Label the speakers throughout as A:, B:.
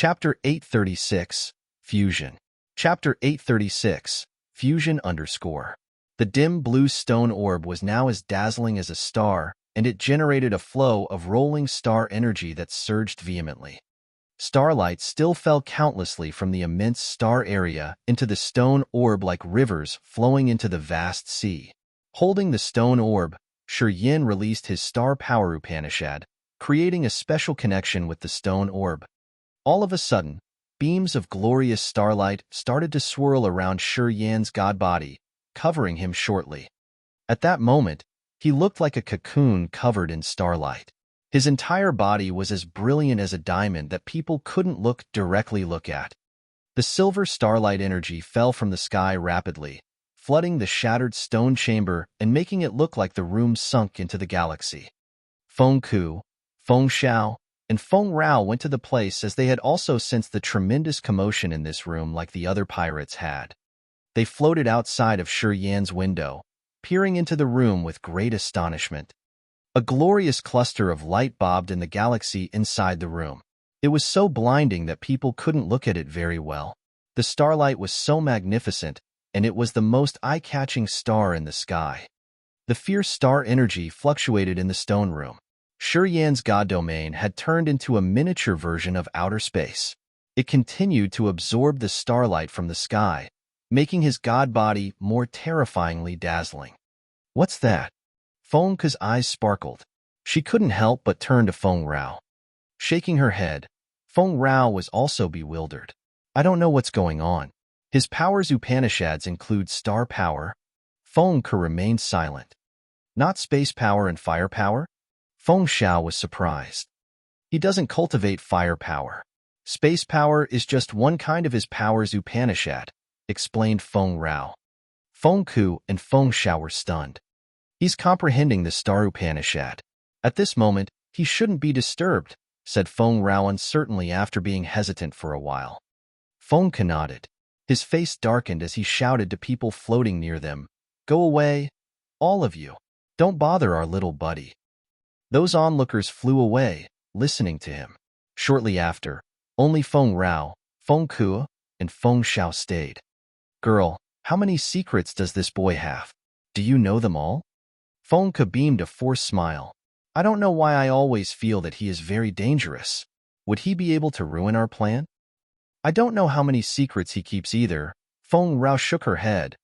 A: Chapter 836, Fusion. Chapter 836, Fusion _. The dim blue stone orb was now as dazzling as a star, and it generated a flow of rolling star energy that surged vehemently. Starlight still fell countlessly from the immense star area into the stone orb like rivers flowing into the vast sea. Holding the stone orb, Yin released his star power Upanishad, creating a special connection with the stone orb. All of a sudden, beams of glorious starlight started to swirl around Yin's god body, covering him shortly. At that moment, he looked like a cocoon covered in starlight. His entire body was as brilliant as a diamond that people couldn't directly look at. The silver starlight energy fell from the sky rapidly, flooding the shattered stone chamber and making it look like the room sunk into the galaxy. Feng Ku, Feng Xiao, and Feng Rao went to the place as they had also sensed the tremendous commotion in this room like the other pirates had. They floated outside of Yin's window, peering into the room with great astonishment. A glorious cluster of light bobbed in the galaxy inside the room. It was so blinding that people couldn't look at it very well. The starlight was so magnificent, and it was the most eye-catching star in the sky. The fierce star energy fluctuated in the stone room. Yin's god domain had turned into a miniature version of outer space. It continued to absorb the starlight from the sky, making his god body more terrifyingly dazzling. "What's that?" Feng Ku's eyes sparkled. She couldn't help but turn to Feng Rao. Shaking her head, Feng Rao was also bewildered. "I don't know what's going on." His powers Upanishads include star power. Feng Ku remained silent. "Not space power and fire power?" Feng Xiao was surprised. "He doesn't cultivate fire power. Space power is just one kind of his powers Upanishad," explained Feng Rao. Feng Ku and Feng Xiao were stunned. "He's comprehending the Star Upanishad. At this moment, he shouldn't be disturbed," said Feng Rao uncertainly after being hesitant for a while. Feng Ku nodded. His face darkened as he shouted to people floating near them, "Go away, all of you. Don't bother our little buddy." Those onlookers flew away, listening to him. Shortly after, only Feng Rao, Feng Ku, and Feng Xiao stayed. "Girl, how many secrets does this boy have? Do you know them all?" Feng Ku beamed a forced smile. "I don't know why I always feel that he is very dangerous. Would he be able to ruin our plan?" "I don't know how many secrets he keeps either." Feng Rao shook her head.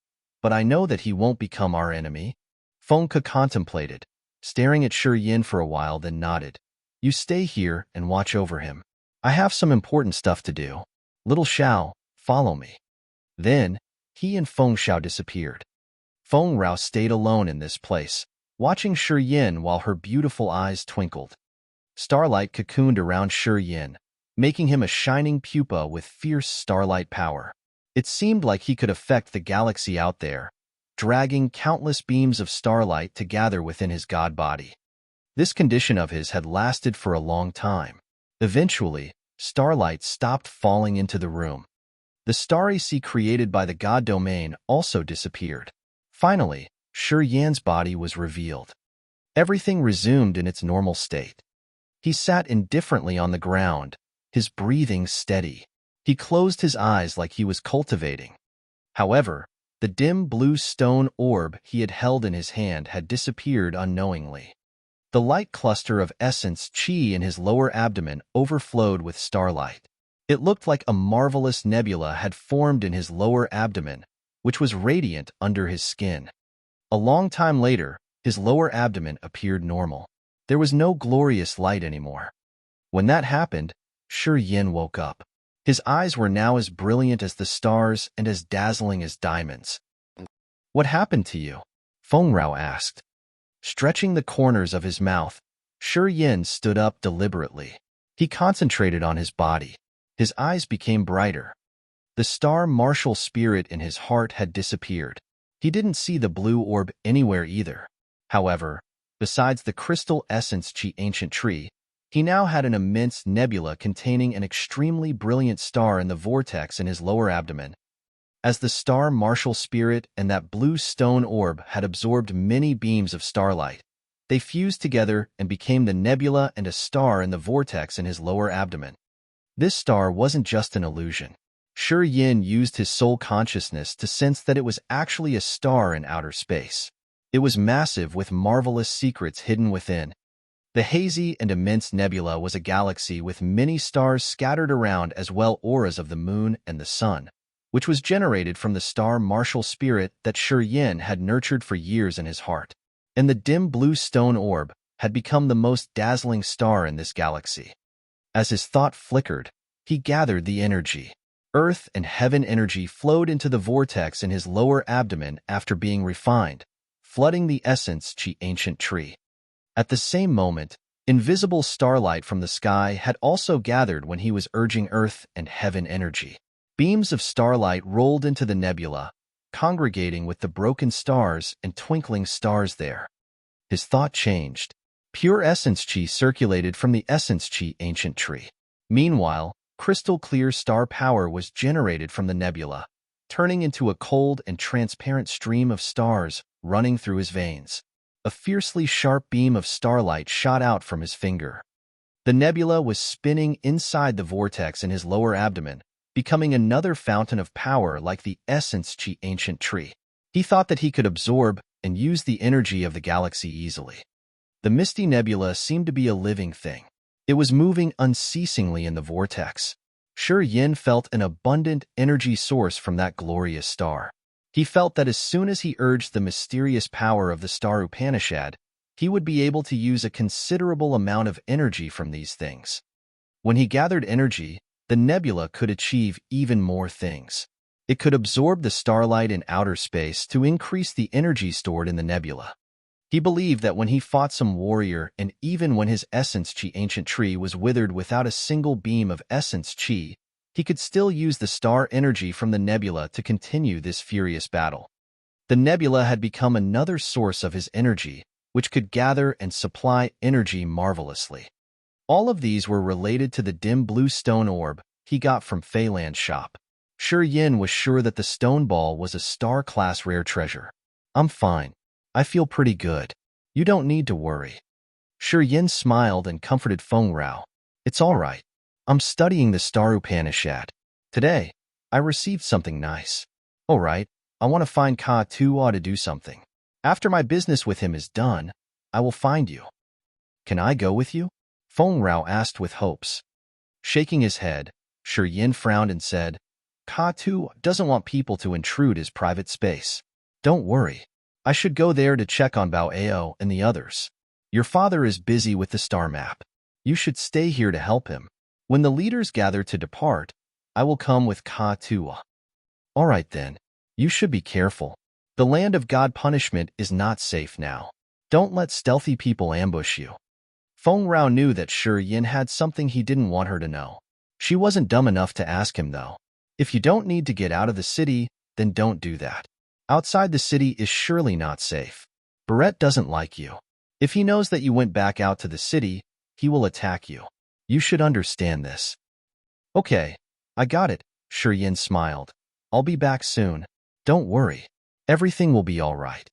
A: "But I know that he won't become our enemy." Feng Ku contemplated, staring at Yin for a while, then nodded. "You stay here and watch over him. I have some important stuff to do. Little Xiao, follow me." Then, he and Feng Xiao disappeared. Feng Rao stayed alone in this place, watching Yin while her beautiful eyes twinkled. Starlight cocooned around Yin, making him a shining pupa with fierce starlight power. It seemed like he could affect the galaxy out there, dragging countless beams of starlight to gather within his god body. This condition of his had lasted for a long time. Eventually, starlight stopped falling into the room. The starry sea created by the god domain also disappeared. Finally, Yin's body was revealed. Everything resumed in its normal state. He sat indifferently on the ground, his breathing steady. He closed his eyes like he was cultivating. However, the dim blue stone orb he had held in his hand had disappeared unknowingly. The light cluster of essence chi in his lower abdomen overflowed with starlight. It looked like a marvelous nebula had formed in his lower abdomen, which was radiant under his skin. A long time later, his lower abdomen appeared normal. There was no glorious light anymore. When that happened, Yin woke up. His eyes were now as brilliant as the stars and as dazzling as diamonds. "What happened to you?" Feng Rao asked. Stretching the corners of his mouth, Yin stood up deliberately. He concentrated on his body. His eyes became brighter. The star martial spirit in his heart had disappeared. He didn't see the blue orb anywhere either. However, besides the crystal essence chi ancient tree, he now had an immense nebula containing an extremely brilliant star in the vortex in his lower abdomen. As the star martial spirit and that blue stone orb had absorbed many beams of starlight, they fused together and became the nebula and a star in the vortex in his lower abdomen. This star wasn't just an illusion. Shi Yin used his soul consciousness to sense that it was actually a star in outer space. It was massive with marvelous secrets hidden within. The hazy and immense nebula was a galaxy with many stars scattered around, as well auras of the moon and the sun, which was generated from the star martial spirit that Shi Yin had nurtured for years in his heart. And the dim blue stone orb had become the most dazzling star in this galaxy. As his thought flickered, he gathered the energy. Earth and heaven energy flowed into the vortex in his lower abdomen after being refined, flooding the essence chi ancient tree. At the same moment, invisible starlight from the sky had also gathered when he was urging earth and heaven energy. Beams of starlight rolled into the nebula, congregating with the broken stars and twinkling stars there. His thought changed. Pure essence chi circulated from the essence chi ancient tree. Meanwhile, crystal-clear star power was generated from the nebula, turning into a cold and transparent stream of stars running through his veins. A fiercely sharp beam of starlight shot out from his finger. The nebula was spinning inside the vortex in his lower abdomen, becoming another fountain of power like the essence chi ancient tree. He thought that he could absorb and use the energy of the galaxy easily. The misty nebula seemed to be a living thing. It was moving unceasingly in the vortex. Shi Yin felt an abundant energy source from that glorious star. He felt that as soon as he urged the mysterious power of the star Upanishad, he would be able to use a considerable amount of energy from these things. When he gathered energy, the nebula could achieve even more things. It could absorb the starlight in outer space to increase the energy stored in the nebula. He believed that when he fought some warrior, and even when his essence chi ancient tree was withered without a single beam of essence chi, he could still use the star energy from the nebula to continue this furious battle. The nebula had become another source of his energy, which could gather and supply energy marvelously. All of these were related to the dim blue stone orb he got from Feilan's shop. Shi Yin was sure that the stone ball was a star-class rare treasure. "I'm fine. I feel pretty good. You don't need to worry." Shi Yin smiled and comforted Feng Rao. "It's all right. I'm studying the Star Upanishad. Today, I received something nice. All right, I want to find Ka Tua to do something. After my business with him is done, I will find you." "Can I go with you?" Feng Rao asked with hopes. Shaking his head, Shi Yin frowned and said, "Ka Tua doesn't want people to intrude his private space. Don't worry. I should go there to check on Bao Ao and the others. Your father is busy with the star map. You should stay here to help him. When the leaders gather to depart, I will come with Ka Tua." "All right then. You should be careful. The land of God punishment is not safe now. Don't let stealthy people ambush you." Feng Rao knew that Shi Yin had something he didn't want her to know. She wasn't dumb enough to ask him, though. If you don't need to get out of the city, then don't do that. Outside the city is surely not safe. Barrett doesn't like you. If he knows that you went back out to the city, he will attack you. You should understand this." "Okay, I got it," Shi Yin smiled. "I'll be back soon. Don't worry. Everything will be all right."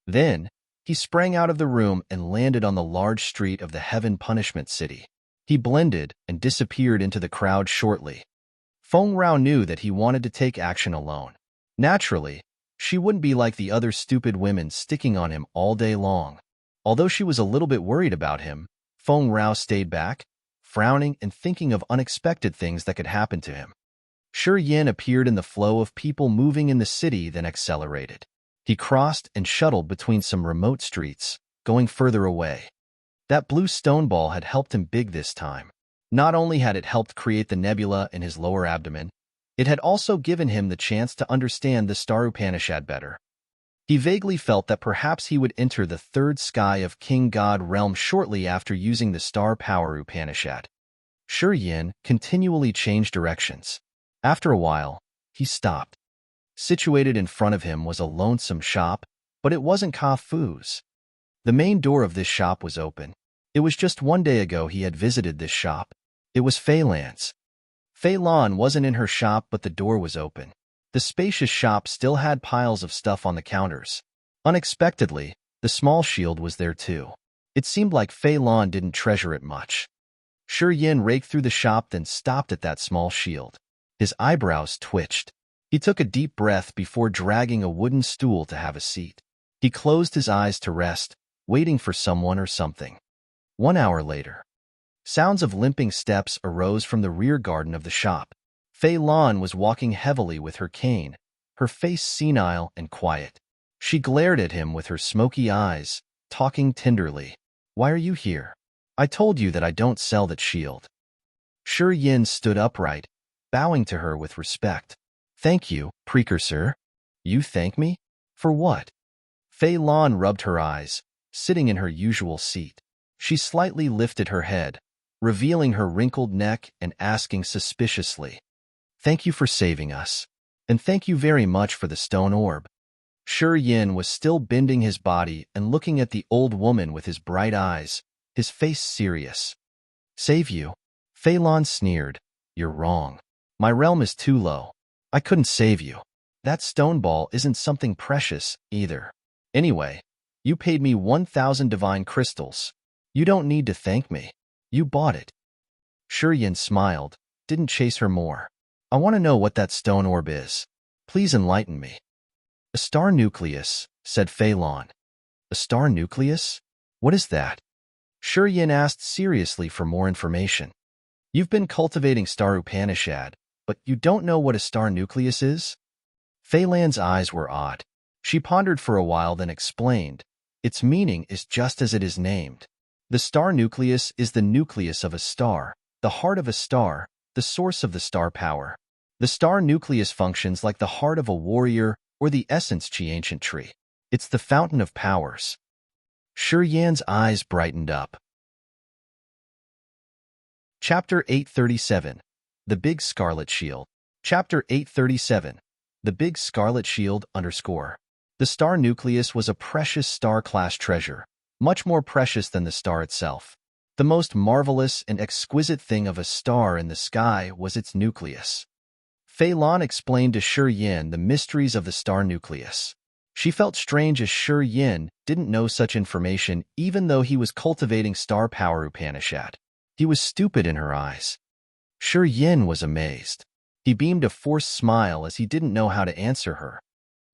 A: Then, he sprang out of the room and landed on the large street of the Heaven Punishment City. He blended and disappeared into the crowd shortly. Feng Rao knew that he wanted to take action alone. Naturally, she wouldn't be like the other stupid women sticking on him all day long. Although she was a little bit worried about him, Feng Rao stayed back, frowning and thinking of unexpected things that could happen to him. Shi Yin appeared in the flow of people moving in the city, then accelerated. He crossed and shuttled between some remote streets, going further away. That blue stone ball had helped him big this time. Not only had it helped create the nebula in his lower abdomen, it had also given him the chance to understand the Star Upanishad better. He vaguely felt that perhaps he would enter the third sky of King God realm shortly after using the Star Power Upanishad. Shi Yin continually changed directions. After a while, he stopped. Situated in front of him was a lonesome shop, but it wasn't Ka Fu's. The main door of this shop was open. It was just one day ago he had visited this shop. It was Feilan's. Feilan wasn't in her shop, but the door was open. The spacious shop still had piles of stuff on the counters. Unexpectedly, the small shield was there too. It seemed like Feilan didn't treasure it much. Yin raked through the shop, then stopped at that small shield. His eyebrows twitched. He took a deep breath before dragging a wooden stool to have a seat. He closed his eyes to rest, waiting for someone or something. 1 hour later. Sounds of limping steps arose from the rear garden of the shop. Fei Lan was walking heavily with her cane, her face senile and quiet. She glared at him with her smoky eyes, talking tenderly. "Why are you here? I told you that I don't sell that shield." Yin stood upright, bowing to her with respect. "Thank you, precursor." "You thank me? For what?" Fei Lan rubbed her eyes, sitting in her usual seat. She slightly lifted her head, revealing her wrinkled neck and asking suspiciously, "Thank you for saving us. And thank you very much for the stone orb." Yin was still bending his body and looking at the old woman with his bright eyes, his face serious. "Save you?" Fei Lan sneered. "You're wrong. My realm is too low. I couldn't save you. That stone ball isn't something precious, either. Anyway, you paid me 1,000 divine crystals. You don't need to thank me. You bought it." Yin smiled, didn't chase her more. "I want to know what that stone orb is. Please enlighten me." "A star nucleus," said Fei Lan. "A star nucleus? What is that?" Yin asked seriously for more information. "You've been cultivating Star Upanishad, but you don't know what a star nucleus is?" Fei Lan's eyes were odd. She pondered for a while, then explained, "Its meaning is just as it is named. The star nucleus is the nucleus of a star, the heart of a star, the source of the star power. The star nucleus functions like the heart of a warrior or the essence chi ancient tree. It's the fountain of powers." Yan's eyes brightened up. Chapter 837. The Big Scarlet Shield. Chapter 837. The Big Scarlet Shield _ The star nucleus was a precious star-class treasure, much more precious than the star itself. The most marvelous and exquisite thing of a star in the sky was its nucleus. Fei Lan explained to Yin the mysteries of the star nucleus. She felt strange as Yin didn't know such information even though he was cultivating star power Upanishad. He was stupid in her eyes. Yin was amazed. He beamed a forced smile as he didn't know how to answer her.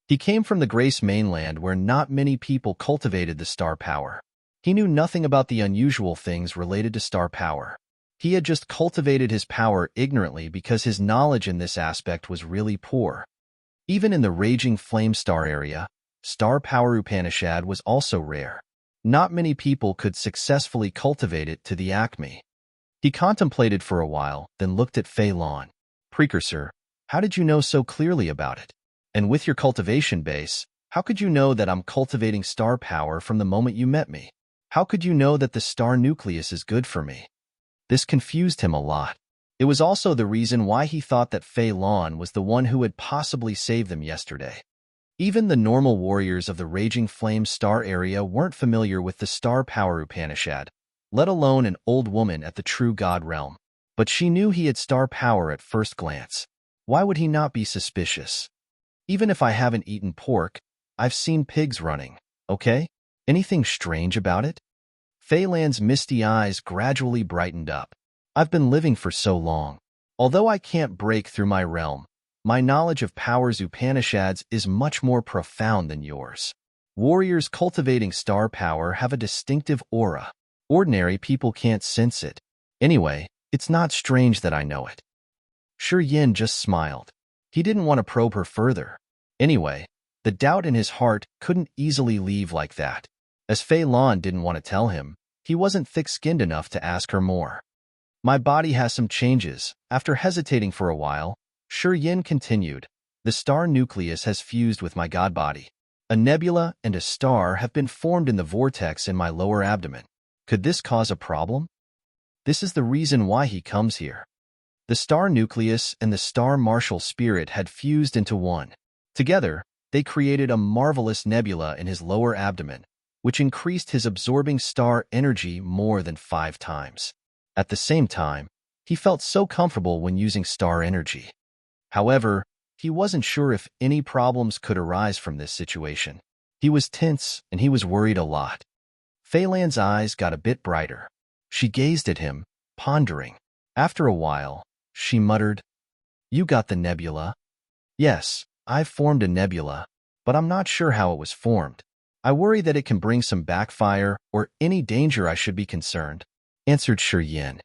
A: He came from the Grace mainland where not many people cultivated the star power. He knew nothing about the unusual things related to star power. He had just cultivated his power ignorantly because his knowledge in this aspect was really poor. Even in the raging flame star area, star power Upanishad was also rare. Not many people could successfully cultivate it to the acme. He contemplated for a while, then looked at Fei Lan. "Precursor, how did you know so clearly about it? And with your cultivation base, how could you know that I'm cultivating star power from the moment you met me? How could you know that the star nucleus is good for me?" This confused him a lot. It was also the reason why he thought that Fei Lan was the one who had possibly saved them yesterday. Even the normal warriors of the Raging Flame Star area weren't familiar with the Star Power Upanishad, let alone an old woman at the True God realm. But she knew he had star power at first glance. Why would he not be suspicious? "Even if I haven't eaten pork, I've seen pigs running, okay? Anything strange about it?" Fei Lan's misty eyes gradually brightened up. "I've been living for so long. Although I can't break through my realm, my knowledge of powers Upanishads is much more profound than yours. Warriors cultivating star power have a distinctive aura. Ordinary people can't sense it. Anyway, it's not strange that I know it." Yin just smiled. He didn't want to probe her further. Anyway, the doubt in his heart couldn't easily leave like that. As Fei Lan didn't want to tell him, he wasn't thick-skinned enough to ask her more. "My body has some changes." After hesitating for a while, Yin continued, "The star nucleus has fused with my god body. A nebula and a star have been formed in the vortex in my lower abdomen. Could this cause a problem? This is the reason why he comes here." The star nucleus and the star martial spirit had fused into one. Together, they created a marvelous nebula in his lower abdomen, which increased his absorbing star energy more than 5 times. At the same time, he felt so comfortable when using star energy. However, he wasn't sure if any problems could arise from this situation. He was tense and he was worried a lot. Fei Lan's eyes got a bit brighter. She gazed at him, pondering. After a while, she muttered, "You got the nebula?" "Yes, I've formed a nebula, but I'm not sure how it was formed. I worry that it can bring some backfire or any danger I should be concerned," answered Yin.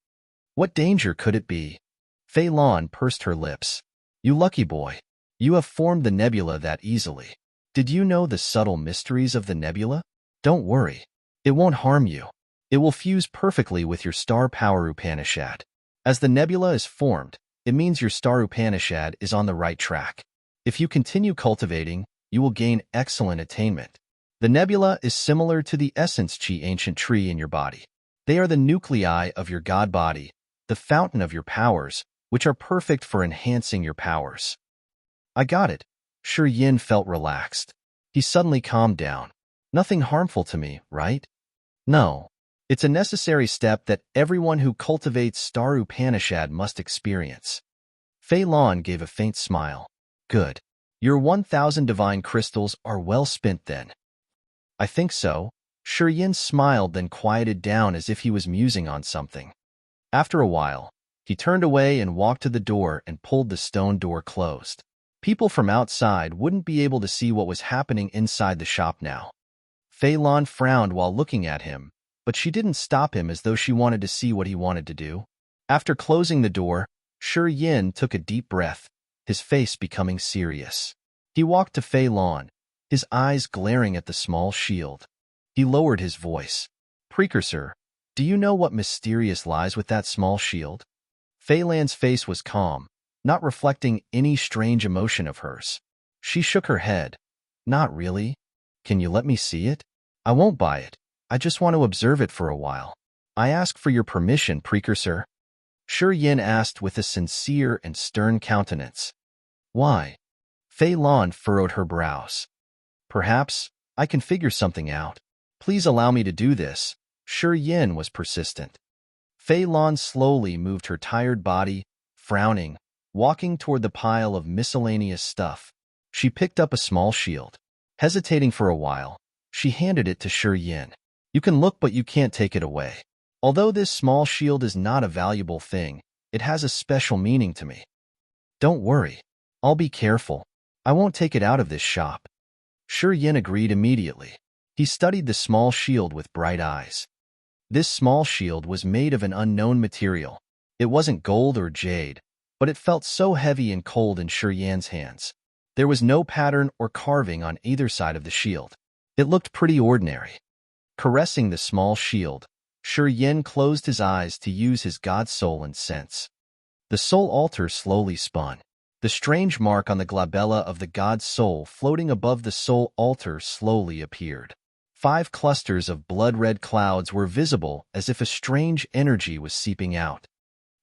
A: "What danger could it be?" Fei Lan pursed her lips. "You lucky boy. You have formed the nebula that easily. Did you know the subtle mysteries of the nebula? Don't worry. It won't harm you. It will fuse perfectly with your star power Upanishad. As the nebula is formed, it means your star Upanishad is on the right track. If you continue cultivating, you will gain excellent attainment. The nebula is similar to the essence chi ancient tree in your body. They are the nuclei of your God body, the fountain of your powers, which are perfect for enhancing your powers." "I got it." Yin felt relaxed. He suddenly calmed down. "Nothing harmful to me, right?" "No. It's a necessary step that everyone who cultivates Star Upanishad must experience." Fei Lan gave a faint smile. "Good. Your 1,000 divine crystals are well spent then." "I think so." Yin smiled, then quieted down as if he was musing on something. After a while, he turned away and walked to the door and pulled the stone door closed. People from outside wouldn't be able to see what was happening inside the shop now. Fei Lan frowned while looking at him, but she didn't stop him as though she wanted to see what he wanted to do. After closing the door, Yin took a deep breath, his face becoming serious. He walked to Fei Lan, his eyes glaring at the small shield. He lowered his voice. "Precursor, do you know what mysterious lies with that small shield?" Fei Lan's face was calm, not reflecting any strange emotion of hers. She shook her head. "Not really. Can you let me see it? I won't buy it. I just want to observe it for a while. I ask for your permission, Precursor." Yin asked with a sincere and stern countenance. "Why?" Fei Lan furrowed her brows. "Perhaps I can figure something out. Please allow me to do this." Yin was persistent. Fei Lan slowly moved her tired body, frowning, walking toward the pile of miscellaneous stuff. She picked up a small shield. Hesitating for a while, she handed it to Yin. "You can look, but you can't take it away. Although this small shield is not a valuable thing, it has a special meaning to me." "Don't worry. I'll be careful. I won't take it out of this shop." Yin agreed immediately. He studied the small shield with bright eyes. This small shield was made of an unknown material. It wasn't gold or jade, but it felt so heavy and cold in Yin's hands. There was no pattern or carving on either side of the shield. It looked pretty ordinary. Caressing the small shield, Yin closed his eyes to use his god soul and sense. The soul altar slowly spun. The strange mark on the glabella of the god's soul floating above the soul altar slowly appeared. 5 clusters of blood-red clouds were visible as if a strange energy was seeping out.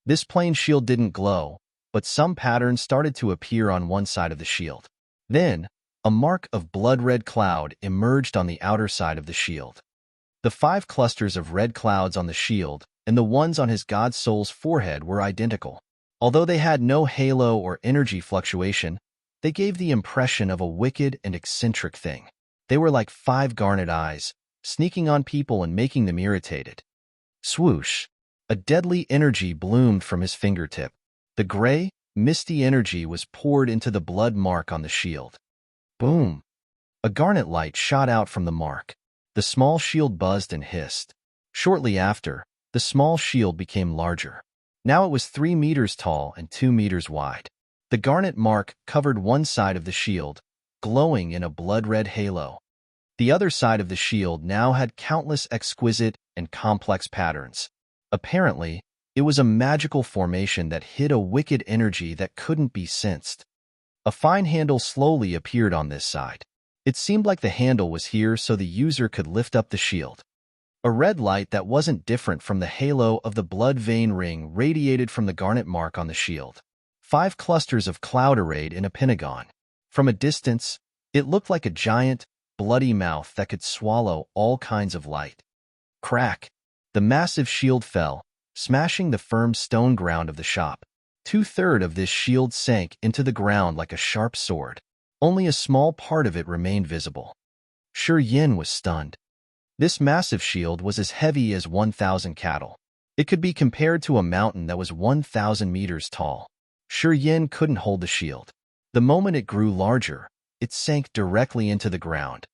A: This plain shield didn't glow, but some patterns started to appear on one side of the shield. Then, a mark of blood-red cloud emerged on the outer side of the shield. The 5 clusters of red clouds on the shield and the ones on his god's soul's forehead were identical. Although they had no halo or energy fluctuation, they gave the impression of a wicked and eccentric thing. They were like 5 garnet eyes, sneaking on people and making them irritated. Swoosh! A deadly energy bloomed from his fingertip. The gray, misty energy was poured into the blood mark on the shield. Boom! A garnet light shot out from the mark. The small shield buzzed and hissed. Shortly after, the small shield became larger. Now it was 3 meters tall and 2 meters wide. The garnet mark covered one side of the shield, glowing in a blood-red halo. The other side of the shield now had countless exquisite and complex patterns. Apparently, it was a magical formation that hid a wicked energy that couldn't be sensed. A fine handle slowly appeared on this side. It seemed like the handle was here so the user could lift up the shield. A red light that wasn't different from the halo of the blood vein ring radiated from the garnet mark on the shield. 5 clusters of cloud arrayed in a pentagon. From a distance, it looked like a giant, bloody mouth that could swallow all kinds of light. Crack! The massive shield fell, smashing the firm stone ground of the shop. 2/3 of this shield sank into the ground like a sharp sword. Only a small part of it remained visible. Yin was stunned. This massive shield was as heavy as 1,000 cattle. It could be compared to a mountain that was 1,000 meters tall. Yin couldn't hold the shield. The moment it grew larger, it sank directly into the ground.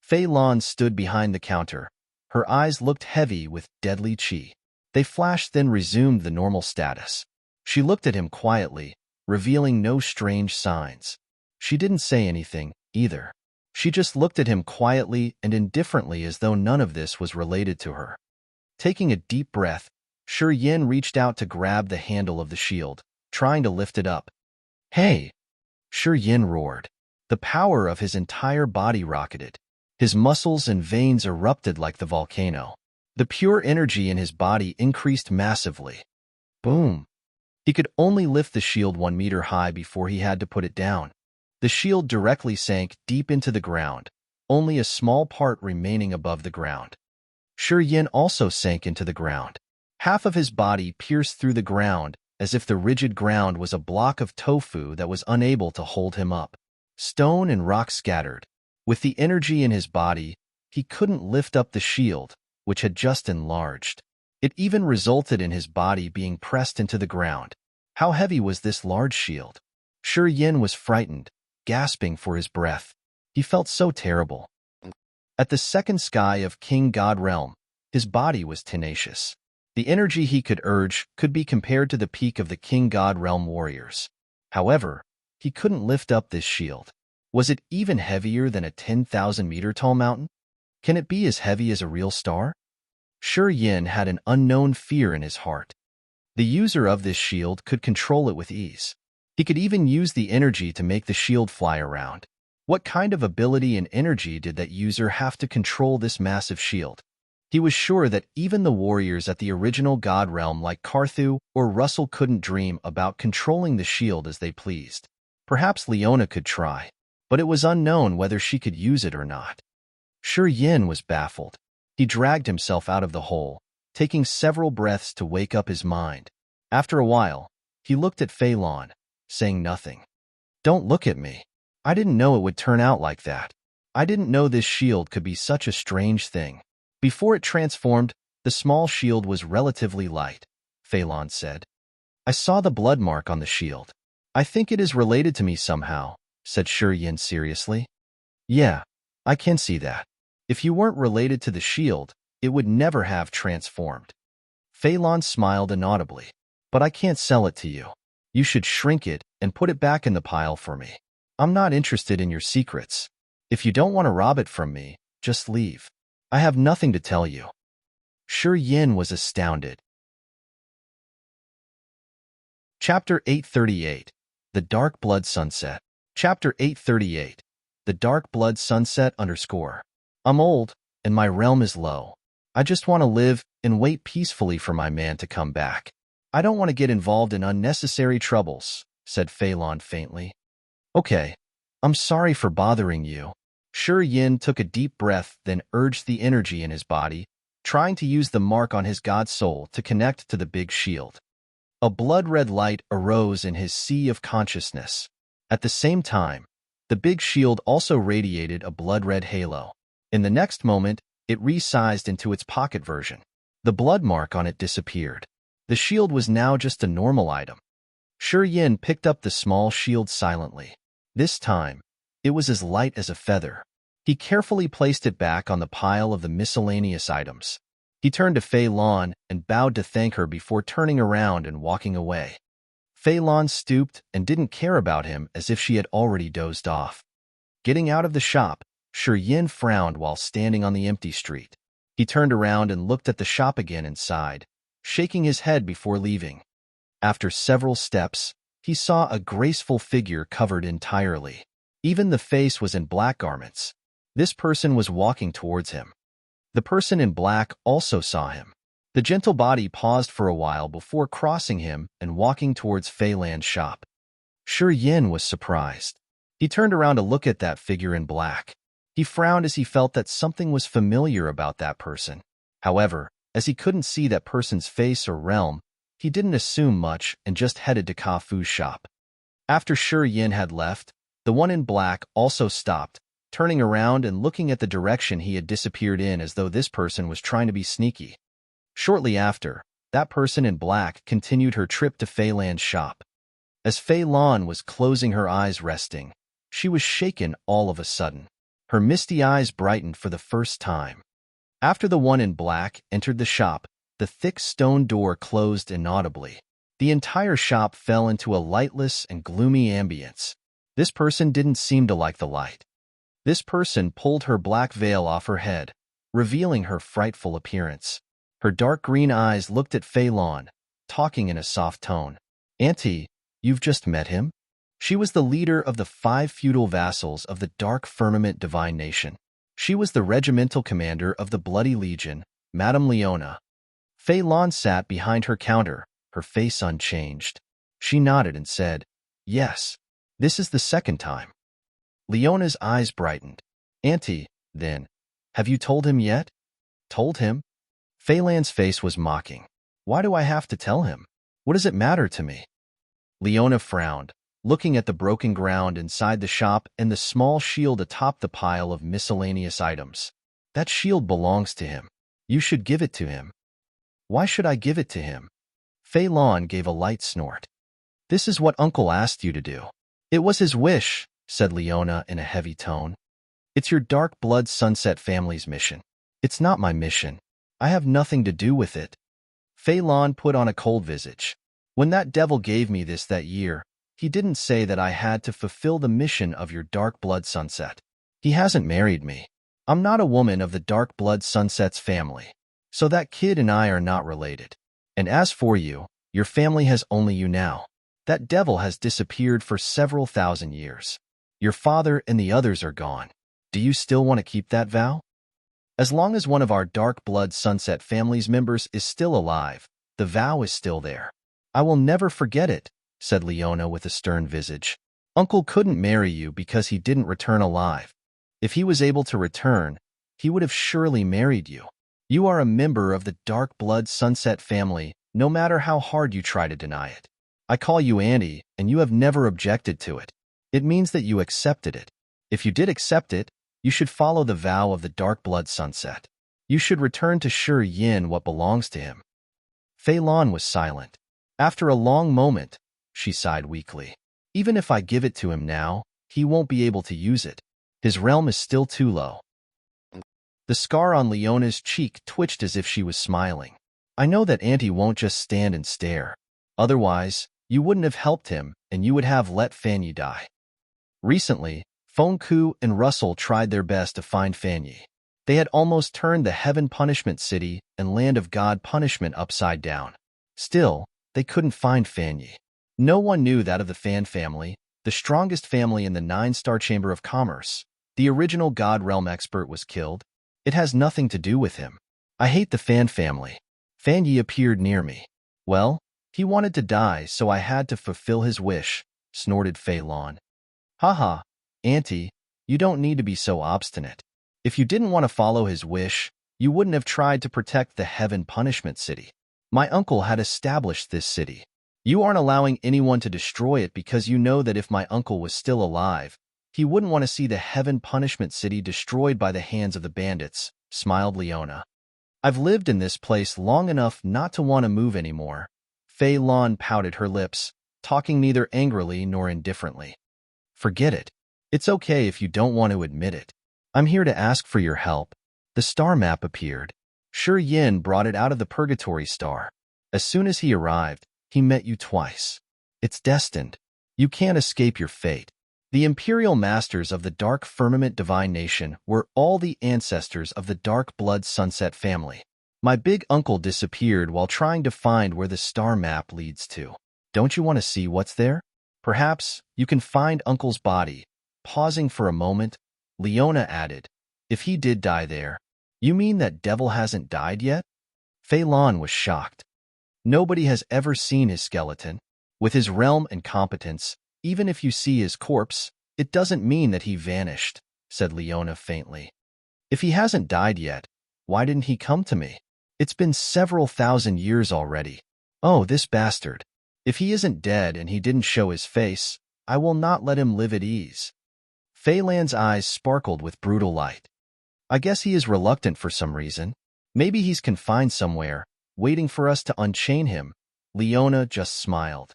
A: Fei Lan stood behind the counter. Her eyes looked heavy with deadly qi. They flashed, then resumed the normal status. She looked at him quietly, revealing no strange signs. She didn't say anything, either. She just looked at him quietly and indifferently, as though none of this was related to her. Taking a deep breath, Yin reached out to grab the handle of the shield, trying to lift it up. "Hey!" Yin roared. The power of his entire body rocketed. His muscles and veins erupted like the volcano. The pure energy in his body increased massively. Boom! He could only lift the shield 1 meter high before he had to put it down. The shield directly sank deep into the ground, only a small part remaining above the ground. Yin also sank into the ground. Half of his body pierced through the ground, as if the rigid ground was a block of tofu that was unable to hold him up. Stone and rock scattered. With the energy in his body, he couldn't lift up the shield, which had just enlarged. It even resulted in his body being pressed into the ground. How heavy was this large shield? Yin was frightened, gasping for his breath. He felt so terrible. At the second sky of King God Realm, his body was tenacious. The energy he could urge could be compared to the peak of the King God Realm warriors. However, he couldn't lift up this shield. Was it even heavier than a 10,000-meter tall mountain? Can it be as heavy as a real star? Yin had an unknown fear in his heart. The user of this shield could control it with ease. He could even use the energy to make the shield fly around. What kind of ability and energy did that user have to control this massive shield? He was sure that even the warriors at the original God Realm like Carthu or Russell couldn't dream about controlling the shield as they pleased. Perhaps Leona could try, but it was unknown whether she could use it or not. Yin was baffled. He dragged himself out of the hole, taking several breaths to wake up his mind. After a while, he looked at Fei Lan, saying nothing. "Don't look at me. I didn't know it would turn out like that. I didn't know this shield could be such a strange thing." Before it transformed, the small shield was relatively light, Fei Lan said. "I saw the blood mark on the shield. I think it is related to me somehow," said Yin seriously. "Yeah, I can see that. If you weren't related to the shield, it would never have transformed." Fei Lan smiled inaudibly. "But I can't sell it to you. You should shrink it and put it back in the pile for me. I'm not interested in your secrets. If you don't want to rob it from me, just leave. I have nothing to tell you." Yin was astounded. Chapter 838. The Dark Blood Sunset. Chapter 838. The Dark Blood Sunset _ I'm old, and my realm is low. I just want to live and wait peacefully for my man to come back. I don't want to get involved in unnecessary troubles, said Fei Lan faintly. Okay, I'm sorry for bothering you. Yin took a deep breath, then urged the energy in his body, trying to use the mark on his god soul to connect to the big shield. A blood-red light arose in his sea of consciousness. At the same time, the big shield also radiated a blood-red halo. In the next moment, it resized into its pocket version. The blood mark on it disappeared. The shield was now just a normal item. Yin picked up the small shield silently. This time, it was as light as a feather. He carefully placed it back on the pile of the miscellaneous items. He turned to Fei Lan and bowed to thank her before turning around and walking away. Fei Lan stooped and didn't care about him, as if she had already dozed off. Getting out of the shop, Yin frowned while standing on the empty street. He turned around and looked at the shop again and sighed, shaking his head before leaving. After several steps, he saw a graceful figure covered entirely. Even the face was in black garments. This person was walking towards him. The person in black also saw him. The gentle body paused for a while before crossing him and walking towards Fei Lan's shop. Yin was surprised. He turned around to look at that figure in black. He frowned as he felt that something was familiar about that person. However, as he couldn't see that person's face or realm, he didn't assume much and just headed to Ka Fu's shop. After Yin had left, the one in black also stopped, turning around and looking at the direction he had disappeared in as though this person was trying to be sneaky. Shortly after, That person in black continued her trip to Feilan's shop. As Fei Lan was closing her eyes resting, she was shaken all of a sudden. Her misty eyes brightened for the first time. After the one in black entered the shop, the thick stone door closed inaudibly. The entire shop fell into a lightless and gloomy ambience. This person didn't seem to like the light. This person pulled her black veil off her head, revealing her frightful appearance. Her dark green eyes looked at Fei Lan, talking in a soft tone. "Auntie, you've just met him?" She was the leader of the 5 feudal vassals of the Dark Firmament Divine Nation. She was the regimental commander of the Bloody Legion, Madame Leona. Fei Lan sat behind her counter, her face unchanged. She nodded and said, "Yes, this is the second time." Leona's eyes brightened. "Auntie, then, have you told him yet?" "Told him?" Fei Lan's face was mocking. "Why do I have to tell him? What does it matter to me?" Leona frowned, looking at the broken ground inside the shop and the small shield atop the pile of miscellaneous items. "That shield belongs to him. You should give it to him." "Why should I give it to him?" Fei Lan gave a light snort. "This is what Uncle asked you to do." "It was his wish," said Leona in a heavy tone. "It's your dark blood sunset family's mission. It's not my mission. I have nothing to do with it." Fei Lan put on a cold visage. "When that devil gave me this that year, he didn't say that I had to fulfill the mission of your dark blood sunset. He hasn't married me. I'm not a woman of the dark blood sunset's family. So that kid and I are not related. And as for you, your family has only you now. That devil has disappeared for several thousand years. Your father and the others are gone. Do you still want to keep that vow?" "As long as one of our dark blood sunset family's members is still alive, the vow is still there. I will never forget it," said Leona with a stern visage. "Uncle couldn't marry you because he didn't return alive. If he was able to return, he would have surely married you. You are a member of the dark blood sunset family, no matter how hard you try to deny it. I call you Auntie, and you have never objected to it. It means that you accepted it. If you did accept it, you should follow the vow of the dark blood sunset. You should return to Shi Yin what belongs to him." Fei Lan was silent. After a long moment, she sighed weakly. "Even if I give it to him now, he won't be able to use it. His realm is still too low." The scar on Leona's cheek twitched as if she was smiling. "I know that Auntie won't just stand and stare. Otherwise, you wouldn't have helped him and you would have let Fanyi die." Recently, Feng Ku and Russell tried their best to find Fanyi. They had almost turned the Heaven Punishment City and Land of God Punishment upside down. Still, they couldn't find Fanyi. No one knew that of the Fan family, the strongest family in the 9-star Chamber of Commerce. The original God Realm expert was killed. It has nothing to do with him. I hate the Fan family. Fanyi appeared near me. Well, he wanted to die, so I had to fulfill his wish, snorted Fei Lan. "Haha, Auntie, you don't need to be so obstinate. If you didn't want to follow his wish, you wouldn't have tried to protect the Heaven Punishment City. My uncle had established this city. You aren't allowing anyone to destroy it because you know that if my uncle was still alive, he wouldn't want to see the Heaven Punishment City destroyed by the hands of the bandits," smiled Leona. "I've lived in this place long enough not to want to move anymore." Fei Lan pouted her lips, talking neither angrily nor indifferently. "Forget it. It's okay if you don't want to admit it. I'm here to ask for your help." The star map appeared. Shi Yin brought it out of the Purgatory Star. As soon as he arrived, he met you twice. It's destined. You can't escape your fate. The Imperial Masters of the Dark Firmament Divine Nation were all the ancestors of the Dark Blood Sunset family. My big uncle disappeared while trying to find where the star map leads to. Don't you want to see what's there? Perhaps you can find Uncle's body. Pausing for a moment, Leona added, "If he did die there, you mean that devil hasn't died yet?" Fei Lan was shocked. Nobody has ever seen his skeleton. With his realm and competence, even if you see his corpse, it doesn't mean that he vanished, said Leona faintly. If he hasn't died yet, why didn't he come to me? It's been several thousand years already. Oh, this bastard. If he isn't dead and he didn't show his face, I will not let him live at ease. Fei Lan's eyes sparkled with brutal light. I guess he is reluctant for some reason. Maybe he's confined somewhere, waiting for us to unchain him. Leona just smiled.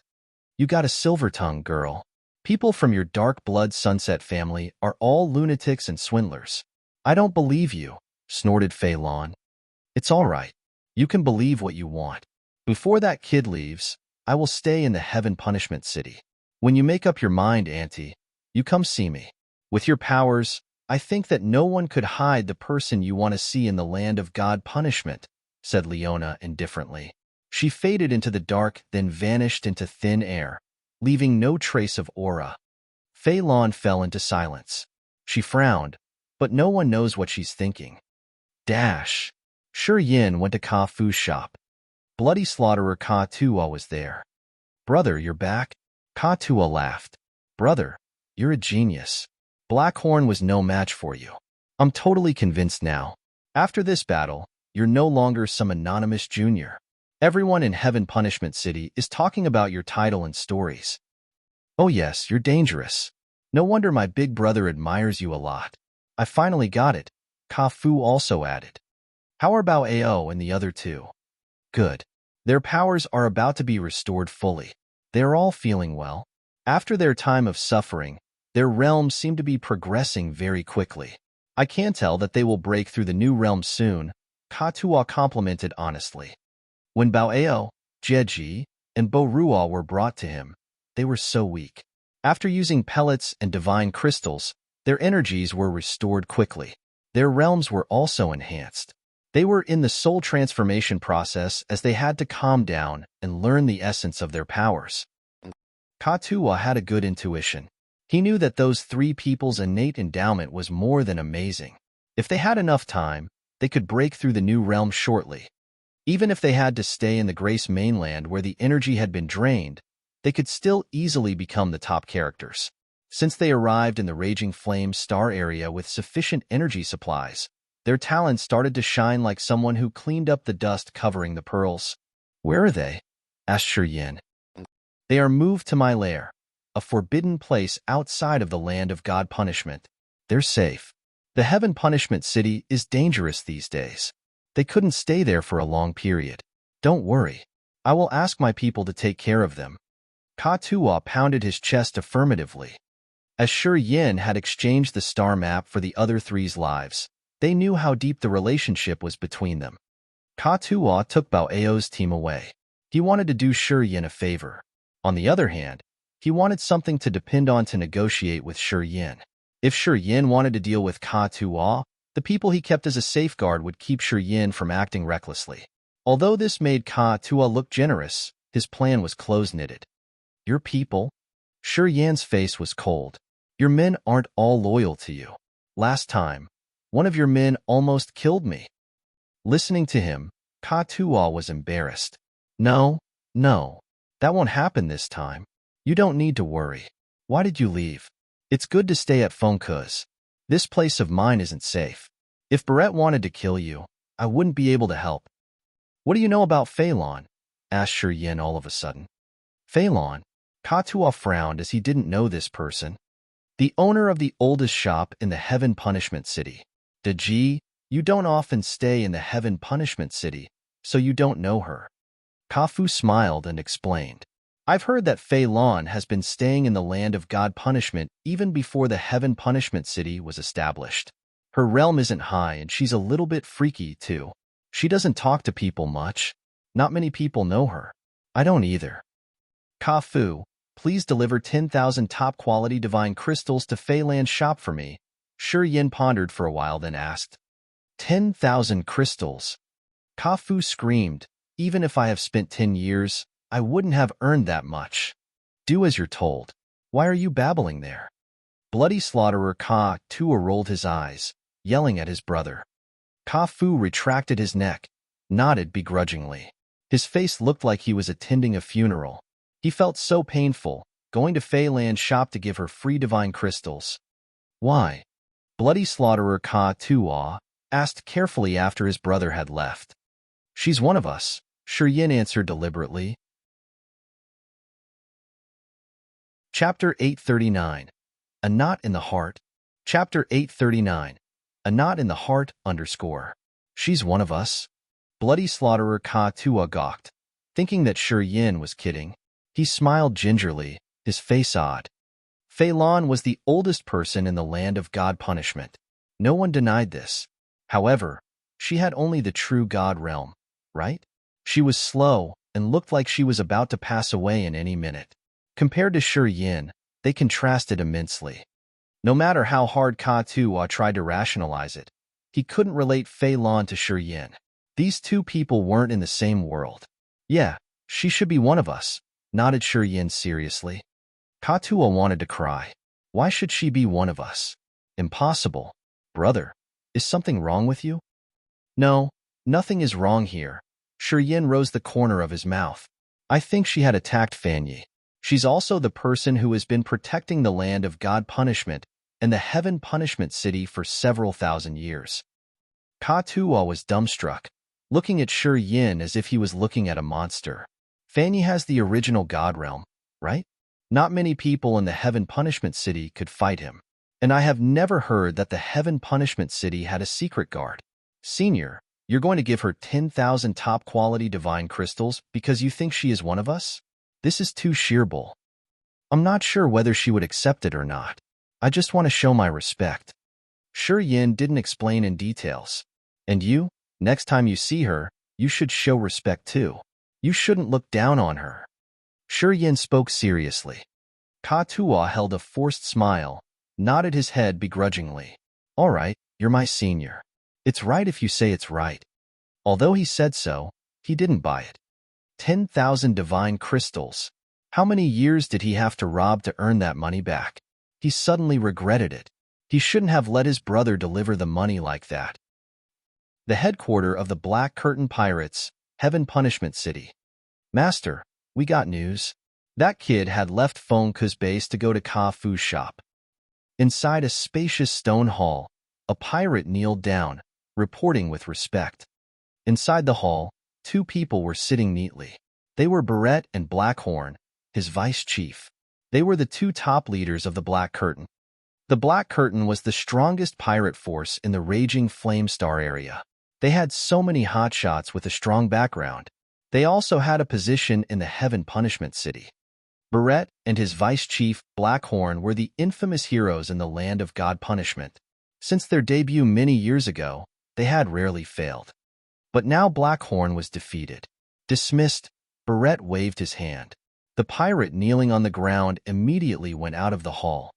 A: You got a silver tongue, girl. People from your dark blood Sunset family are all lunatics and swindlers. I don't believe you, snorted Phelan. It's all right. You can believe what you want. Before that kid leaves, I will stay in the Heaven Punishment City. When you make up your mind, Auntie, you come see me. With your powers, I think that no one could hide the person you want to see in the land of God punishment, said Leona indifferently. She faded into the dark, then vanished into thin air, leaving no trace of aura. Phelan fell into silence. She frowned, but no one knows what she's thinking. Dash. Shi Yin went to Ka Fu's shop. Bloody slaughterer Ka Tua was there. Brother, you're back? Ka Tua laughed. Brother, you're a genius. Blackhorn was no match for you. I'm totally convinced now. After this battle, you're no longer some anonymous junior. Everyone in Heaven Punishment City is talking about your title and stories. Oh yes, you're dangerous. No wonder my big brother admires you a lot. I finally got it, Ka Fu also added. How are Bao Ao and the other two? Good. Their powers are about to be restored fully. They are all feeling well. After their time of suffering, their realms seem to be progressing very quickly. I can tell that they will break through the new realm soon, Ka Tua complimented honestly. When Bao Ao, Jeji, and Bo Ruo were brought to him, they were so weak. After using pellets and divine crystals, their energies were restored quickly. Their realms were also enhanced. They were in the soul transformation process as they had to calm down and learn the essence of their powers. Ka Tua had a good intuition. He knew that those three people's innate endowment was more than amazing. If they had enough time, they could break through the new realm shortly. Even if they had to stay in the Grace mainland where the energy had been drained, they could still easily become the top characters. Since they arrived in the Raging Flame Star area with sufficient energy supplies, their talents started to shine like someone who cleaned up the dust covering the pearls. Where are they? Asked Shi Yin. They are moved to my lair, a forbidden place outside of the land of God punishment. They're safe. The Heaven Punishment City is dangerous these days. They couldn't stay there for a long period. Don't worry. I will ask my people to take care of them. Ka Tua pounded his chest affirmatively. As Shi Yin had exchanged the star map for the other three's lives, they knew how deep the relationship was between them. Ka Tua took Bao Ao's team away. He wanted to do Shi Yin a favor. On the other hand, he wanted something to depend on to negotiate with Shi Yin. If Shi Yin wanted to deal with Ka Tua, the people he kept as a safeguard would keep Shi Yin from acting recklessly. Although this made Ka Tua look generous, his plan was close-knitted. Your people? Shi Yin's face was cold. Your men aren't all loyal to you. Last time, one of your men almost killed me. Listening to him, Ka Tua was embarrassed. No, that won't happen this time. You don't need to worry. Why did you leave? It's good to stay at Fengke's. This place of mine isn't safe. If Barrett wanted to kill you, I wouldn't be able to help. What do you know about Phelan? Asked Shi Yin all of a sudden. Phelan? Ka Tua frowned as he didn't know this person. The owner of the oldest shop in the Heaven Punishment City. Deji, you don't often stay in the Heaven Punishment City, so you don't know her. Ka Fu smiled and explained. I've heard that Phelan has been staying in the land of God punishment even before the Heaven Punishment City was established. Her realm isn't high and she's a little bit freaky, too. She doesn't talk to people much. Not many people know her. I don't either. Ka Fu, please deliver 10,000 top-quality divine crystals to Phelan's shop for me. Shi Yin pondered for a while, then asked. 10,000 crystals? Ka Fu screamed. Even if I have spent 10 years, I wouldn't have earned that much. Do as you're told. Why are you babbling there? Bloody slaughterer Ka Tua rolled his eyes, yelling at his brother. Ka Fu retracted his neck, nodded begrudgingly. His face looked like he was attending a funeral. He felt so painful, going to Phelan's shop to give her free divine crystals. Why? Bloody slaughterer Ka Tua asked carefully after his brother had left. She's one of us, Shi Yin answered deliberately. Chapter 839. A Knot in the Heart. Chapter 839. A Knot in the Heart _. She's one of us. Bloody slaughterer Ka Tua gawked, thinking that Shi Yin was kidding. He smiled gingerly, his face odd. Fei Lan was the oldest person in the land of God punishment. No one denied this. However, she had only the true God realm, right? She was slow and looked like she was about to pass away in any minute. Compared to Shi Yin, they contrasted immensely. No matter how hard Ka Tua tried to rationalize it, he couldn't relate Fei Lan to Shi Yin. These two people weren't in the same world. Yeah, she should be one of us, nodded Shi Yin seriously. Ka Tua wanted to cry. Why should she be one of us? Impossible. Brother, is something wrong with you? No, nothing is wrong here. Shi Yin rose the corner of his mouth. I think she had attacked Fan Yi. She's also the person who has been protecting the land of God punishment and the heaven punishment city for several thousand years. Ka Tua was dumbstruck, looking at Shi Yin as if he was looking at a monster. Fan Yi has the original God realm, right? Not many people in the heaven punishment city could fight him. And I have never heard that the heaven punishment city had a secret guard. Senior, you're going to give her 10,000 top-quality divine crystals because you think she is one of us? This is too sheerbull. I'm not sure whether she would accept it or not. I just want to show my respect. Shi Yin didn't explain in details. And you, next time you see her, you should show respect too. You shouldn't look down on her. Shi Yin spoke seriously. Ka Tua held a forced smile, nodded his head begrudgingly. All right, you're my senior. It's right if you say it's right. Although he said so, he didn't buy it. 10,000 divine crystals. How many years did he have to rob to earn that money back? He suddenly regretted it. He shouldn't have let his brother deliver the money like that. The headquarters of the Black Curtain Pirates, Heaven Punishment City. Master, we got news. That kid had left Feng Ku's base to go to Ka Fu's shop. Inside a spacious stone hall, a pirate kneeled down, reporting with respect. Inside the hall, two people were sitting neatly. They were Barrett and Blackhorn, his vice chief. They were the two top leaders of the Black Curtain. The Black Curtain was the strongest pirate force in the raging Flame Star area. They had so many hotshots with a strong background. They also had a position in the Heaven Punishment City. Barrett and his vice chief, Blackhorn, were the infamous heroes in the land of God punishment. Since their debut many years ago, they had rarely failed. But now Blackhorn was defeated. Dismissed, Barrett waved his hand. The pirate kneeling on the ground immediately went out of the hall.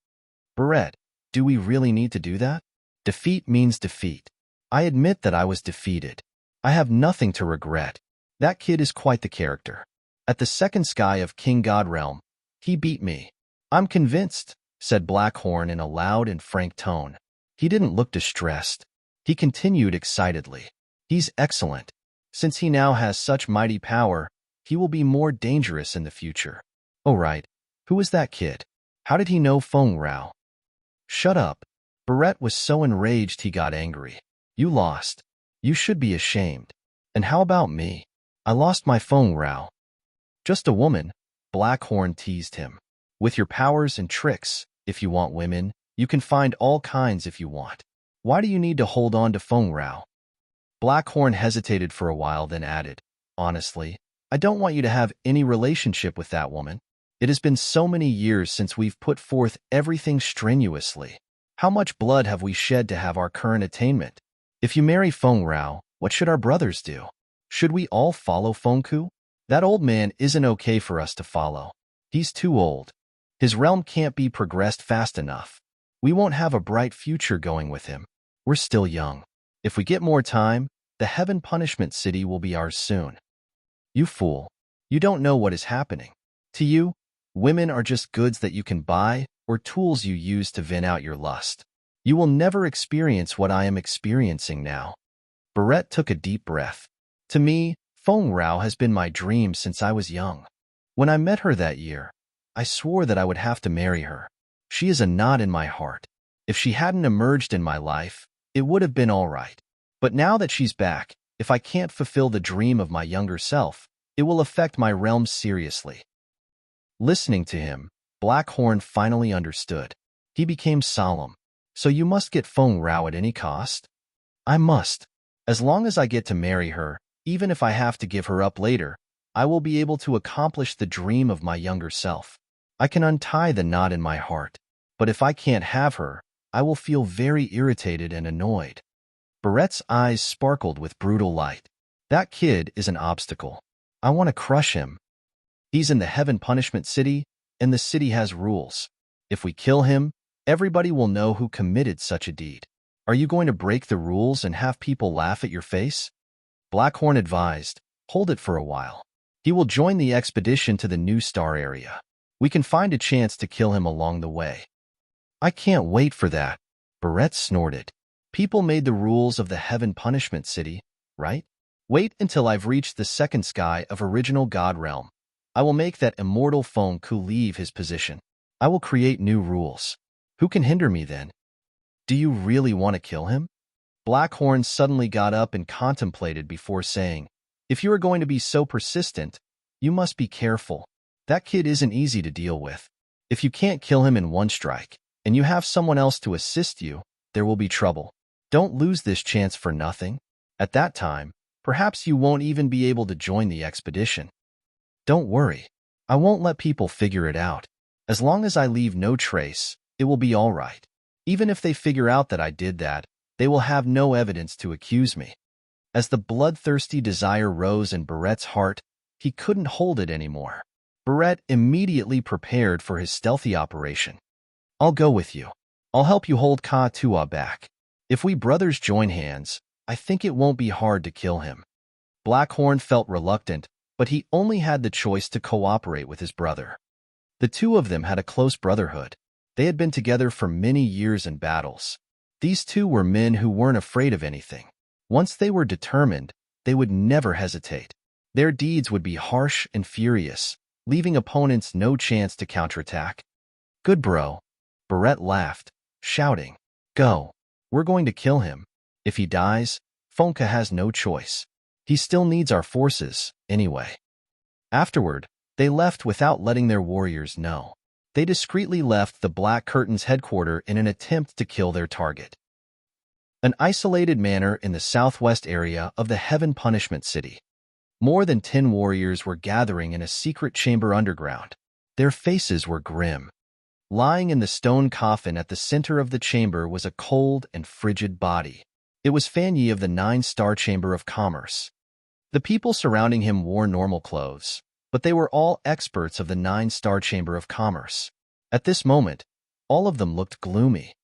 A: Barrett, do we really need to do that? Defeat means defeat. I admit that I was defeated. I have nothing to regret. That kid is quite the character. At the second sky of King God Realm, he beat me. I'm convinced, said Blackhorn in a loud and frank tone. He didn't look distressed. He continued excitedly. He's excellent. Since he now has such mighty power, he will be more dangerous in the future. Oh right, who is that kid? How did he know Feng Rao? Shut up. Barrett was so enraged he got angry. You lost. You should be ashamed. And how about me? I lost my Feng Rao. Just a woman, Blackhorn teased him. With your powers and tricks, if you want women, you can find all kinds if you want. Why do you need to hold on to Feng Rao? Blackhorn hesitated for a while, then added, honestly, I don't want you to have any relationship with that woman. It has been so many years since we've put forth everything strenuously. How much blood have we shed to have our current attainment? If you marry Feng Rao, what should our brothers do? Should we all follow Feng Ku? That old man isn't okay for us to follow. He's too old. His realm can't be progressed fast enough. We won't have a bright future going with him. We're still young. If we get more time, the Heaven Punishment City will be ours soon. You fool. You don't know what is happening. To you, women are just goods that you can buy or tools you use to vent out your lust. You will never experience what I am experiencing now. Barrett took a deep breath. To me, Feng Rao has been my dream since I was young. When I met her that year, I swore that I would have to marry her. She is a knot in my heart. If she hadn't emerged in my life, it would have been all right. But now that she's back, if I can't fulfill the dream of my younger self, it will affect my realm seriously. Listening to him, Blackhorn finally understood. He became solemn. So you must get Feng Rao at any cost? I must. As long as I get to marry her, Even if I have to give her up later, I will be able to accomplish the dream of my younger self. I can untie the knot in my heart, but if I can't have her, I will feel very irritated and annoyed. Barrett's eyes sparkled with brutal light. That kid is an obstacle. I want to crush him. He's in the Heaven Punishment City, and the city has rules. If we kill him, everybody will know who committed such a deed. Are you going to break the rules and have people laugh at your face? Blackhorn advised, hold it for a while. He will join the expedition to the New Star area. We can find a chance to kill him along the way. I can't wait for that, Barrett snorted. People made the rules of the Heaven Punishment City, right? Wait until I've reached the second sky of original God realm. I will make that immortal Fonku leave his position. I will create new rules. Who can hinder me then? Do you really want to kill him? Blackhorn suddenly got up and contemplated before saying, if you are going to be so persistent, you must be careful. That kid isn't easy to deal with. If you can't kill him in one strike, and you have someone else to assist you, there will be trouble. Don't lose this chance for nothing. At that time, perhaps you won't even be able to join the expedition. Don't worry. I won't let people figure it out. As long as I leave no trace, it will be all right. Even if they figure out that I did that, they will have no evidence to accuse me. As the bloodthirsty desire rose in Barrett's heart, he couldn't hold it anymore. Barrett immediately prepared for his stealthy operation. I'll go with you. I'll help you hold Ka-Tua back. If we brothers join hands, I think it won't be hard to kill him. Blackhorn felt reluctant, but he only had the choice to cooperate with his brother. The two of them had a close brotherhood. They had been together for many years in battles. These two were men who weren't afraid of anything. Once they were determined, they would never hesitate. Their deeds would be harsh and furious, leaving opponents no chance to counterattack. Good bro. Barrett laughed, shouting, go. We're going to kill him. If he dies, Fonka has no choice. He still needs our forces, anyway. Afterward, they left without letting their warriors know. They discreetly left the Black Curtain's headquarters in an attempt to kill their target. An isolated manor in the southwest area of the Heaven Punishment City. More than 10 warriors were gathering in a secret chamber underground. Their faces were grim. Lying in the stone coffin at the center of the chamber was a cold and frigid body. It was Fan Yi of the 9-Star Chamber of Commerce. The people surrounding him wore normal clothes, but they were all experts of the 9-Star Chamber of Commerce. At this moment, all of them looked gloomy.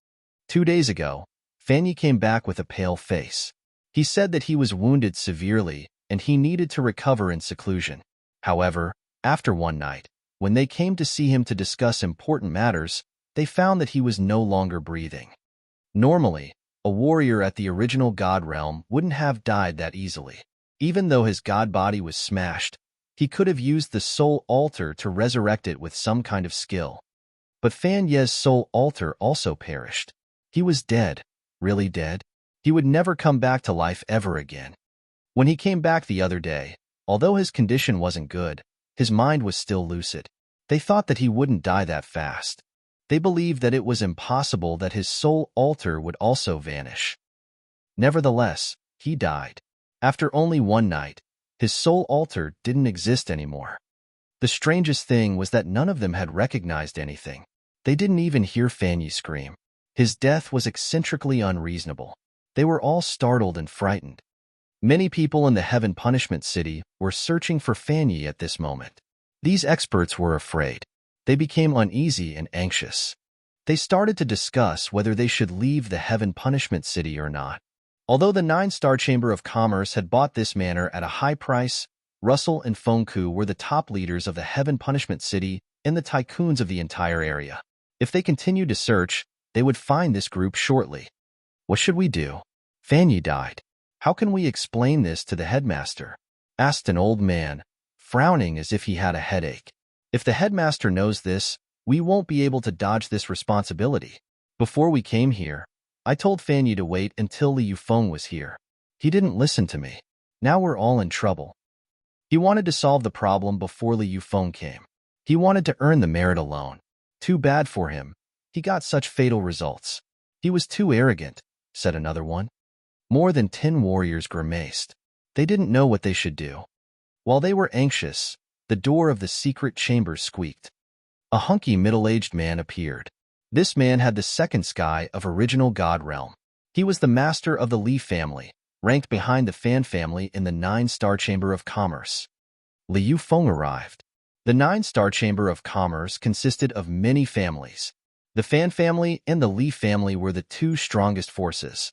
A: 2 days ago, Fan Yi came back with a pale face. He said that he was wounded severely and he needed to recover in seclusion. However, after one night, when they came to see him to discuss important matters, they found that he was no longer breathing. Normally, a warrior at the original God realm wouldn't have died that easily. Even though his god body was smashed, he could have used the soul altar to resurrect it with some kind of skill. But Fan Ye's soul altar also perished. He was dead, really dead. He would never come back to life ever again. When he came back the other day, although his condition wasn't good, his mind was still lucid. They thought that he wouldn't die that fast. They believed that it was impossible that his soul altar would also vanish. Nevertheless, he died. After only one night, his soul altar didn't exist anymore. The strangest thing was that none of them had recognized anything. They didn't even hear Fan Yi scream. His death was eccentrically unreasonable. They were all startled and frightened. Many people in the Heaven Punishment City were searching for Fan Yi at this moment. These experts were afraid. They became uneasy and anxious. They started to discuss whether they should leave the Heaven Punishment City or not. Although the 9-Star Chamber of Commerce had bought this manor at a high price, Russell and Fonku were the top leaders of the Heaven Punishment City and the tycoons of the entire area. If they continued to search, they would find this group shortly. What should we do? Fan Yi died. How can we explain this to the headmaster? Asked an old man, frowning as if he had a headache. If the headmaster knows this, we won't be able to dodge this responsibility. Before we came here, I told Fan Yi to wait until Li Yufeng was here. He didn't listen to me. Now we're all in trouble. He wanted to solve the problem before Li Yufeng came. He wanted to earn the merit alone. Too bad for him. He got such fatal results. He was too arrogant, said another one. More than 10 warriors grimaced. They didn't know what they should do. While they were anxious, the door of the secret chamber squeaked. A hunky middle-aged man appeared. This man had the second sky of original God realm. He was the master of the Li family, ranked behind the Fan family in the 9-star Chamber of Commerce. Liu Feng arrived. The 9-star Chamber of Commerce consisted of many families. The Fan family and the Li family were the two strongest forces.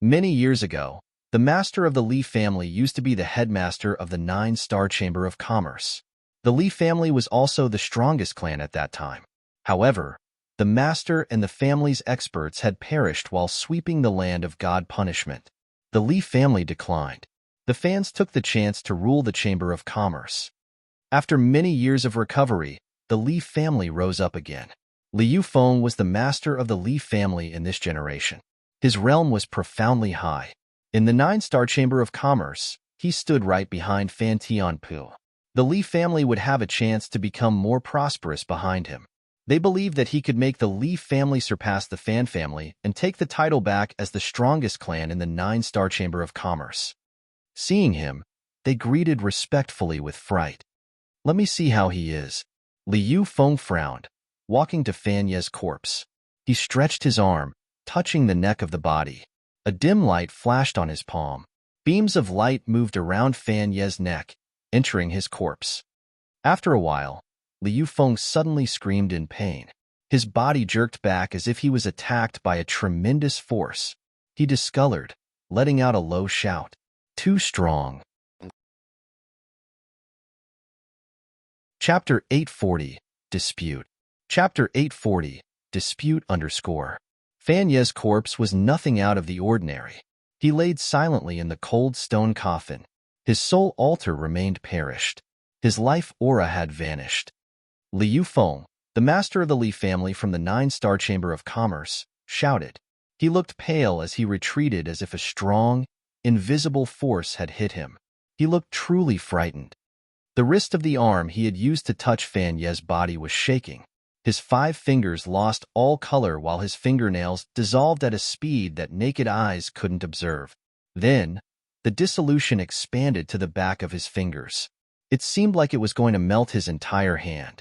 A: Many years ago, the master of the Li family used to be the headmaster of the 9-star Chamber of Commerce. The Li family was also the strongest clan at that time. However, the master and the family's experts had perished while sweeping the land of God punishment. The Li family declined. The fans took the chance to rule the Chamber of Commerce. After many years of recovery, the Li family rose up again. Liu Feng was the master of the Li family in this generation. His realm was profoundly high. In the 9-star Chamber of Commerce, he stood right behind Fan Tianpu. The Li family would have a chance to become more prosperous behind him. They believed that he could make the Li family surpass the Fan family and take the title back as the strongest clan in the 9-star Chamber of Commerce. Seeing him, they greeted respectfully with fright. "Let me see how he is." Liu Feng frowned, walking to Fan Ye's corpse. He stretched his arm, touching the neck of the body. A dim light flashed on his palm. Beams of light moved around Fan Ye's neck, entering his corpse. After a while, Liu Feng suddenly screamed in pain. His body jerked back as if he was attacked by a tremendous force. He discolored, letting out a low shout. "Too strong." Chapter 840, Dispute. Chapter 840, Dispute _ Fan Ye's corpse was nothing out of the ordinary. He laid silently in the cold stone coffin. His soul altar remained perished. His life aura had vanished. Liu Feng, the master of the Li family from the 9-star Chamber of Commerce, shouted. He looked pale as he retreated as if a strong, invisible force had hit him. He looked truly frightened. The wrist of the arm he had used to touch Fan Ye's body was shaking. His 5 fingers lost all color while his fingernails dissolved at a speed that naked eyes couldn't observe. Then, the dissolution expanded to the back of his fingers. It seemed like it was going to melt his entire hand.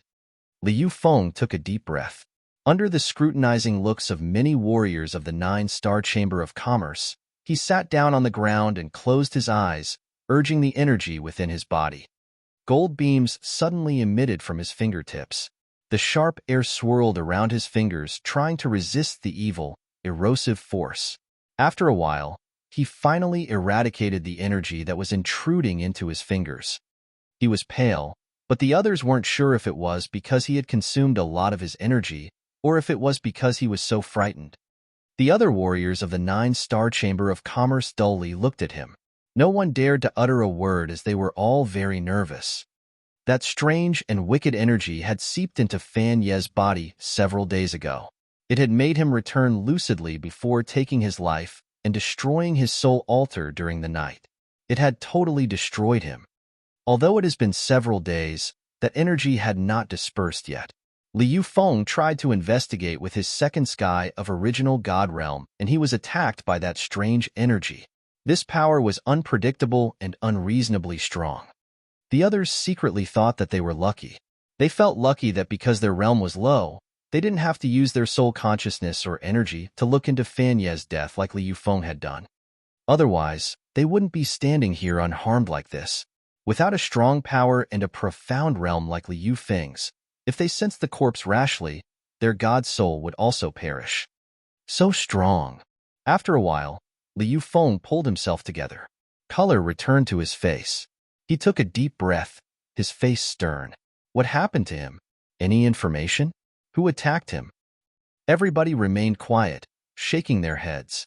A: Liu Feng took a deep breath. Under the scrutinizing looks of many warriors of the 9-star Chamber of Commerce, he sat down on the ground and closed his eyes, urging the energy within his body. Gold beams suddenly emitted from his fingertips. The sharp air swirled around his fingers, trying to resist the evil, erosive force. After a while, he finally eradicated the energy that was intruding into his fingers. He was pale, but the others weren't sure if it was because he had consumed a lot of his energy or if it was because he was so frightened. The other warriors of the 9-star Chamber of Commerce dully looked at him. No one dared to utter a word as they were all very nervous. That strange and wicked energy had seeped into Fan Ye's body several days ago. It had made him return lucidly before taking his life and destroying his soul altar during the night. It had totally destroyed him. Although it has been several days, that energy had not dispersed yet. Liu Feng tried to investigate with his second sky of original God realm, and he was attacked by that strange energy. This power was unpredictable and unreasonably strong. The others secretly thought that they were lucky. They felt lucky that because their realm was low, they didn't have to use their soul consciousness or energy to look into Fan Ye's death like Liu Feng had done. Otherwise, they wouldn't be standing here unharmed like this. Without a strong power and a profound realm like Liu Feng's, if they sensed the corpse rashly, their god soul would also perish. So strong. After a while, Liu Feng pulled himself together. Color returned to his face. He took a deep breath, his face stern. What happened to him? Any information? Who attacked him? Everybody remained quiet, shaking their heads.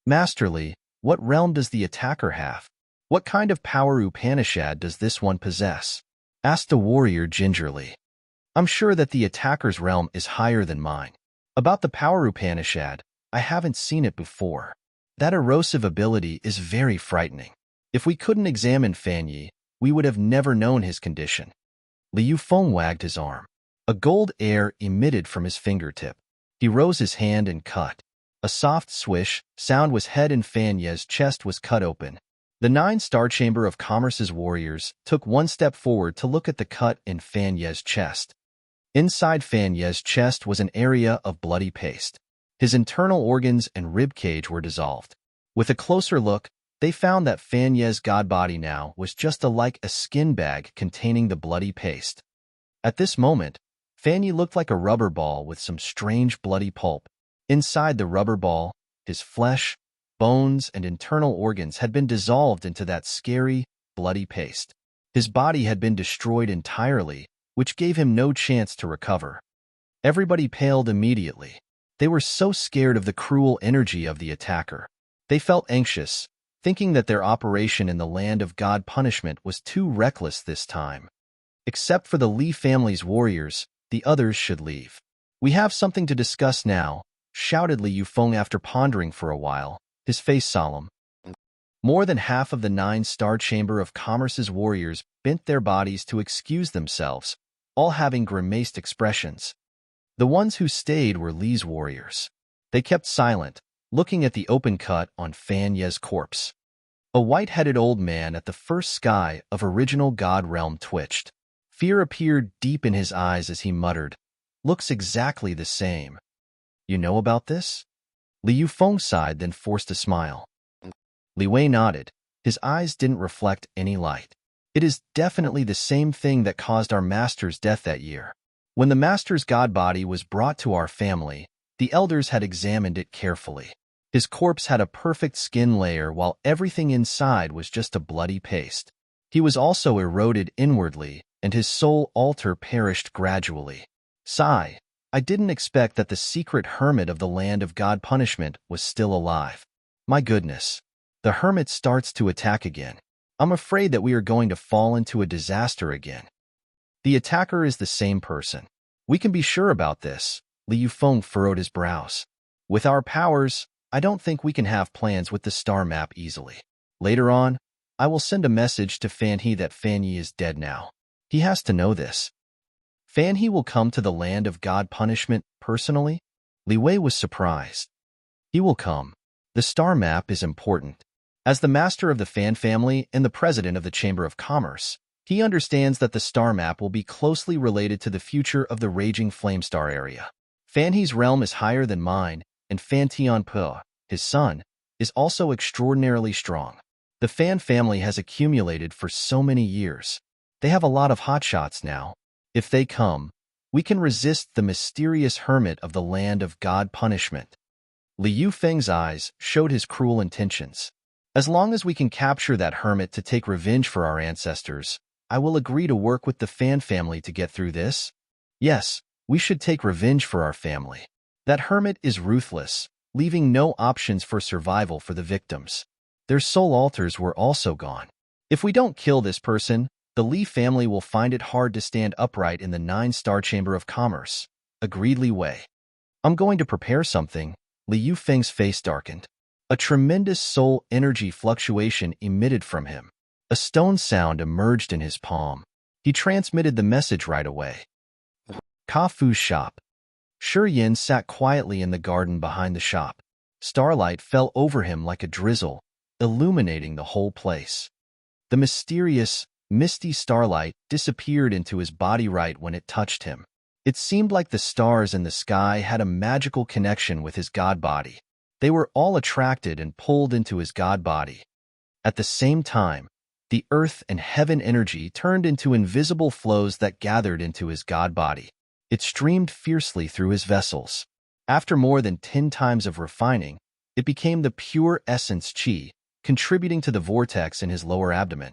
A: Masterly, what realm does the attacker have? What kind of power Upanishad does this one possess? Asked a warrior gingerly. I'm sure that the attacker's realm is higher than mine. About the power Upanishad, I haven't seen it before. That erosive ability is very frightening. If we couldn't examine Fan Ye, we would have never known his condition. Liu Feng wagged his arm. A gold air emitted from his fingertip. He rose his hand and cut. A soft swish sound was heard and Fan Ye's chest was cut open. The nine-star Chamber of Commerce's warriors took one step forward to look at the cut in Fan Ye's chest. Inside Fan Ye's chest was an area of bloody paste. His internal organs and rib cage were dissolved. With a closer look, they found that Fan Ye's god body now was just like a skin bag containing the bloody paste. At this moment, Fan Ye looked like a rubber ball with some strange bloody pulp. Inside the rubber ball, his flesh, bones, and internal organs had been dissolved into that scary, bloody paste. His body had been destroyed entirely, which gave him no chance to recover. Everybody paled immediately. They were so scared of the cruel energy of the attacker. They felt anxious, thinking that their operation in the land of God punishment was too reckless this time. Except for the Li family's warriors, the others should leave. "We have something to discuss now," shouted Li Yufeng after pondering for a while, his face solemn. More than half of the nine-star Chamber of Commerce's warriors bent their bodies to excuse themselves, all having grimaced expressions. The ones who stayed were Li's warriors. They kept silent, looking at the open cut on Fan Ye's corpse. A white-headed old man at the first sky of original God realm twitched. Fear appeared deep in his eyes as he muttered, "Looks exactly the same." "You know about this?" Li Yufeng sighed, then forced a smile. Li Wei nodded. His eyes didn't reflect any light. "It is definitely the same thing that caused our master's death that year. When the master's god body was brought to our family, the elders had examined it carefully. His corpse had a perfect skin layer while everything inside was just a bloody paste. He was also eroded inwardly, and his soul altar perished gradually. Sigh, I didn't expect that the secret hermit of the land of God punishment was still alive. My goodness. The hermit starts to attack again. I'm afraid that we are going to fall into a disaster again. The attacker is the same person. We can be sure about this." Li Yufeng furrowed his brows. "With our powers, I don't think we can have plans with the star map easily. Later on, I will send a message to Fan He that Fan Ye is dead now. He has to know this." "Fan He will come to the land of God punishment personally?" Li Wei was surprised. "He will come. The star map is important. As the master of the Fan family and the president of the Chamber of Commerce, he understands that the star map will be closely related to the future of the raging flame star area. Fan He's realm is higher than mine, and Fan Tianpe, his son, is also extraordinarily strong. The Fan family has accumulated for so many years. They have a lot of hotshots now. If they come, we can resist the mysterious hermit of the land of God punishment." Li Yufeng's eyes showed his cruel intentions. "As long as we can capture that hermit to take revenge for our ancestors, I will agree to work with the Fan family to get through this. Yes, we should take revenge for our family. That hermit is ruthless, leaving no options for survival for the victims. Their soul altars were also gone. If we don't kill this person, the Li family will find it hard to stand upright in the nine-star Chamber of Commerce," agreed Li Wei. "I'm going to prepare something." Li Yufeng's face darkened. A tremendous soul energy fluctuation emitted from him. A stone sound emerged in his palm. He transmitted the message right away. Ka Fu's shop. Shi Yin sat quietly in the garden behind the shop. Starlight fell over him like a drizzle, illuminating the whole place. The mysterious, misty starlight disappeared into his body right when it touched him. It seemed like the stars in the sky had a magical connection with his god body. They were all attracted and pulled into his god body. At the same time, the earth and heaven energy turned into invisible flows that gathered into his god body. It streamed fiercely through his vessels. After more than 10 times of refining, it became the pure essence qi, contributing to the vortex in his lower abdomen.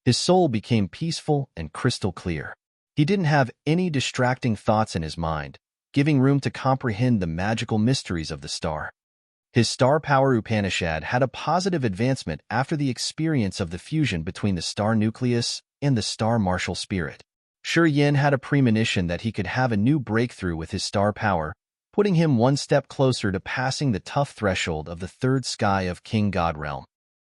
A: His soul became peaceful and crystal clear. He didn't have any distracting thoughts in his mind, giving room to comprehend the magical mysteries of the star. His star power Upanishad had a positive advancement after the experience of the fusion between the star nucleus and the star martial spirit. Shi Yin had a premonition that he could have a new breakthrough with his star power, putting him one step closer to passing the tough threshold of the third sky of King God Realm.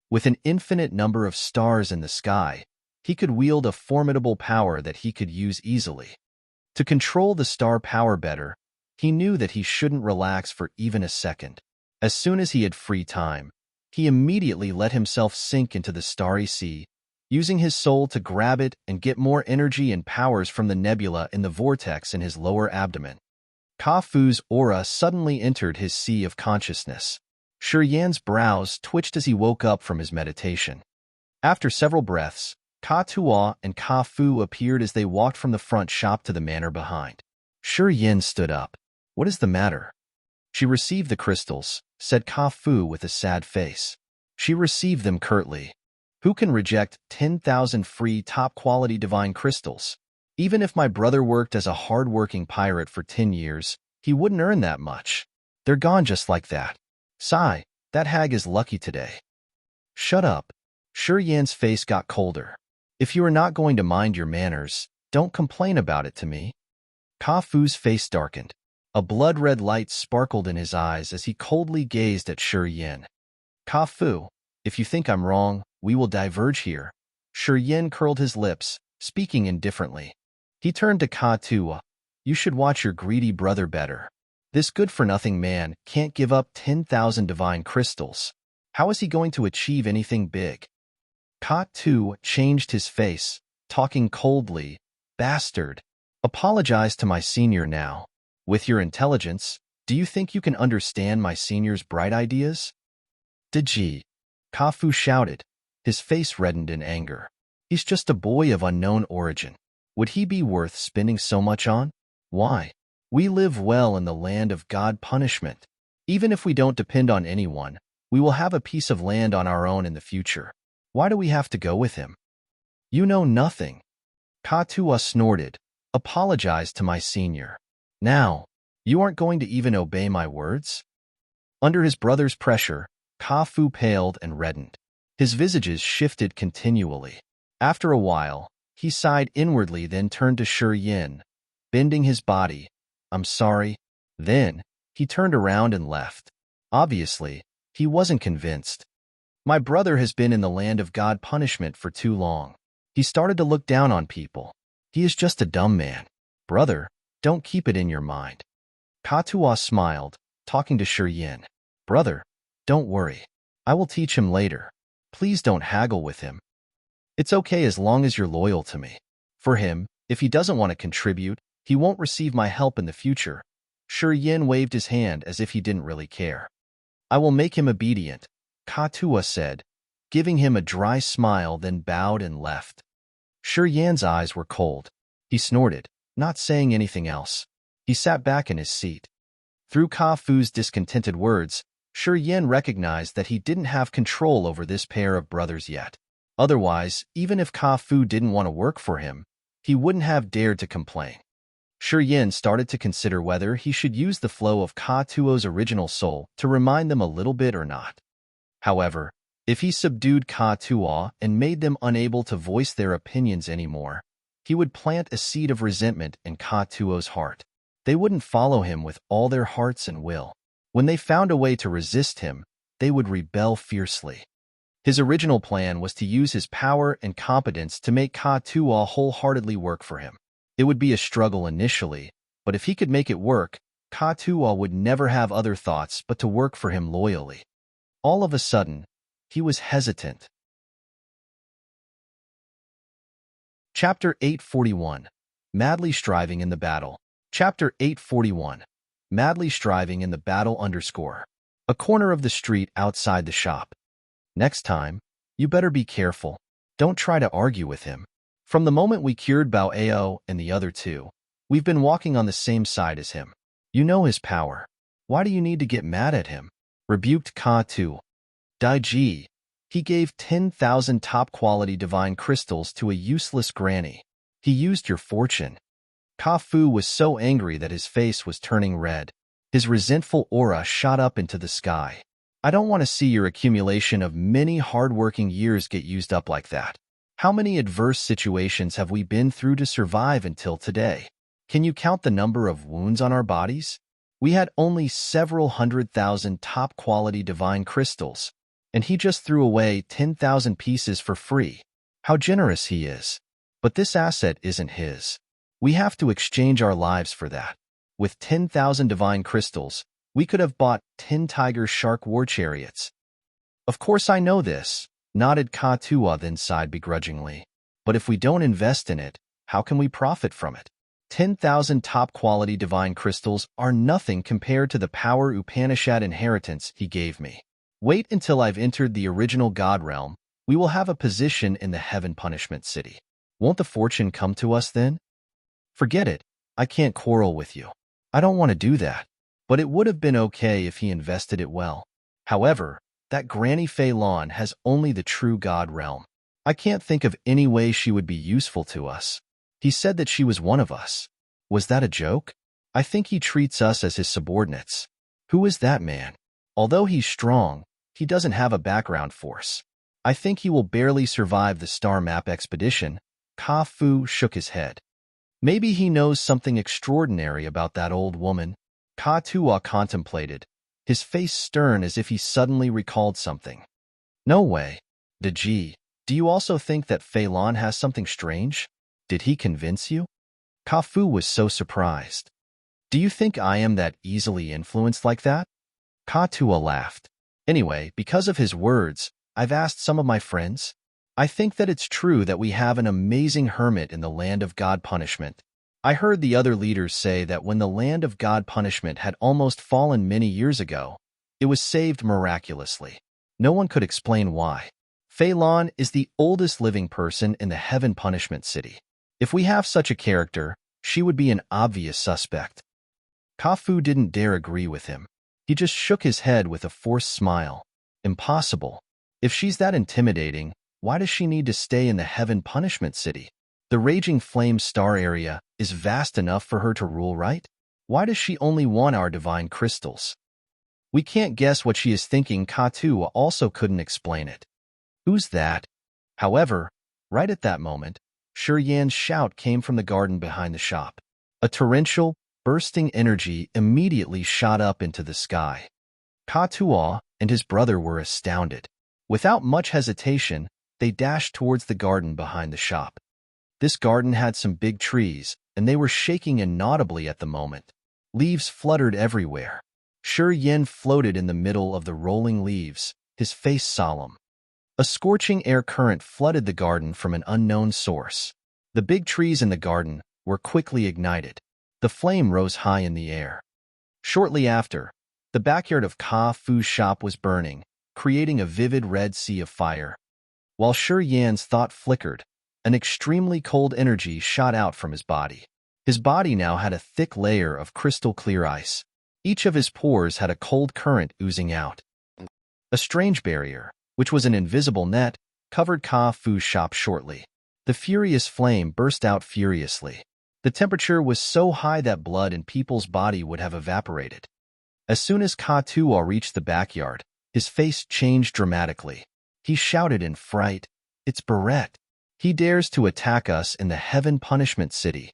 A: With an infinite number of stars in the sky, he could wield a formidable power that he could use easily. To control the star power better, he knew that he shouldn't relax for even a second. As soon as he had free time, He immediately let himself sink into the starry sea, using his soul to grab it and get more energy and powers from the nebula in the vortex in his lower abdomen. Ka-Fu's aura suddenly entered his sea of consciousness. Shi Yan's brows twitched as he woke up from his meditation. After several breaths, Ka-Tua and Ka-Fu appeared as they walked from the front shop to the manor behind. Shi Yan stood up. "What is the matter?" "She received the crystals," said Ka-Fu with a sad face. "She received them curtly. Who can reject 10,000 free top-quality divine crystals? Even if my brother worked as a hard-working pirate for 10 years, he wouldn't earn that much. They're gone just like that. Sigh, that hag is lucky today." "Shut up." Shi Yan's face got colder. "If you are not going to mind your manners, don't complain about it to me." Ka-Fu's face darkened. A blood-red light sparkled in his eyes as he coldly gazed at Shi Yan. "Ka-Fu, if you think I'm wrong, we will diverge here." Shi Yan curled his lips, speaking indifferently. He turned to Ka-Tua. "You should watch your greedy brother better. This good-for-nothing man can't give up 10,000 divine crystals. How is he going to achieve anything big?" Ka-Tua changed his face, talking coldly. "Bastard. Apologize to my senior now. With your intelligence, do you think you can understand my senior's bright ideas?" "Dji!" Ka-Fu shouted. His face reddened in anger. "He's just a boy of unknown origin. Would he be worth spending so much on? Why? We live well in the land of God punishment. Even if we don't depend on anyone, we will have a piece of land on our own in the future. Why do we have to go with him?" "You know nothing." Ka-Tua snorted. "Apologize to my senior. Now, you aren't going to even obey my words?" Under his brother's pressure, Ka-Fu paled and reddened. His visages shifted continually. After a while, he sighed inwardly, then turned to Shi Yan, bending his body. "I'm sorry." Then, he turned around and left. Obviously, he wasn't convinced. "My brother has been in the land of God punishment for too long. He started to look down on people. He is just a dumb man. Brother, don't keep it in your mind." Ka-Tua smiled, talking to Shi Yan. "Brother, don't worry. I will teach him later. Please don't haggle with him. It's okay as long as you're loyal to me. For him, if he doesn't want to contribute, he won't receive my help in the future." Shi Yan waved his hand as if he didn't really care. "I will make him obedient," Ka-Tua said, giving him a dry smile, then bowed and left. Shi Yan's eyes were cold. He snorted, not saying anything else. He sat back in his seat. Through Ka-Fu's discontented words, Shi Yan recognized that he didn't have control over this pair of brothers yet. Otherwise, even if Ka-Fu didn't want to work for him, he wouldn't have dared to complain. Shi Yan started to consider whether he should use the flow of Ka-Tuo's original soul to remind them a little bit or not. However, if he subdued Ka-Tuo and made them unable to voice their opinions anymore, he would plant a seed of resentment in Ka-Tuo's heart. They wouldn't follow him with all their hearts and will. When they found a way to resist him, they would rebel fiercely. His original plan was to use his power and competence to make Ka-Tuo wholeheartedly work for him. It would be a struggle initially, but if he could make it work, Ka-Tuo would never have other thoughts but to work for him loyally. All of a sudden, he was hesitant. Chapter 841. Madly Striving in the Battle. Chapter 841. Madly Striving in the Battle _ A corner of the street outside the shop. "Next time, you better be careful. Don't try to argue with him. From the moment we cured Bao Ao and the other two, we've been walking on the same side as him. You know his power. Why do you need to get mad at him?" rebuked Ka-Tu. "Dji, he gave 10,000 top-quality divine crystals to a useless granny. He used your fortune." Ka-Fu was so angry that his face was turning red. His resentful aura shot up into the sky. "I don't want to see your accumulation of many hard-working years get used up like that. How many adverse situations have we been through to survive until today? Can you count the number of wounds on our bodies? We had only several 100,000 top-quality divine crystals, and he just threw away 10,000 pieces for free. How generous he is. But this asset isn't his. We have to exchange our lives for that. With 10,000 divine crystals, we could have bought 10 tiger shark war chariots." Of course I know this, nodded Ka-Tua, then sighed begrudgingly. But if we don't invest in it, how can we profit from it? 10,000 top-quality divine crystals are nothing compared to the power Upanishad inheritance he gave me. Wait until I've entered the original God realm. We will have a position in the heaven punishment city. Won't the fortune come to us then? Forget it. I can't quarrel with you. I don't want to do that. But it would have been okay if he invested it well. However, that Granny Fei Lon has only the true God realm. I can't think of any way she would be useful to us. He said that she was one of us. Was that a joke? I think he treats us as his subordinates. Who is that man? Although he's strong, he doesn't have a background force. I think he will barely survive the star map expedition. Ka Fu shook his head. Maybe he knows something extraordinary about that old woman. Ka-Tua contemplated, his face stern as if he suddenly recalled something. No way. Deji, do you also think that Fei Lon has something strange? Did he convince you? Ka Fu was so surprised. Do you think I am that easily influenced like that? Ka-Tua laughed. Anyway, because of his words, I've asked some of my friends. I think that it's true that we have an amazing hermit in the land of God punishment. I heard the other leaders say that when the land of God punishment had almost fallen many years ago, it was saved miraculously. No one could explain why. Fei Lon is the oldest living person in the heaven punishment city. If we have such a character, she would be an obvious suspect. Ka Fu didn't dare agree with him. He just shook his head with a forced smile. Impossible. If she's that intimidating, why does she need to stay in the heaven punishment city? The raging flame star area is vast enough for her to rule, right? Why does she only want our divine crystals? We can't guess what she is thinking. Ka-Tua also couldn't explain it. Who's that? However, right at that moment, Shi Yan's shout came from the garden behind the shop. A torrential, bursting energy immediately shot up into the sky. Ka-Tua and his brother were astounded. Without much hesitation, they dashed towards the garden behind the shop. This garden had some big trees, and they were shaking inaudibly at the moment. Leaves fluttered everywhere. Shi Yan floated in the middle of the rolling leaves, his face solemn. A scorching air current flooded the garden from an unknown source. The big trees in the garden were quickly ignited. The flame rose high in the air. Shortly after, the backyard of Ka Fu's shop was burning, creating a vivid red sea of fire. While Shi Yan's thought flickered, an extremely cold energy shot out from his body. His body now had a thick layer of crystal-clear ice. Each of his pores had a cold current oozing out. A strange barrier, which was an invisible net, covered Ka Fu's shop shortly. The furious flame burst out furiously. The temperature was so high that blood in people's body would have evaporated. As soon as Ka-Tua reached the backyard, his face changed dramatically. He shouted in fright, "It's Barret! He dares to attack us in the heaven punishment city."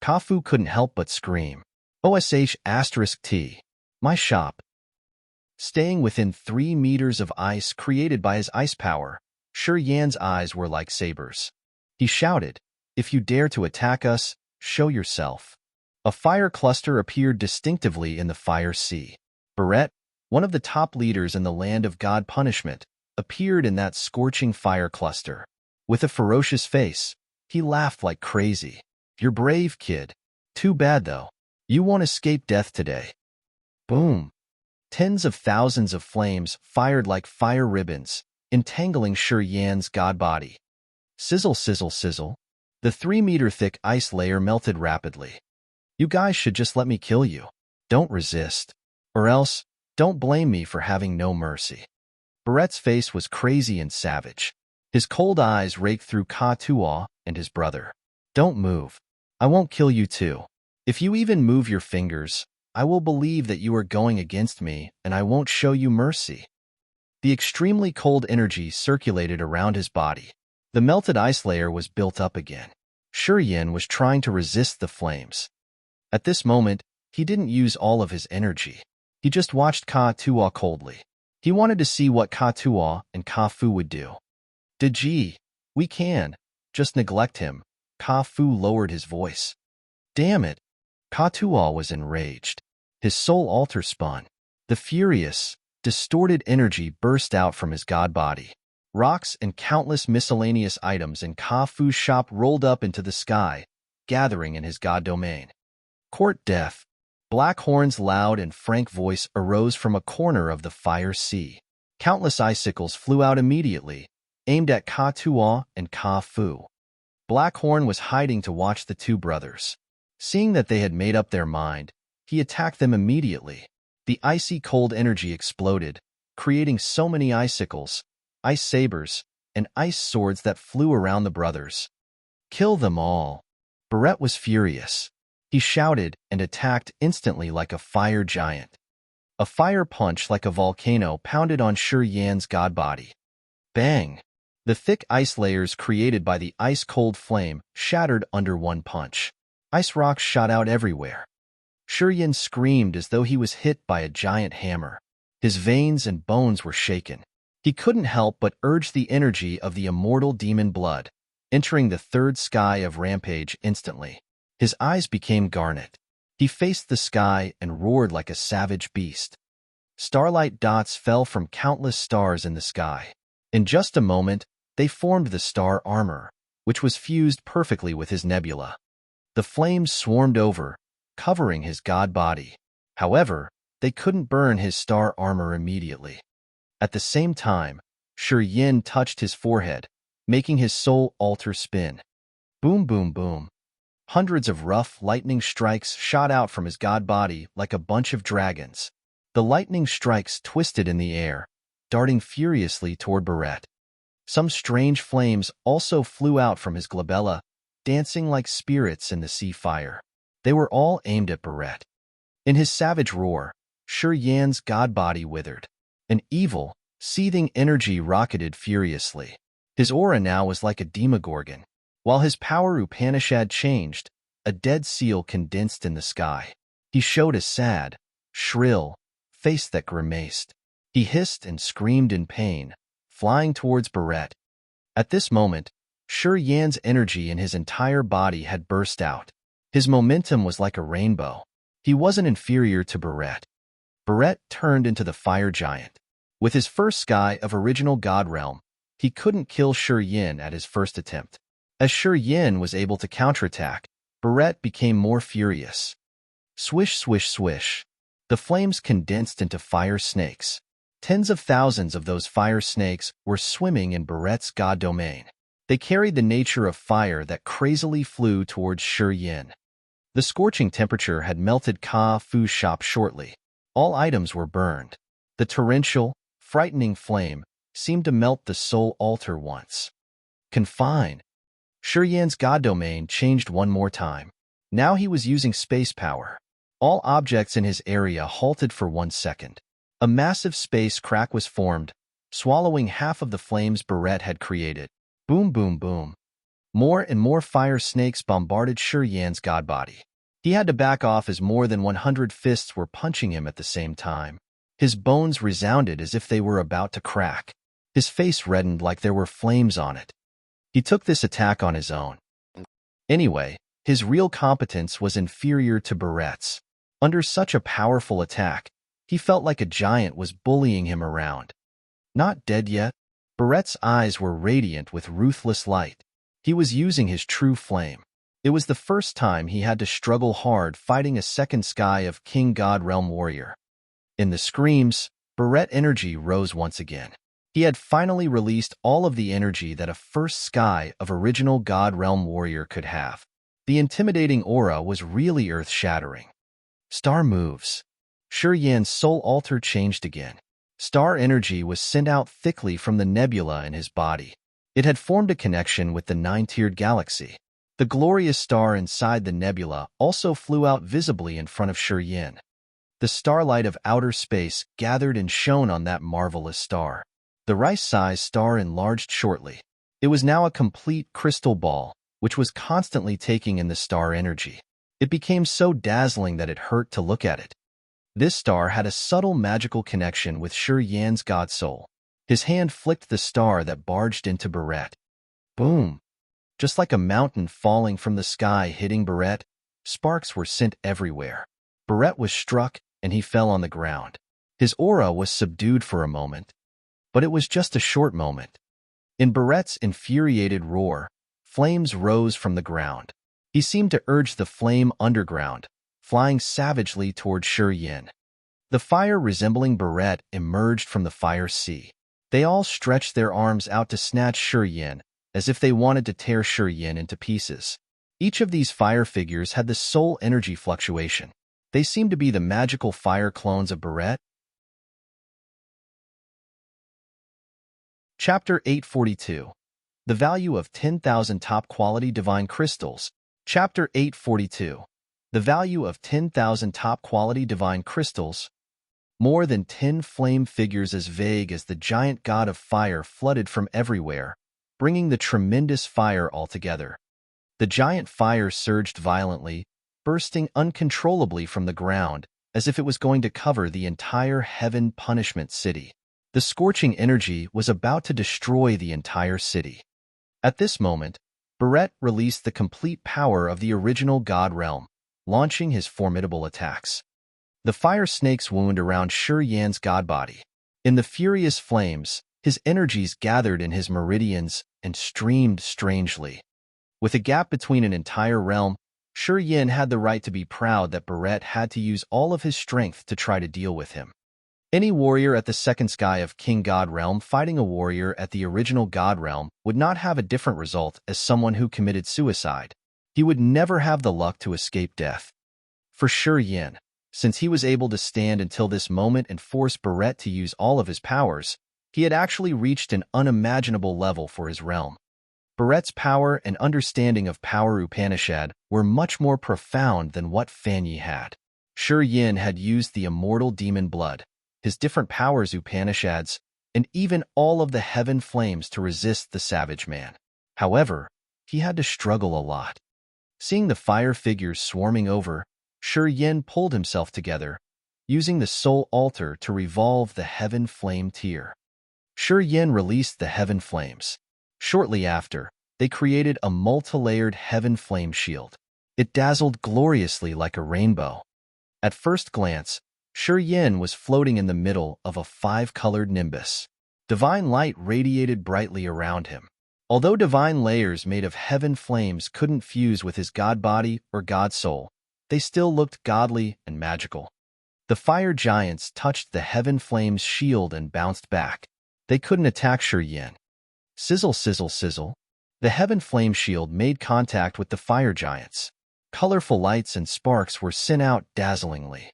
A: Ka Fu couldn't help but scream. OSH*T. My shop. Staying within 3 meters of ice created by his ice power, Shi Yan's eyes were like sabers. He shouted, "If you dare to attack us, show yourself." A fire cluster appeared distinctively in the fire sea. Barret, one of the top leaders in the land of God punishment, appeared in that scorching fire cluster. With a ferocious face, he laughed like crazy. "You're brave, kid. Too bad, though. You won't escape death today." Boom! Tens of thousands of flames fired like fire ribbons, entangling Shi Yan's god body. Sizzle, sizzle, sizzle. The 3-meter-thick ice layer melted rapidly. "You guys should just let me kill you. Don't resist. Or else, don't blame me for having no mercy." Barret's face was crazy and savage. His cold eyes raked through Ka-Tua and his brother. "Don't move. I won't kill you too. If you even move your fingers, I will believe that you are going against me and I won't show you mercy." The extremely cold energy circulated around his body. The melted ice layer was built up again. Shi Yan was trying to resist the flames. At this moment, he didn't use all of his energy. He just watched Ka-Tua coldly. He wanted to see what Ka-Tua and Ka Fu would do. "Deji, we can. Just neglect him." Ka Fu lowered his voice. "Damn it." Ka-Tua was enraged. His soul altar spun. The furious, distorted energy burst out from his god body. Rocks and countless miscellaneous items in Ka-Fu's shop rolled up into the sky, gathering in his god domain. Court deaf. Blackhorn's loud and frank voice arose from a corner of the fire sea. Countless icicles flew out immediately, aimed at Ka-Tua and Ka-Fu. Blackhorn was hiding to watch the two brothers. Seeing that they had made up their mind, he attacked them immediately. The icy cold energy exploded, creating so many icicles, ice sabers, and ice swords that flew around the brothers. Kill them all. Barrett was furious. He shouted and attacked instantly like a fire giant. A fire punch like a volcano pounded on Shi Yan's god body. Bang! The thick ice layers created by the ice-cold flame shattered under one punch. Ice rocks shot out everywhere. Shi Yan screamed as though he was hit by a giant hammer. His veins and bones were shaken. He couldn't help but urge the energy of the immortal demon blood, entering the third sky of rampage instantly. His eyes became garnet. He faced the sky and roared like a savage beast. Starlight dots fell from countless stars in the sky. In just a moment, they formed the star armor, which was fused perfectly with his nebula. The flames swarmed over, covering his god body. However, they couldn't burn his star armor immediately. At the same time, Shi Yan touched his forehead, making his soul altar spin. Boom, boom, boom. Hundreds of rough lightning strikes shot out from his god body like a bunch of dragons. The lightning strikes twisted in the air, darting furiously toward Barrett. Some strange flames also flew out from his glabella, dancing like spirits in the sea fire. They were all aimed at Barrett. In his savage roar, Shi Yan's god body withered. An evil, seething energy rocketed furiously. His aura now was like a demogorgon. While his power Upanishad changed, a dead seal condensed in the sky. He showed a sad, shrill face that grimaced. He hissed and screamed in pain, flying towards Barrett. At this moment, Shi Yan's energy in his entire body had burst out. His momentum was like a rainbow. He wasn't inferior to Barrett. Barrett turned into the fire giant. With his first sky of original God realm, he couldn't kill Shi Yan at his first attempt. As Shi Yan was able to counterattack, Barrett became more furious. Swish, swish, swish. The flames condensed into fire snakes. Tens of thousands of those fire snakes were swimming in Barrett's god domain. They carried the nature of fire that crazily flew towards Shi Yan. The scorching temperature had melted Ka-Fu's shop shortly. All items were burned. The torrential, frightening flame seemed to melt the soul altar once. Confine. Shi Yan's god domain changed one more time. Now he was using space power. All objects in his area halted for 1 second. A massive space crack was formed, swallowing half of the flames Barrett had created. Boom, boom, boom. More and more fire snakes bombarded Shi Yan's god body. He had to back off as more than 100 fists were punching him at the same time. His bones resounded as if they were about to crack. His face reddened like there were flames on it. He took this attack on his own. Anyway, his real competence was inferior to Barrett's. Under such a powerful attack, he felt like a giant was bullying him around. Not dead yet, Barrett's eyes were radiant with ruthless light. He was using his true flame. It was the first time he had to struggle hard fighting a second sky of King God Realm Warrior. In the screams, Barrett energy rose once again. He had finally released all of the energy that a first sky of original God Realm Warrior could have. The intimidating aura was really earth-shattering. Star moves. Shi Yan's soul altar changed again. Star energy was sent out thickly from the nebula in his body. It had formed a connection with the nine-tiered galaxy. The glorious star inside the nebula also flew out visibly in front of Shi Yan. The starlight of outer space gathered and shone on that marvelous star. The rice-sized star enlarged shortly. It was now a complete crystal ball, which was constantly taking in the star energy. It became so dazzling that it hurt to look at it. This star had a subtle magical connection with Shi Yan's god soul. His hand flicked the star that barged into Barrett. Boom! Just like a mountain falling from the sky hitting Barrett, sparks were sent everywhere. Barrett was struck, and he fell on the ground. His aura was subdued for a moment, but it was just a short moment. In Barrett's infuriated roar, flames rose from the ground. He seemed to urge the flame underground, flying savagely toward Yin. The fire resembling Barrett emerged from the fire sea. They all stretched their arms out to snatch Yin, as if they wanted to tear Yin into pieces. Each of these fire figures had the soul energy fluctuation. They seemed to be the magical fire clones of Barrett. Chapter 842. The Value of 10,000 Top-Quality Divine Crystals. Chapter 842. The Value of 10,000 Top-Quality Divine Crystals. More than 10 flame figures as vague as the giant god of fire flooded from everywhere, bringing the tremendous fire altogether. The giant fire surged violently, bursting uncontrollably from the ground, as if it was going to cover the entire Heaven Punishment City. The scorching energy was about to destroy the entire city. At this moment, Barrett released the complete power of the original God realm, launching his formidable attacks. The fire snakes wound around Yin's god body. In the furious flames, his energies gathered in his meridians and streamed strangely. With a gap between an entire realm, Yin had the right to be proud that Barrett had to use all of his strength to try to deal with him. Any warrior at the second sky of King God Realm fighting a warrior at the original God Realm would not have a different result as someone who committed suicide. He would never have the luck to escape death. For Yin, since he was able to stand until this moment and force Barrett to use all of his powers, he had actually reached an unimaginable level for his realm. Barrett's power and understanding of power Upanishad were much more profound than what Fanyi had. Yin had used the immortal demon blood, his different powers Upanishads, and even all of the heaven flames to resist the savage man. However, he had to struggle a lot. Seeing the fire figures swarming over, Yin pulled himself together, using the soul altar to revolve the heaven flame tier. Yin released the heaven flames. Shortly after, they created a multi-layered heaven flame shield. It dazzled gloriously like a rainbow. At first glance, Yin was floating in the middle of a 5-colored nimbus. Divine light radiated brightly around him. Although divine layers made of heaven flames couldn't fuse with his god body or god soul, they still looked godly and magical. The fire giants touched the heaven flames shield and bounced back. They couldn't attack Yin. Sizzle, sizzle, sizzle. The heaven flame shield made contact with the fire giants. Colorful lights and sparks were sent out dazzlingly.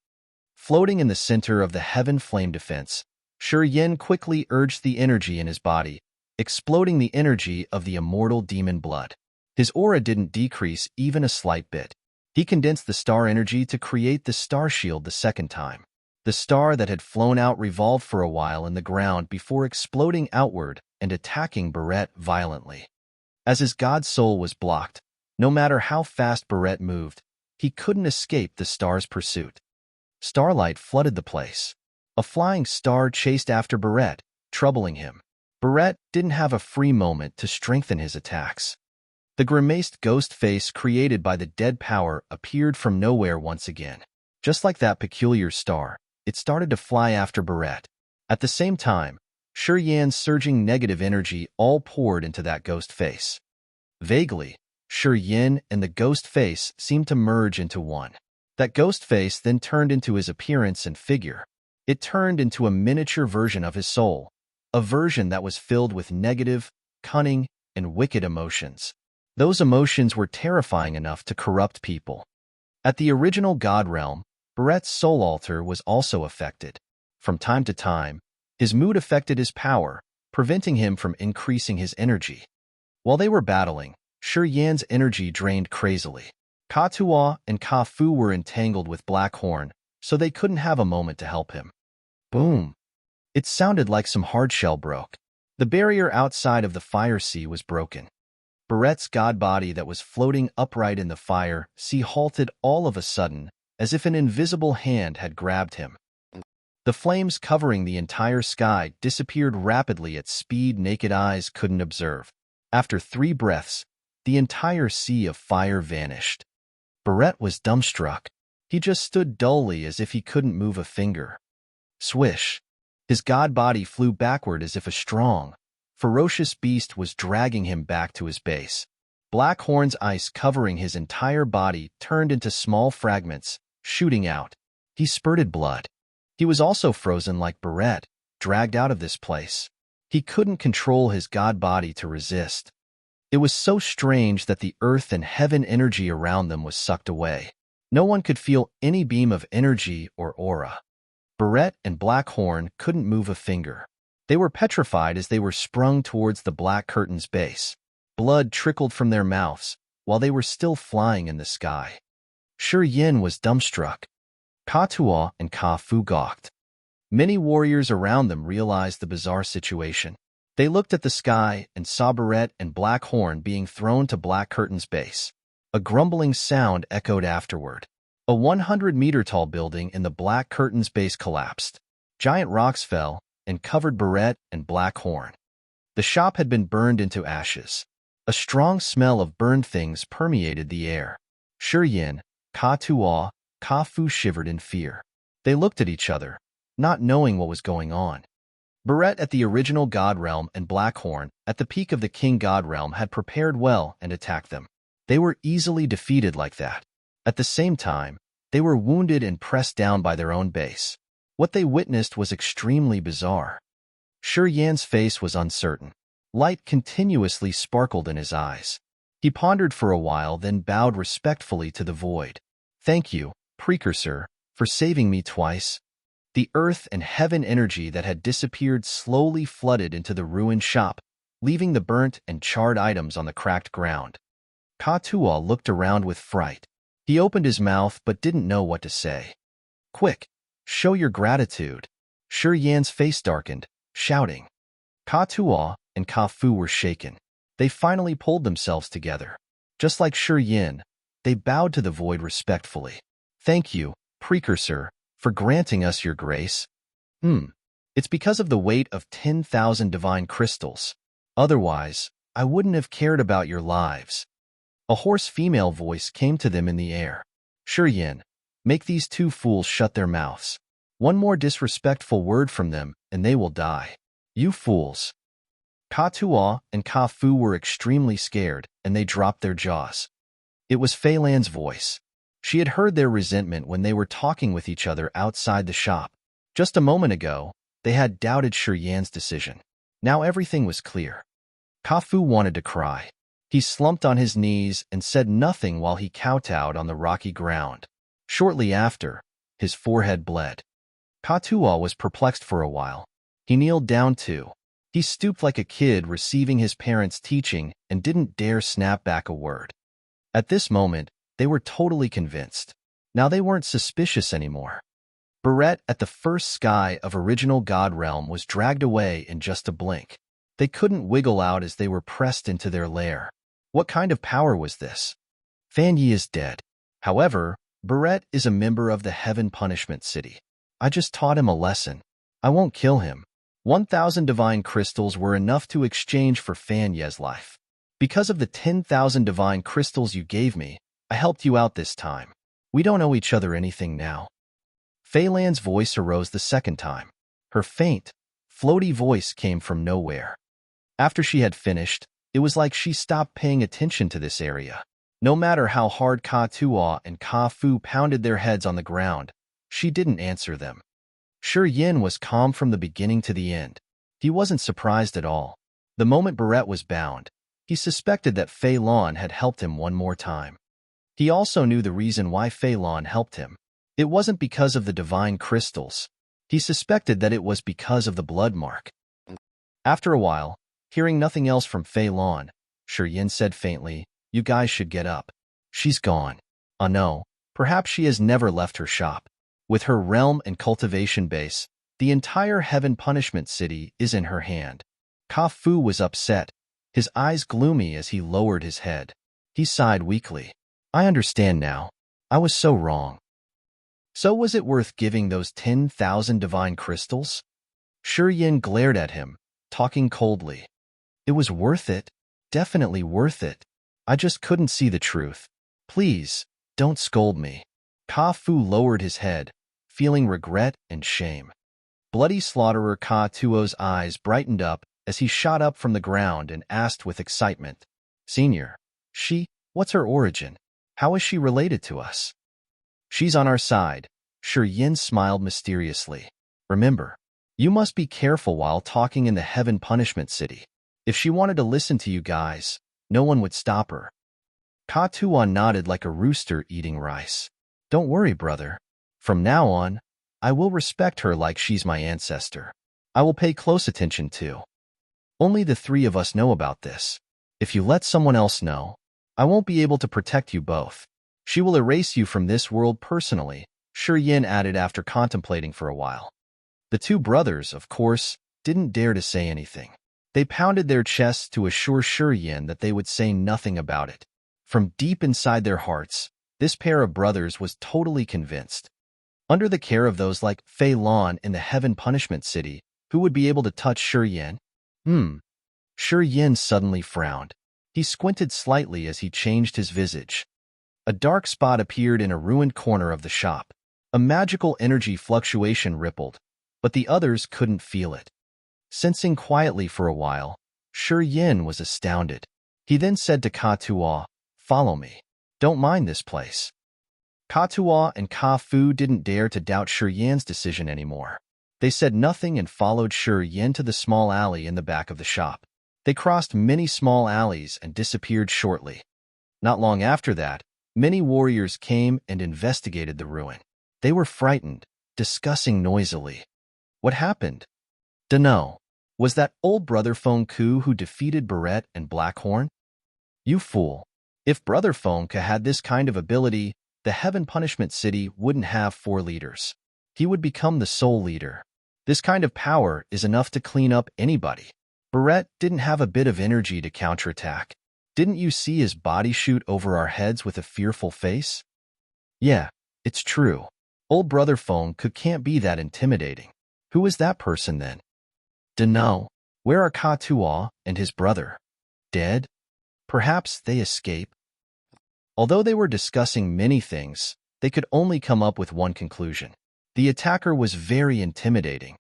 A: Floating in the center of the heaven flame defense, Yin quickly urged the energy in his body, exploding the energy of the immortal demon blood. His aura didn't decrease even a slight bit. He condensed the star energy to create the star shield the second time. The star that had flown out revolved for a while in the ground before exploding outward and attacking Barrett violently. As his god soul was blocked, no matter how fast Barrett moved, he couldn't escape the star's pursuit. Starlight flooded the place. A flying star chased after Barrett, troubling him. Barrett didn't have a free moment to strengthen his attacks. The grimaced ghost face created by the dead power appeared from nowhere once again. Just like that peculiar star, it started to fly after Barrett. At the same time, Yin's surging negative energy all poured into that ghost face. Vaguely, Yin and the ghost face seemed to merge into one. That ghost face then turned into his appearance and figure. It turned into a miniature version of his soul, a version that was filled with negative, cunning, and wicked emotions. Those emotions were terrifying enough to corrupt people. At the original God realm, Barrett's soul altar was also affected. From time to time, his mood affected his power, preventing him from increasing his energy. While they were battling, Yin's energy drained crazily. Ka-Tua and Ka-Fu were entangled with Blackhorn, so they couldn't have a moment to help him. Boom! It sounded like some hard shell broke. The barrier outside of the fire sea was broken. Barrett's god body that was floating upright in the fire sea halted all of a sudden, as if an invisible hand had grabbed him. The flames covering the entire sky disappeared rapidly at speed naked eyes couldn't observe. After 3 breaths, the entire sea of fire vanished. Barrett was dumbstruck. He just stood dully as if he couldn't move a finger. Swish! His god body flew backward as if a strong, ferocious beast was dragging him back to his base. Black Horn's ice covering his entire body turned into small fragments, shooting out. He spurted blood. He was also frozen like Barrett, dragged out of this place. He couldn't control his god body to resist. It was so strange that the earth and heaven energy around them was sucked away. No one could feel any beam of energy or aura. Barrett and Black Horn couldn't move a finger. They were petrified as they were sprung towards the black curtain's base. Blood trickled from their mouths while they were still flying in the sky. Shi Yin was dumbstruck. Ka Tuo and Ka Fu gawked. Many warriors around them realized the bizarre situation. They looked at the sky and saw Barrett and Black Horn being thrown to Black Curtain's base. A grumbling sound echoed afterward. A 100-meter-tall building in the Black Curtain's base collapsed. Giant rocks fell and covered Barrett and Black Horn. The shop had been burned into ashes. A strong smell of burned things permeated the air. Shi Yin, Ka Tuo, Ka Fu shivered in fear. They looked at each other, not knowing what was going on. Barrett at the original God Realm and Black Horn at the peak of the King God Realm had prepared well and attacked them. They were easily defeated like that. At the same time, they were wounded and pressed down by their own base. What they witnessed was extremely bizarre. Shi Yan's face was uncertain. Light continuously sparkled in his eyes. He pondered for a while, then bowed respectfully to the void. "Thank you, Precursor, for saving me twice." The earth and heaven energy that had disappeared slowly flooded into the ruined shop, leaving the burnt and charred items on the cracked ground. Ka Tuo looked around with fright. He opened his mouth but didn't know what to say. "Quick, show your gratitude." Shi Yan's face darkened, shouting. Ka Tuo and Ka Fu were shaken. They finally pulled themselves together. Just like Shi Yin, they bowed to the void respectfully. "Thank you, Precursor, for granting us your grace." It's because of the weight of 10,000 divine crystals. Otherwise, I wouldn't have cared about your lives." A hoarse female voice came to them in the air. "Shi Yin, make these two fools shut their mouths. One more disrespectful word from them, and they will die. You fools." Ka Tuo and Ka Fu were extremely scared, and they dropped their jaws. It was Fei Lan's voice. She had heard their resentment when they were talking with each other outside the shop. Just a moment ago, they had doubted Shi Yan's decision. Now everything was clear. Ka Fu wanted to cry. He slumped on his knees and said nothing while he kowtowed on the rocky ground. Shortly after, his forehead bled. Ka Tuo was perplexed for a while. He kneeled down too. He stooped like a kid receiving his parents' teaching and didn't dare snap back a word. At this moment, they were totally convinced. Now they weren't suspicious anymore. Barrett at the first sky of original God Realm was dragged away in just a blink. They couldn't wiggle out as they were pressed into their lair. What kind of power was this? Fan Yi is dead. However, Barrett is a member of the Heaven Punishment City. I just taught him a lesson. I won't kill him. 1,000 divine crystals were enough to exchange for Fan Ye's life. Because of the 10,000 divine crystals you gave me, I helped you out this time. We don't owe each other anything now." Fei Lan's voice arose the second time. Her faint, floaty voice came from nowhere. After she had finished, it was like she stopped paying attention to this area. No matter how hard Ka Tuo and Ka Fu pounded their heads on the ground, she didn't answer them. Shi Yin was calm from the beginning to the end. He wasn't surprised at all. The moment Barrett was bound, he suspected that Fei Lan had helped him one more time. He also knew the reason why Fei Lan helped him. It wasn't because of the divine crystals. He suspected that it was because of the blood mark. After a while, hearing nothing else from Fei Lan, Shi Yin said faintly, "You guys should get up. She's gone. Oh no, perhaps she has never left her shop. With her realm and cultivation base, the entire Heaven Punishment City is in her hand." Ka Fu was upset, his eyes gloomy as he lowered his head. He sighed weakly. "I understand now. I was so wrong." "So was it worth giving those 10,000 divine crystals?" Shi Yin glared at him, talking coldly. "It was worth it. Definitely worth it. I just couldn't see the truth. Please, don't scold me." Ka Fu lowered his head, feeling regret and shame. Bloody Slaughterer Ka Tuo's eyes brightened up as he shot up from the ground and asked with excitement, Senior, what's her origin? How is she related to us? She's on our side. Yin smiled mysteriously. Remember, you must be careful while talking in the Heaven Punishment City. If she wanted to listen to you guys, no one would stop her. Ka Tuo nodded like a rooster eating rice. Don't worry, brother. From now on, I will respect her like she's my ancestor. I will pay close attention too. Only the three of us know about this. If you let someone else know, I won't be able to protect you both. She will erase you from this world personally, Yin added after contemplating for a while. The two brothers, of course, didn't dare to say anything. They pounded their chests to assure Yin that they would say nothing about it. From deep inside their hearts, this pair of brothers was totally convinced. Under the care of those like Fei Lan in the Heaven Punishment City, who would be able to touch Yin? Yin suddenly frowned. He squinted slightly as he changed his visage. A dark spot appeared in a ruined corner of the shop. A magical energy fluctuation rippled, but the others couldn't feel it. Sensing quietly for a while, Yin was astounded. He then said to Ka Tuo, Follow me. Don't mind this place. Ka Tuo and Ka Fu didn't dare to doubt Yin's decision anymore. They said nothing and followed Yin to the small alley in the back of the shop. They crossed many small alleys and disappeared shortly. Not long after that, many warriors came and investigated the ruin. They were frightened, discussing noisily. What happened? Dunno. Was that old Brother Feng Ku who defeated Barrett and Blackhorn? You fool. If Brother Feng Ku had this kind of ability, the Heaven Punishment City wouldn't have 4 leaders. He would become the sole leader. This kind of power is enough to clean up anybody. Barrett didn't have a bit of energy to counterattack. Didn't you see his body shoot over our heads with a fearful face? Yeah, it's true. Old Brother Feng Ku can't be that intimidating. Who is that person then? Dunno. Where are Ka Tuo and his brother? Dead? Perhaps they escape? Although they were discussing many things, they could only come up with one conclusion. The attacker was very intimidating.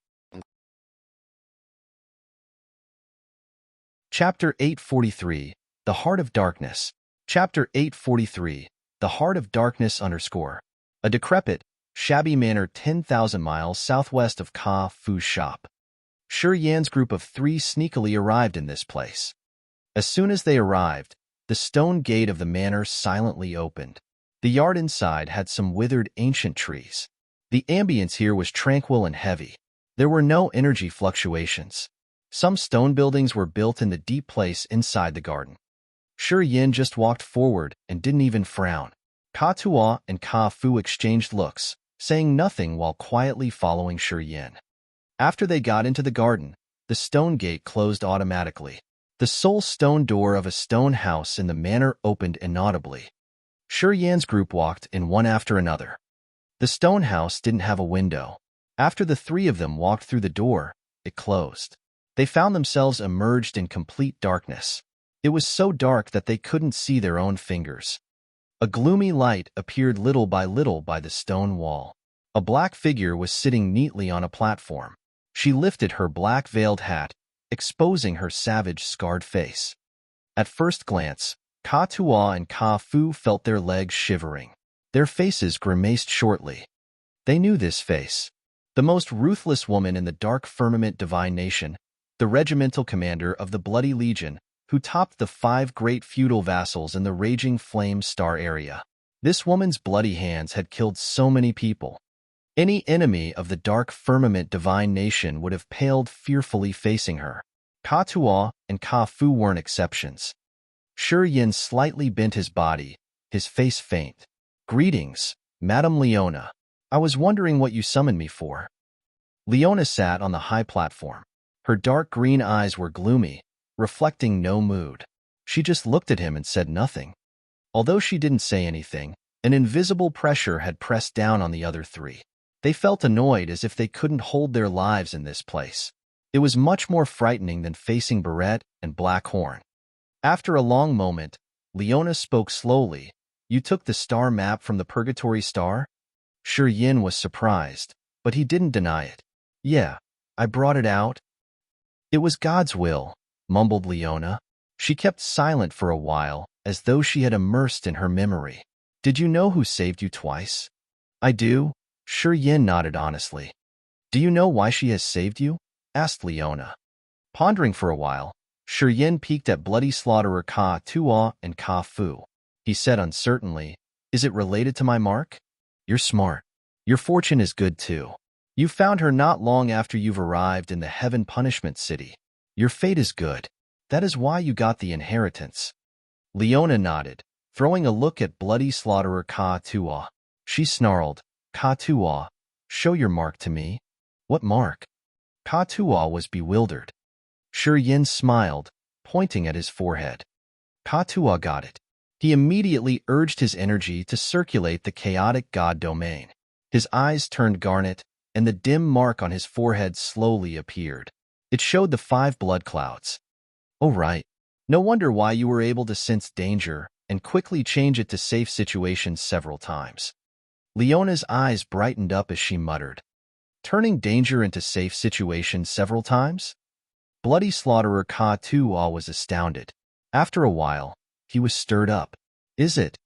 A: Chapter 843, The Heart of Darkness. Chapter 843, The Heart of Darkness _ A decrepit, shabby manor 10,000 miles southwest of Ka Fu's shop. Yin's group of 3 sneakily arrived in this place. As soon as they arrived, the stone gate of the manor silently opened. The yard inside had some withered ancient trees. The ambience here was tranquil and heavy. There were no energy fluctuations. Some stone buildings were built in the deep place inside the garden. Yin just walked forward and didn't even frown. Ka Tuo and Ka Fu exchanged looks, saying nothing while quietly following Yin. After they got into the garden, the stone gate closed automatically. The sole stone door of a stone house in the manor opened inaudibly. Yin's group walked in one after another. The stone house didn't have a window. After the 3 of them walked through the door, it closed. They found themselves immersed in complete darkness. It was so dark that they couldn't see their own fingers. A gloomy light appeared little by the stone wall. A black figure was sitting neatly on a platform. She lifted her black veiled hat, exposing her savage, scarred face. At first glance, Ka Tuo and Ka Fu felt their legs shivering. Their faces grimaced shortly. They knew this face. The most ruthless woman in the dark firmament divine nation, the regimental commander of the Bloody Legion, who topped the 5 great feudal vassals in the Raging Flame Star area. This woman's bloody hands had killed so many people. Any enemy of the dark firmament divine nation would have paled fearfully facing her. Ka Tuo and Ka Fu weren't exceptions. Yin slightly bent his body, his face faint. Greetings, Madame Leona. I was wondering what you summoned me for. Leona sat on the high platform. Her dark green eyes were gloomy, reflecting no mood. She just looked at him and said nothing. Although she didn't say anything, an invisible pressure had pressed down on the other 3. They felt annoyed as if they couldn't hold their lives in this place. It was much more frightening than facing Barrett and Blackhorn. After a long moment, Leona spoke slowly. You took the star map from the Purgatory Star? Yin was surprised, but he didn't deny it. Yeah, I brought it out. It was God's will, mumbled Leona. She kept silent for a while, as though she had immersed in her memory. Did you know who saved you twice? I do. Yin nodded honestly. Do you know why she has saved you? Asked Leona. Pondering for a while, Yin peeked at bloody slaughterer Ka Tuo and Ka Fu. He said uncertainly, Is it related to my mark? You're smart. Your fortune is good too. You found her not long after you've arrived in the Heaven Punishment City. Your fate is good. That is why you got the inheritance. Leona nodded, throwing a look at bloody slaughterer Ka Tuo. She snarled, Ka Tuo, show your mark to me. What mark? Ka Tuo was bewildered. Yin smiled, pointing at his forehead. Ka Tuo got it. He immediately urged his energy to circulate the chaotic god domain. His eyes turned garnet, and the dim mark on his forehead slowly appeared. It showed the 5 blood clouds. Oh right. No wonder why you were able to sense danger and quickly change it to safe situations several times. Leona's eyes brightened up as she muttered. Turning danger into safe situations several times? Bloody slaughterer Ka Tuo was astounded. After a while, he was stirred up. Is it?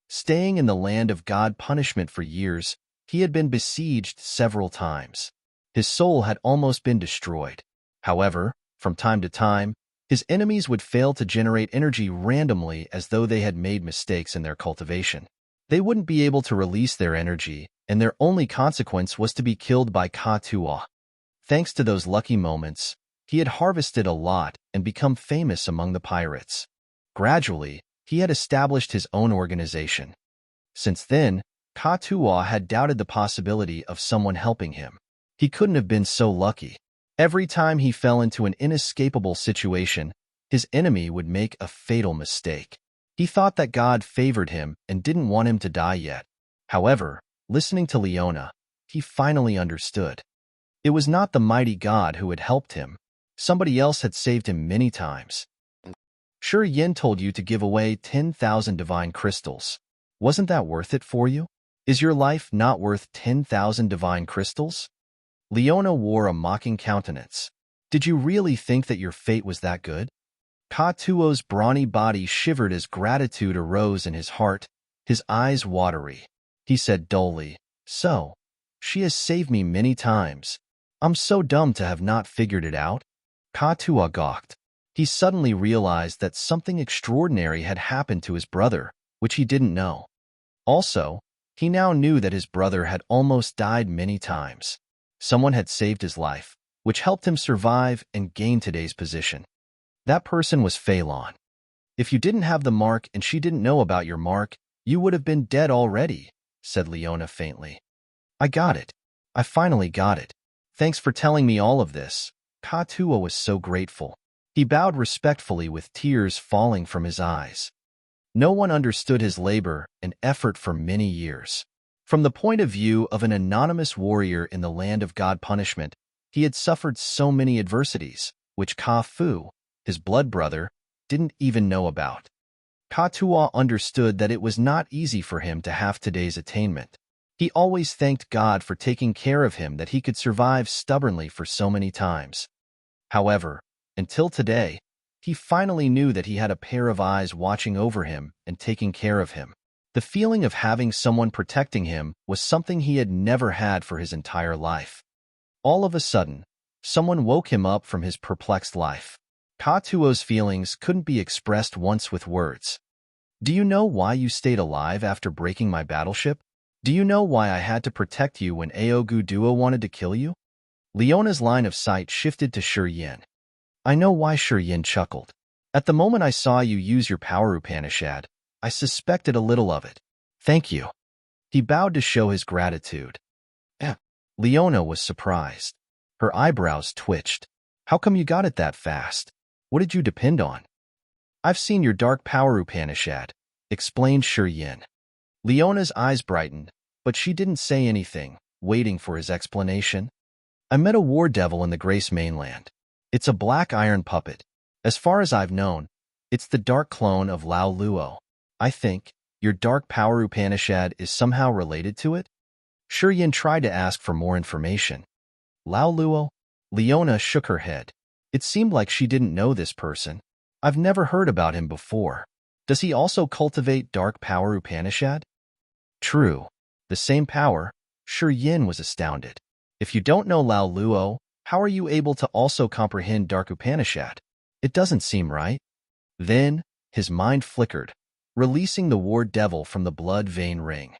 A: Staying in the land of God punishment for years, he had been besieged several times. His soul had almost been destroyed. However, from time to time, his enemies would fail to generate energy randomly as though they had made mistakes in their cultivation. They wouldn't be able to release their energy, and their only consequence was to be killed by Ka Tuo. Thanks to those lucky moments, he had harvested a lot and become famous among the pirates. Gradually, he had established his own organization. Since then, Ka Tuo had doubted the possibility of someone helping him. He couldn't have been so lucky. Every time he fell into an inescapable situation, his enemy would make a fatal mistake. He thought that God favored him and didn't want him to die yet. However, listening to Leona, he finally understood. It was not the mighty God who had helped him. Somebody else had saved him many times. Yin told you to give away 10,000 divine crystals. Wasn't that worth it for you? Is your life not worth 10,000 divine crystals? Leona wore a mocking countenance. Did you really think that your fate was that good? Ka Tuo's brawny body shivered as gratitude arose in his heart, his eyes watery. He said dully, So, she has saved me many times. I'm so dumb to have not figured it out. Ka Tuo gawked. He suddenly realized that something extraordinary had happened to his brother, which he didn't know. Also, he now knew that his brother had almost died many times. Someone had saved his life, which helped him survive and gain today's position. That person was Phelan. If you didn't have the mark and she didn't know about your mark, you would have been dead already, said Leona faintly. I got it. I finally got it. Thanks for telling me all of this. Ka Tuo was so grateful. He bowed respectfully with tears falling from his eyes. No one understood his labor and effort for many years. From the point of view of an anonymous warrior in the land of God punishment, he had suffered so many adversities, which Ka Fu, his blood brother, didn't even know about. Ka Tuo understood that it was not easy for him to have today's attainment. He always thanked God for taking care of him that he could survive stubbornly for so many times. However, until today, he finally knew that he had a pair of eyes watching over him and taking care of him. The feeling of having someone protecting him was something he had never had for his entire life. All of a sudden, someone woke him up from his perplexed life. Ka Tuo's feelings couldn't be expressed once with words. Do you know why you stayed alive after breaking my battleship? Do you know why I had to protect you when Aogu Duo wanted to kill you? Leona's line of sight shifted to Yin. I know why. Yin chuckled. At the moment I saw you use your power Upanishad, I suspected a little of it. Thank you. He bowed to show his gratitude. Leona was surprised. Her eyebrows twitched. How come you got it that fast? What did you depend on? I've seen your dark power Upanishad, explained Yin. Leona's eyes brightened, but she didn't say anything, waiting for his explanation. I met a war devil in the Grace mainland. It's a black iron puppet. As far as I've known, it's the dark clone of Lao Luo. I think your dark power Upanishad is somehow related to it? Yin tried to ask for more information. Lao Luo? Leona shook her head. It seemed like she didn't know this person. I've never heard about him before. Does he also cultivate dark power Upanishad? True. The same power. Shi Yin was astounded. If you don't know Lao Luo, how are you able to also comprehend dark Upanishad? It doesn't seem right. Then, his mind flickered, releasing the war devil from the blood vein ring.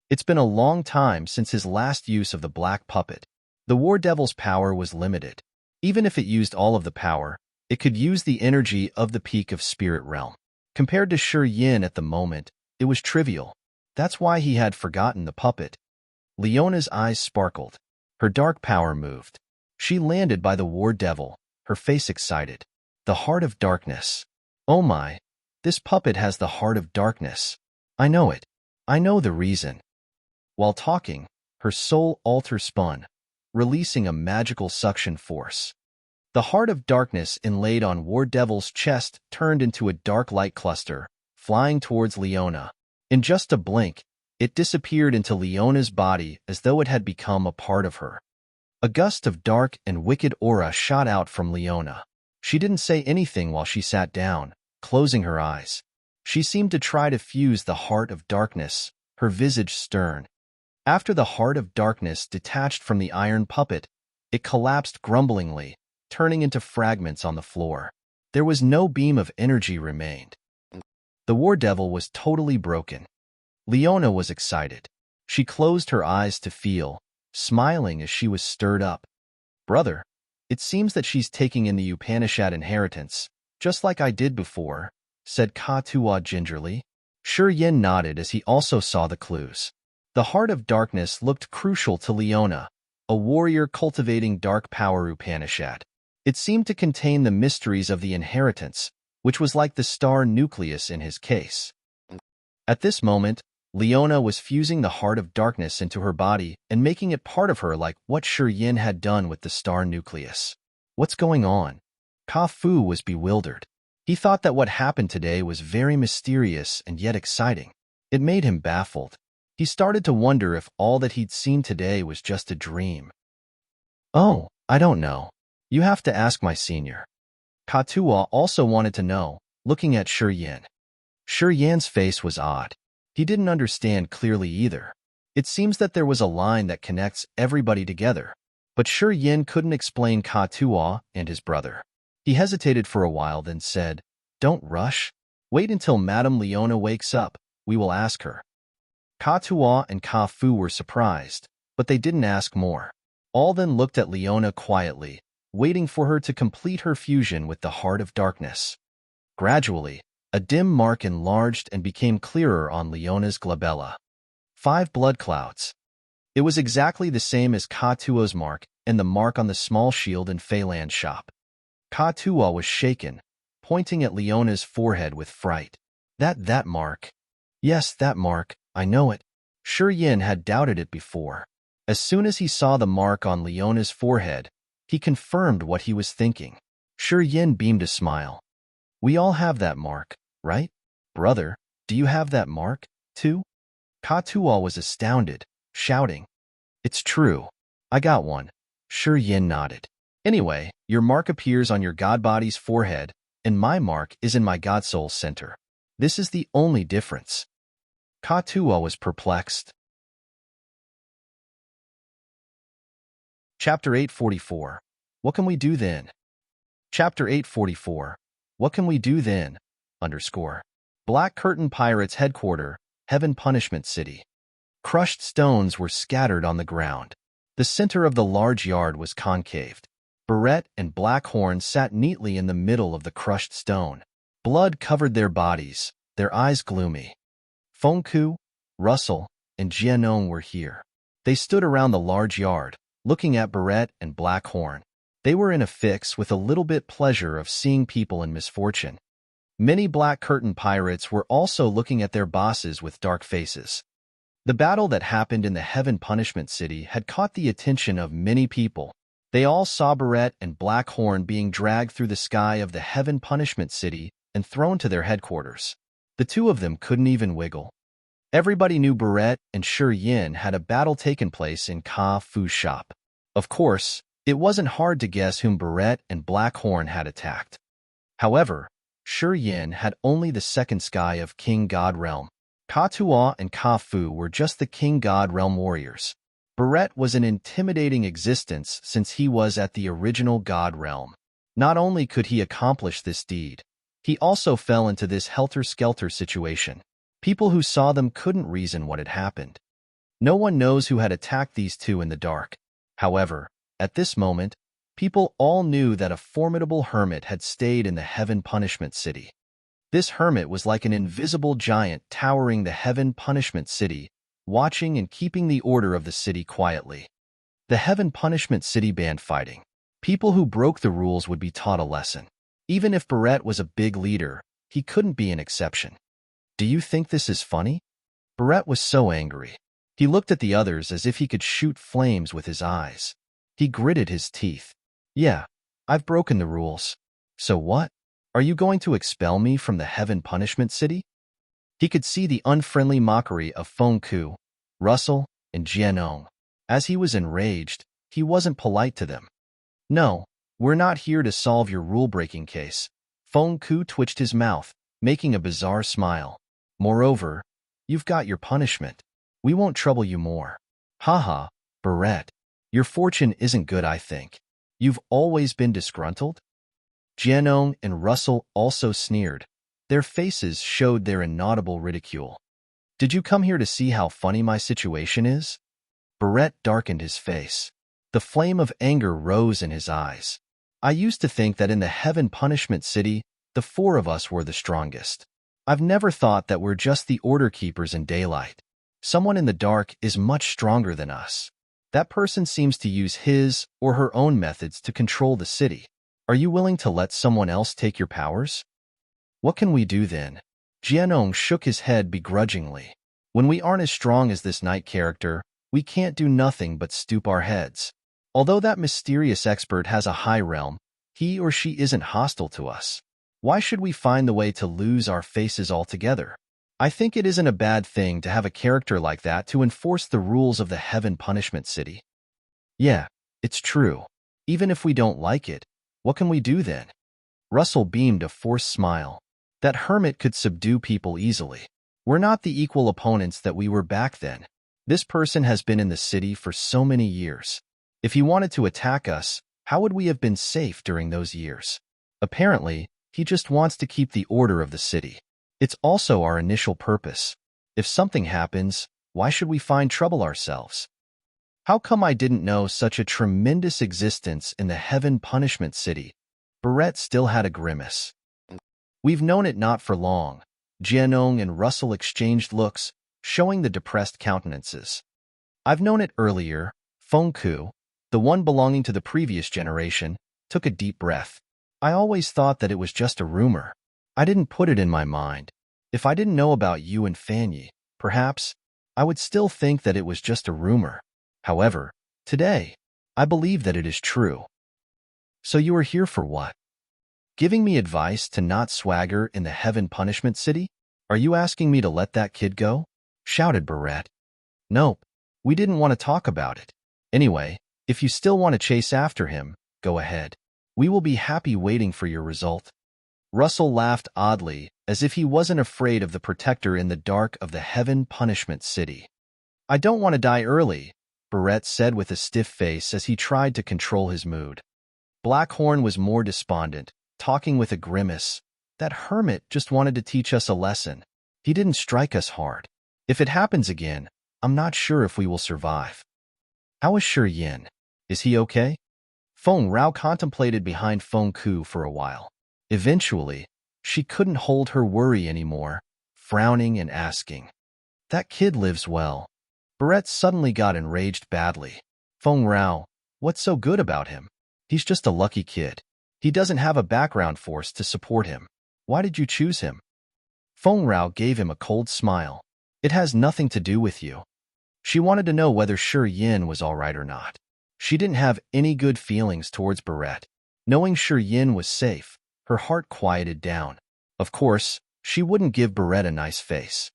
A: It's been a long time since his last use of the black puppet. The war devil's power was limited. Even if it used all of the power, it could use the energy of the peak of spirit realm. Compared to Shi Yin at the moment, it was trivial. That's why he had forgotten the puppet. Leona's eyes sparkled. Her dark power moved. She landed by the war devil, her face excited. The heart of darkness. Oh my, this puppet has the heart of darkness. I know it. I know the reason. While talking, her soul altar spun, releasing a magical suction force. The heart of darkness inlaid on War Devil's chest turned into a dark light cluster, flying towards Leona. In just a blink, it disappeared into Leona's body as though it had become a part of her. A gust of dark and wicked aura shot out from Leona. She didn't say anything while she sat down, closing her eyes. She seemed to try to fuse the heart of darkness, her visage stern. After the heart of darkness detached from the iron puppet, it collapsed grumblingly, turning into fragments on the floor. There was no beam of energy remained. The war devil was totally broken. Leona was excited. She closed her eyes to feel, smiling as she was stirred up. Brother, it seems that she's taking in the Upanishad inheritance, just like I did before, said Ka Tua gingerly. Shi Yin nodded as he also saw the clues. The heart of darkness looked crucial to Leona, a warrior cultivating dark power Upanishad. It seemed to contain the mysteries of the inheritance, which was like the star nucleus in his case. At this moment, Leona was fusing the heart of darkness into her body and making it part of her like what Shi Yin had done with the star nucleus. What's going on? Ka Fu was bewildered. He thought that what happened today was very mysterious and yet exciting. It made him baffled. He started to wonder if all that he'd seen today was just a dream. Oh, I don't know. You have to ask my senior. Ka Tua also wanted to know, looking at Shi Yin. Shi Yin's face was odd. He didn't understand clearly either. It seems that there was a line that connects everybody together, but Shi Yin couldn't explain Ka Tua and his brother. He hesitated for a while, then said, "Don't rush. Wait until Madame Leona wakes up. We will ask her." Ka Tua and Ka Fu were surprised, but they didn't ask more. All then looked at Leona quietly, waiting for her to complete her fusion with the heart of darkness. Gradually, a dim mark enlarged and became clearer on Leona's glabella. 5 blood clouds. It was exactly the same as Ka Tua's mark and the mark on the small shield in Feilan's shop. Ka Tua was shaken, pointing at Leona's forehead with fright. That mark. Yes, that mark, I know it. Shi Yin had doubted it before. As soon as he saw the mark on Leona's forehead, he confirmed what he was thinking. Shi Yin beamed a smile. We all have that mark, right? Brother, do you have that mark, too? Ka Tua was astounded, shouting. It's true. I got one. Shi Yin nodded. Anyway, your mark appears on your god body's forehead, and my mark is in my god soul's center. This is the only difference. Ka Tua was perplexed. Chapter 844. What can we do then? Chapter 844. What can we do then? Black Curtain Pirates Headquarter, Heaven Punishment City. Crushed stones were scattered on the ground. The center of the large yard was concaved. Barrett and Blackhorn sat neatly in the middle of the crushed stone. Blood covered their bodies, their eyes gloomy. Fengku, Russell, and Jianong were here. They stood around the large yard, looking at Barrett and Blackhorn. They were in a fix with a little bit pleasure of seeing people in misfortune. Many Black Curtain pirates were also looking at their bosses with dark faces. The battle that happened in the Heaven Punishment City had caught the attention of many people. They all saw Barrett and Blackhorn being dragged through the sky of the Heaven Punishment City and thrown to their headquarters. The two of them couldn't even wiggle. Everybody knew Barrett and Shi Yin had a battle taken place in Ka Fu's shop. Of course, It wasn't hard to guess whom Barrett and Blackhorn had attacked. However, Yin had only the second sky of King God Realm. Ka-Tua and Ka-Fu were just the King God Realm warriors. Barrett was an intimidating existence since he was at the original God Realm. Not only could he accomplish this deed, he also fell into this helter-skelter situation. People who saw them couldn't reason what had happened. No one knows who had attacked these two in the dark. However, at this moment, people all knew that a formidable hermit had stayed in the Heaven Punishment City. This hermit was like an invisible giant towering the Heaven Punishment City, watching and keeping the order of the city quietly. The Heaven Punishment City banned fighting. People who broke the rules would be taught a lesson. Even if Barrett was a big leader, he couldn't be an exception. Do you think this is funny? Barrett was so angry. He looked at the others as if he could shoot flames with his eyes. He gritted his teeth. Yeah, I've broken the rules. So what? Are you going to expel me from the Heaven Punishment City? He could see the unfriendly mockery of Feng Ku, Russell, and Jianong. As he was enraged, he wasn't polite to them. No, we're not here to solve your rule-breaking case. Feng Ku twitched his mouth, making a bizarre smile. Moreover, you've got your punishment. We won't trouble you more. Haha, Barrett. Your fortune isn't good, I think. You've always been disgruntled? Jianong and Russell also sneered. Their faces showed their inaudible ridicule. Did you come here to see how funny my situation is? Barrett darkened his face. The flame of anger rose in his eyes. I used to think that in the Heaven Punishment City, the four of us were the strongest. I've never thought that we're just the order keepers in daylight. Someone in the dark is much stronger than us. That person seems to use his or her own methods to control the city. Are you willing to let someone else take your powers? What can we do then? Jianong shook his head begrudgingly. When we aren't as strong as this knight character, we can't do nothing but stoop our heads. Although that mysterious expert has a high realm, he or she isn't hostile to us. Why should we find the way to lose our faces altogether? I think it isn't a bad thing to have a character like that to enforce the rules of the Heaven Punishment City. Yeah, it's true. Even if we don't like it, what can we do then? Russell beamed a forced smile. That hermit could subdue people easily. We're not the equal opponents that we were back then. This person has been in the city for so many years. If he wanted to attack us, how would we have been safe during those years? Apparently, he just wants to keep the order of the city. It's also our initial purpose. If something happens, why should we find trouble ourselves? How come I didn't know such a tremendous existence in the Heaven Punishment City? Barrett still had a grimace. We've known it not for long. Jianong and Russell exchanged looks, showing the depressed countenances. I've known it earlier. Feng Ku, the one belonging to the previous generation, took a deep breath. I always thought that it was just a rumor. I didn't put it in my mind. If I didn't know about you and Fanyi, perhaps, I would still think that it was just a rumor. However, today, I believe that it is true. So you are here for what? Giving me advice to not swagger in the Heaven Punishment City? Are you asking me to let that kid go? Shouted Barrett. Nope, we didn't want to talk about it. Anyway, if you still want to chase after him, go ahead. We will be happy waiting for your result. Russell laughed oddly, as if he wasn't afraid of the protector in the dark of the Heaven Punishment City. I don't want to die early, Barrett said with a stiff face as he tried to control his mood. Blackhorn was more despondent, talking with a grimace. That hermit just wanted to teach us a lesson. He didn't strike us hard. If it happens again, I'm not sure if we will survive. How is Yin? Is he okay? Feng Rao contemplated behind Feng Ku for a while. Eventually, she couldn't hold her worry anymore, frowning and asking. That kid lives well. Barrett suddenly got enraged badly. Feng Rao, what's so good about him? He's just a lucky kid. He doesn't have a background force to support him. Why did you choose him? Feng Rao gave him a cold smile. It has nothing to do with you. She wanted to know whether Yin was all right or not. She didn't have any good feelings towards Barrett. Knowing Yin was safe, her heart quieted down. Of course, she wouldn't give Barrett a nice face.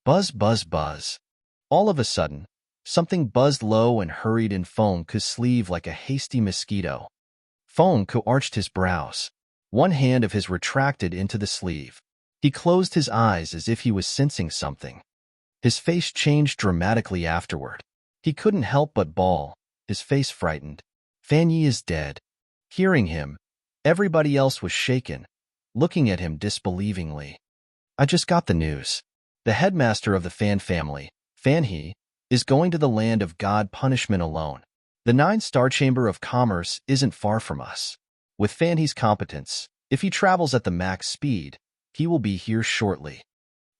A: Buzz, buzz, buzz. All of a sudden, Something buzzed low and hurried in Fengku's sleeve like a hasty mosquito. Fengku arched his brows. One hand of his retracted into the sleeve. He closed his eyes as if he was sensing something. His face changed dramatically afterward. He couldn't help but bawl, his face frightened. Fan Yi is dead. Hearing him, everybody else was shaken, looking at him disbelievingly. I just got the news. The headmaster of the Fan family, Fan He, is going to the land of God punishment alone. The 9-star Chamber of Commerce isn't far from us. With Fan He's competence, if he travels at the max speed, he will be here shortly.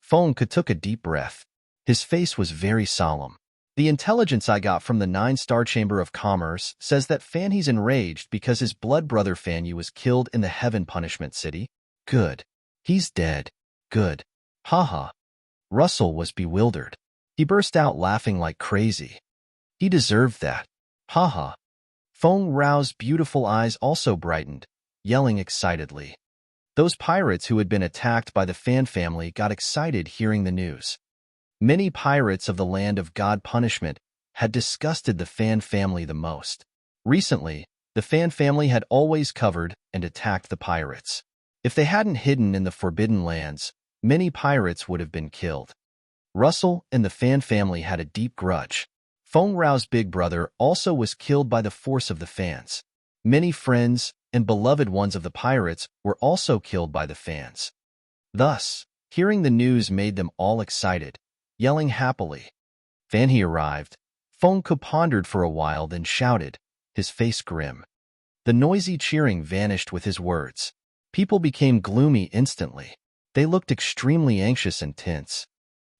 A: Fengku took a deep breath. His face was very solemn. The intelligence I got from the 9-star Chamber of Commerce says that Fan He's enraged because his blood brother Fan Yi was killed in the Heaven Punishment City. Good. He's dead. Good. Haha. Russell was bewildered. He burst out laughing like crazy. He deserved that. Haha. Feng Rao's beautiful eyes also brightened, yelling excitedly. Those pirates who had been attacked by the Fan family got excited hearing the news. Many pirates of the land of God punishment had disgusted the Fan family the most. Recently, the Fan family had always covered and attacked the pirates. If they hadn't hidden in the Forbidden Lands, many pirates would have been killed. Russell and the Fan family had a deep grudge. Feng Rao's big brother also was killed by the force of the Fans. Many friends and beloved ones of the pirates were also killed by the Fans. Thus, hearing the news made them all excited, yelling happily. Fan He arrived. Fengku pondered for a while, then shouted, his face grim. The noisy cheering vanished with his words. People became gloomy instantly. They looked extremely anxious and tense.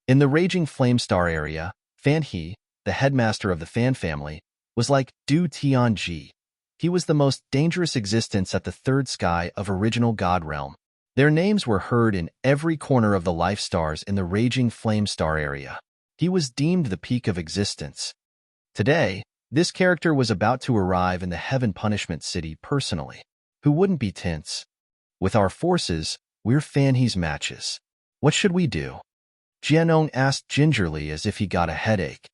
A: In the raging Flamestar area, Fan He, the headmaster of the Fan family, was like Du Tianji. He was the most dangerous existence at the third sky of original God realm. Their names were heard in every corner of the life stars in the raging Flamestar area. He was deemed the peak of existence. Today, this character was about to arrive in the Heaven Punishment City personally. Who wouldn't be tense? With our forces, we're Fan He's matches. What should we do? Jianong asked gingerly as if he got a headache.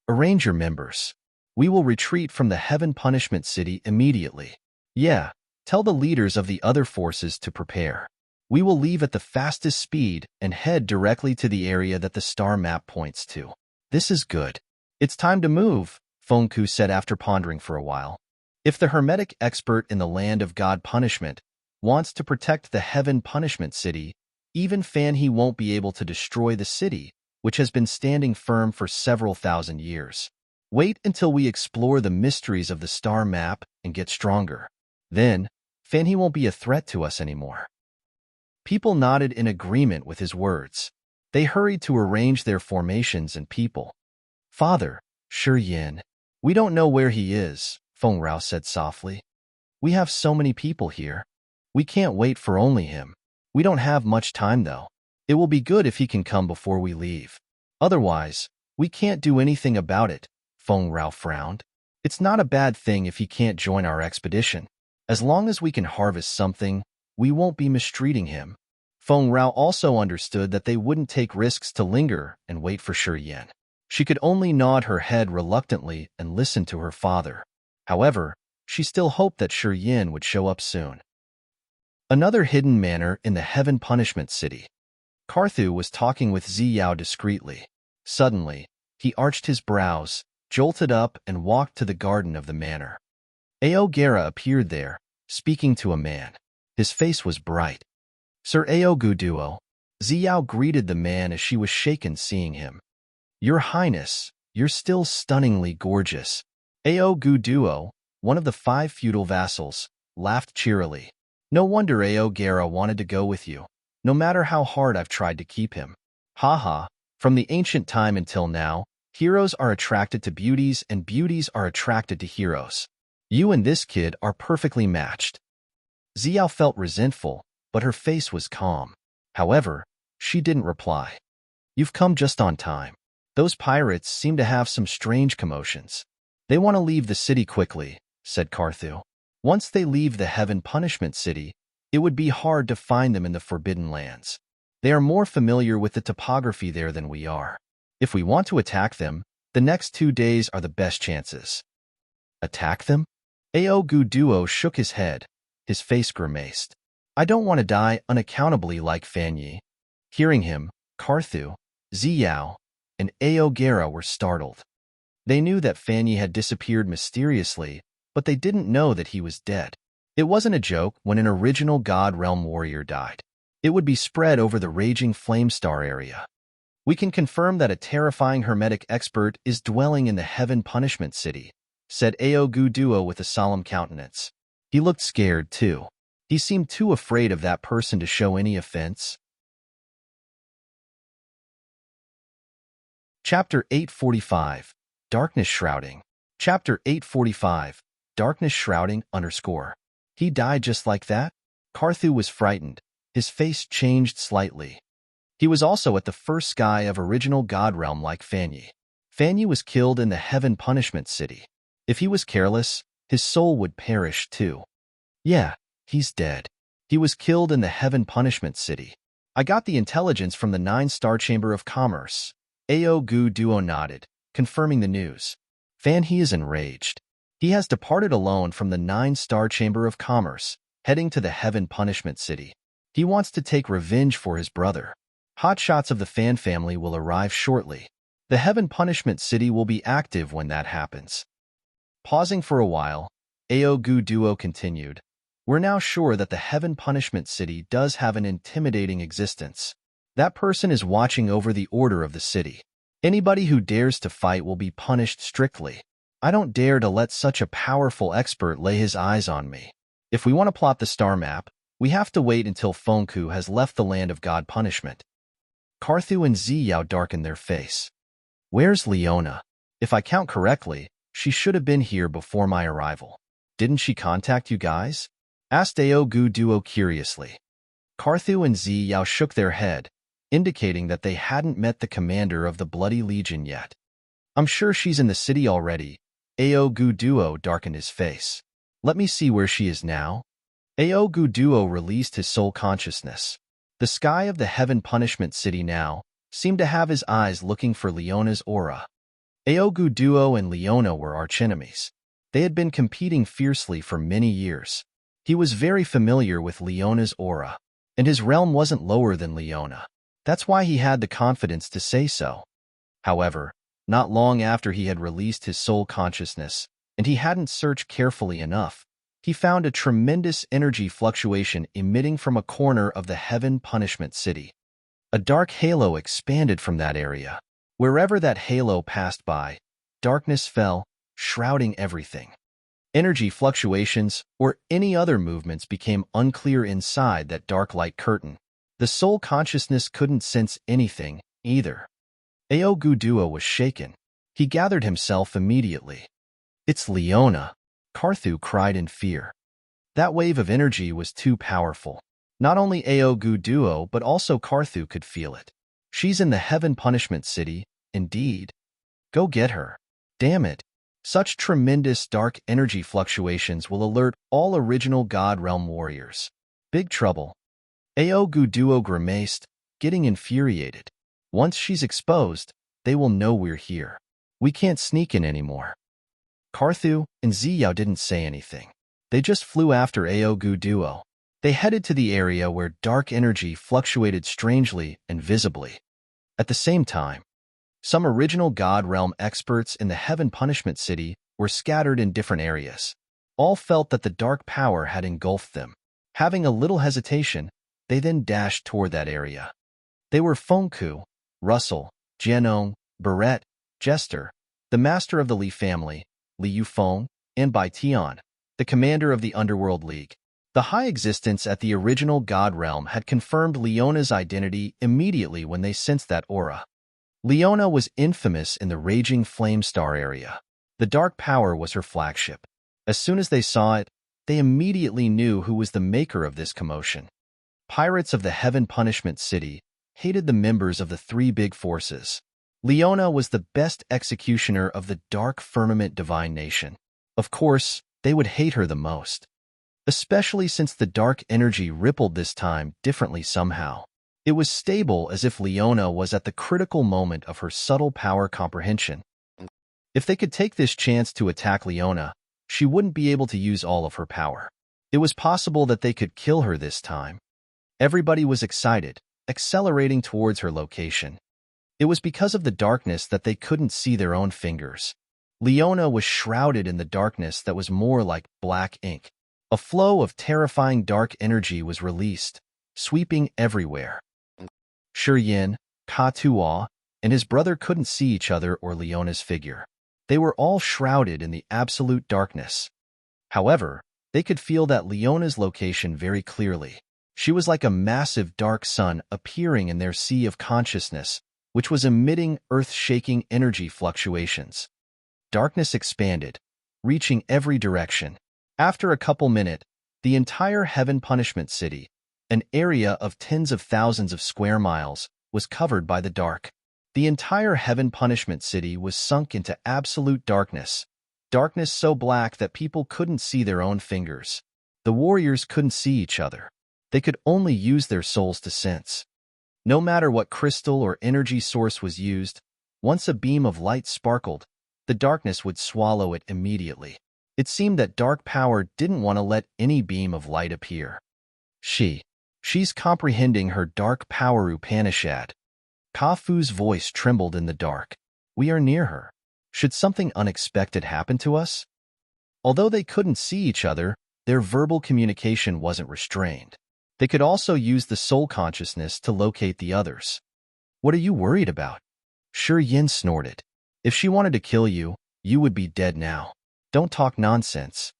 A: Arrange your members. We will retreat from the Heaven Punishment City immediately. Yeah, tell the leaders of the other forces to prepare. We will leave at the fastest speed and head directly to the area that the star map points to. This is good. It's time to move, Fengku said after pondering for a while. If the hermetic expert in the land of God punishment wants to protect the Heaven Punishment City, even Fan He won't be able to destroy the city, which has been standing firm for several thousand years. Wait until we explore the mysteries of the star map and get stronger. Then, Fan He won't be a threat to us anymore. People nodded in agreement with his words. They hurried to arrange their formations and people. Father, Shi Yin. We don't know where he is, Feng Rao said softly. We have so many people here. We can't wait for only him. We don't have much time, though. It will be good if he can come before we leave. Otherwise, we can't do anything about it, Feng Rao frowned. It's not a bad thing if he can't join our expedition. As long as we can harvest something, we won't be mistreating him. Feng Rao also understood that they wouldn't take risks to linger and wait for Shi Yin. She could only nod her head reluctantly and listen to her father. However, she still hoped that Shi Yin would show up soon. Another hidden manor in the Heaven Punishment City. Carthu was talking with Ziyao discreetly. Suddenly, he arched his brows, jolted up, and walked to the garden of the manor. Aogera appeared there, speaking to a man. His face was bright. Sir Aoguduo. Ziyao greeted the man as she was shaken seeing him. Your Highness, you're still stunningly gorgeous. Aoguduo, one of the 5 feudal vassals, laughed cheerily. No wonder Aogera wanted to go with you, no matter how hard I've tried to keep him. Haha, from the ancient time until now, heroes are attracted to beauties and beauties are attracted to heroes. You and this kid are perfectly matched. Ziyao felt resentful, but her face was calm. However, she didn't reply. You've come just on time. Those pirates seem to have some strange commotions. They want to leave the city quickly, said Carthu. Once they leave the Heaven Punishment City, it would be hard to find them in the Forbidden Lands. They are more familiar with the topography there than we are. If we want to attack them, The next 2 days are the best chances. Attack them? Aogu Duo shook his head, his face grimaced. I don't want to die unaccountably like Fanyi. Hearing him, Karthu, Ziyao, and Aogera were startled. They knew that Fanyi had disappeared mysteriously, but they didn't know that he was dead. It wasn't a joke when an original God Realm warrior died. It would be spread over the raging Flamestar area. We can confirm that a terrifying hermetic expert is dwelling in the Heaven Punishment City, said Aogu Duo with a solemn countenance. He looked scared, too. He seemed too afraid of that person to show any offense. Chapter 845, Darkness Shrouding. Chapter 845, Darkness Shrouding _ He died just like that? Karthu was frightened. His face changed slightly. He was also at the first sky of original God Realm like Fanyi. Fanyi was killed in the Heaven Punishment City. If he was careless, his soul would perish too. Yeah, he's dead. He was killed in the Heaven Punishment City. I got the intelligence from the 9-Star Chamber of Commerce. Aogu Duo nodded, confirming the news. Fanyi is enraged. He has departed alone from the 9-Star Chamber of Commerce, heading to the Heaven Punishment City. He wants to take revenge for his brother. Hotshots of the Fan family will arrive shortly. The Heaven Punishment City will be active when that happens. Pausing for a while, Aogu Duo continued. We're now sure that the Heaven Punishment City does have an intimidating existence. That person is watching over the order of the city. Anybody who dares to fight will be punished strictly. I don't dare to let such a powerful expert lay his eyes on me. If we want to plot the star map, we have to wait until Fengku has left the land of God punishment. Karthu and Ziyao darkened their face. Where's Leona? If I count correctly, she should have been here before my arrival. Didn't she contact you guys? Asked Aogu Duo curiously. Karthu and Ziyao shook their head, indicating that they hadn't met the commander of the Bloody Legion yet. I'm sure she's in the city already. Aogu Duo darkened his face. Let me see where she is now. Aogu Duo released his soul consciousness. The sky of the Heaven Punishment City now seemed to have his eyes looking for Leona's aura. Aogu Duo and Leona were archenemies. They had been competing fiercely for many years. He was very familiar with Leona's aura, and his realm wasn't lower than Leona. That's why he had the confidence to say so. However, not long after he had released his soul consciousness, and he hadn't searched carefully enough, he found a tremendous energy fluctuation emitting from a corner of the Heaven Punishment City. A dark halo expanded from that area. Wherever that halo passed by, darkness fell, shrouding everything. Energy fluctuations or any other movements became unclear inside that dark light curtain. The soul consciousness couldn't sense anything, either. Aogu Duo was shaken. He gathered himself immediately. It's Leona, Karthu cried in fear. That wave of energy was too powerful. Not only Aogu Duo but also Karthu could feel it. She's in the Heaven Punishment City, indeed. Go get her. Damn it. Such tremendous dark energy fluctuations will alert all original God Realm warriors. Big trouble. Aogu Duo grimaced, getting infuriated. Once she's exposed, they will know we're here. We can't sneak in anymore. Karthu and Ziyao didn't say anything. They just flew after Aogu Duo. They headed to the area where dark energy fluctuated strangely and visibly. At the same time, some original God Realm experts in the Heaven Punishment City were scattered in different areas. All felt that the dark power had engulfed them. Having a little hesitation, they then dashed toward that area. They were Fengku, Russell, Jianong, Barrett, Jester, the master of the Li family, Li Yufeng, and Bai Tian, the commander of the Underworld League. The high existence at the original God Realm had confirmed Leona's identity immediately when they sensed that aura. Leona was infamous in the raging Flamestar area. The dark power was her flagship. As soon as they saw it, they immediately knew who was the maker of this commotion. Pirates of the Heaven Punishment City hated the members of the three big forces. Leona was the best executioner of the Dark Firmament Divine Nation. Of course, they would hate her the most. Especially since the dark energy rippled this time differently somehow. It was stable as if Leona was at the critical moment of her subtle power comprehension. If they could take this chance to attack Leona, she wouldn't be able to use all of her power. It was possible that they could kill her this time. Everybody was excited, accelerating towards her location. It was because of the darkness that they couldn't see their own fingers. Leona was shrouded in the darkness that was more like black ink. A flow of terrifying dark energy was released, sweeping everywhere. Yin, Ka-Tua, and his brother couldn't see each other or Leona's figure. They were all shrouded in the absolute darkness. However, they could feel that Leona's location very clearly. She was like a massive dark sun appearing in their sea of consciousness, which was emitting earth-shaking energy fluctuations. Darkness expanded, reaching every direction. After a couple minutes, the entire Heaven Punishment City, an area of tens of thousands of square miles, was covered by the dark. The entire Heaven Punishment City was sunk into absolute darkness, darkness so black that people couldn't see their own fingers. The warriors couldn't see each other. They could only use their souls to sense. No matter what crystal or energy source was used, once a beam of light sparkled, the darkness would swallow it immediately. It seemed that dark power didn't want to let any beam of light appear. She's comprehending her dark power Upanishad. Kafu's voice trembled in the dark. We are near her. Should something unexpected happen to us? Although they couldn't see each other, their verbal communication wasn't restrained. They could also use the soul consciousness to locate the others. What are you worried about? Yin snorted. If she wanted to kill you, you would be dead now. Don't talk nonsense.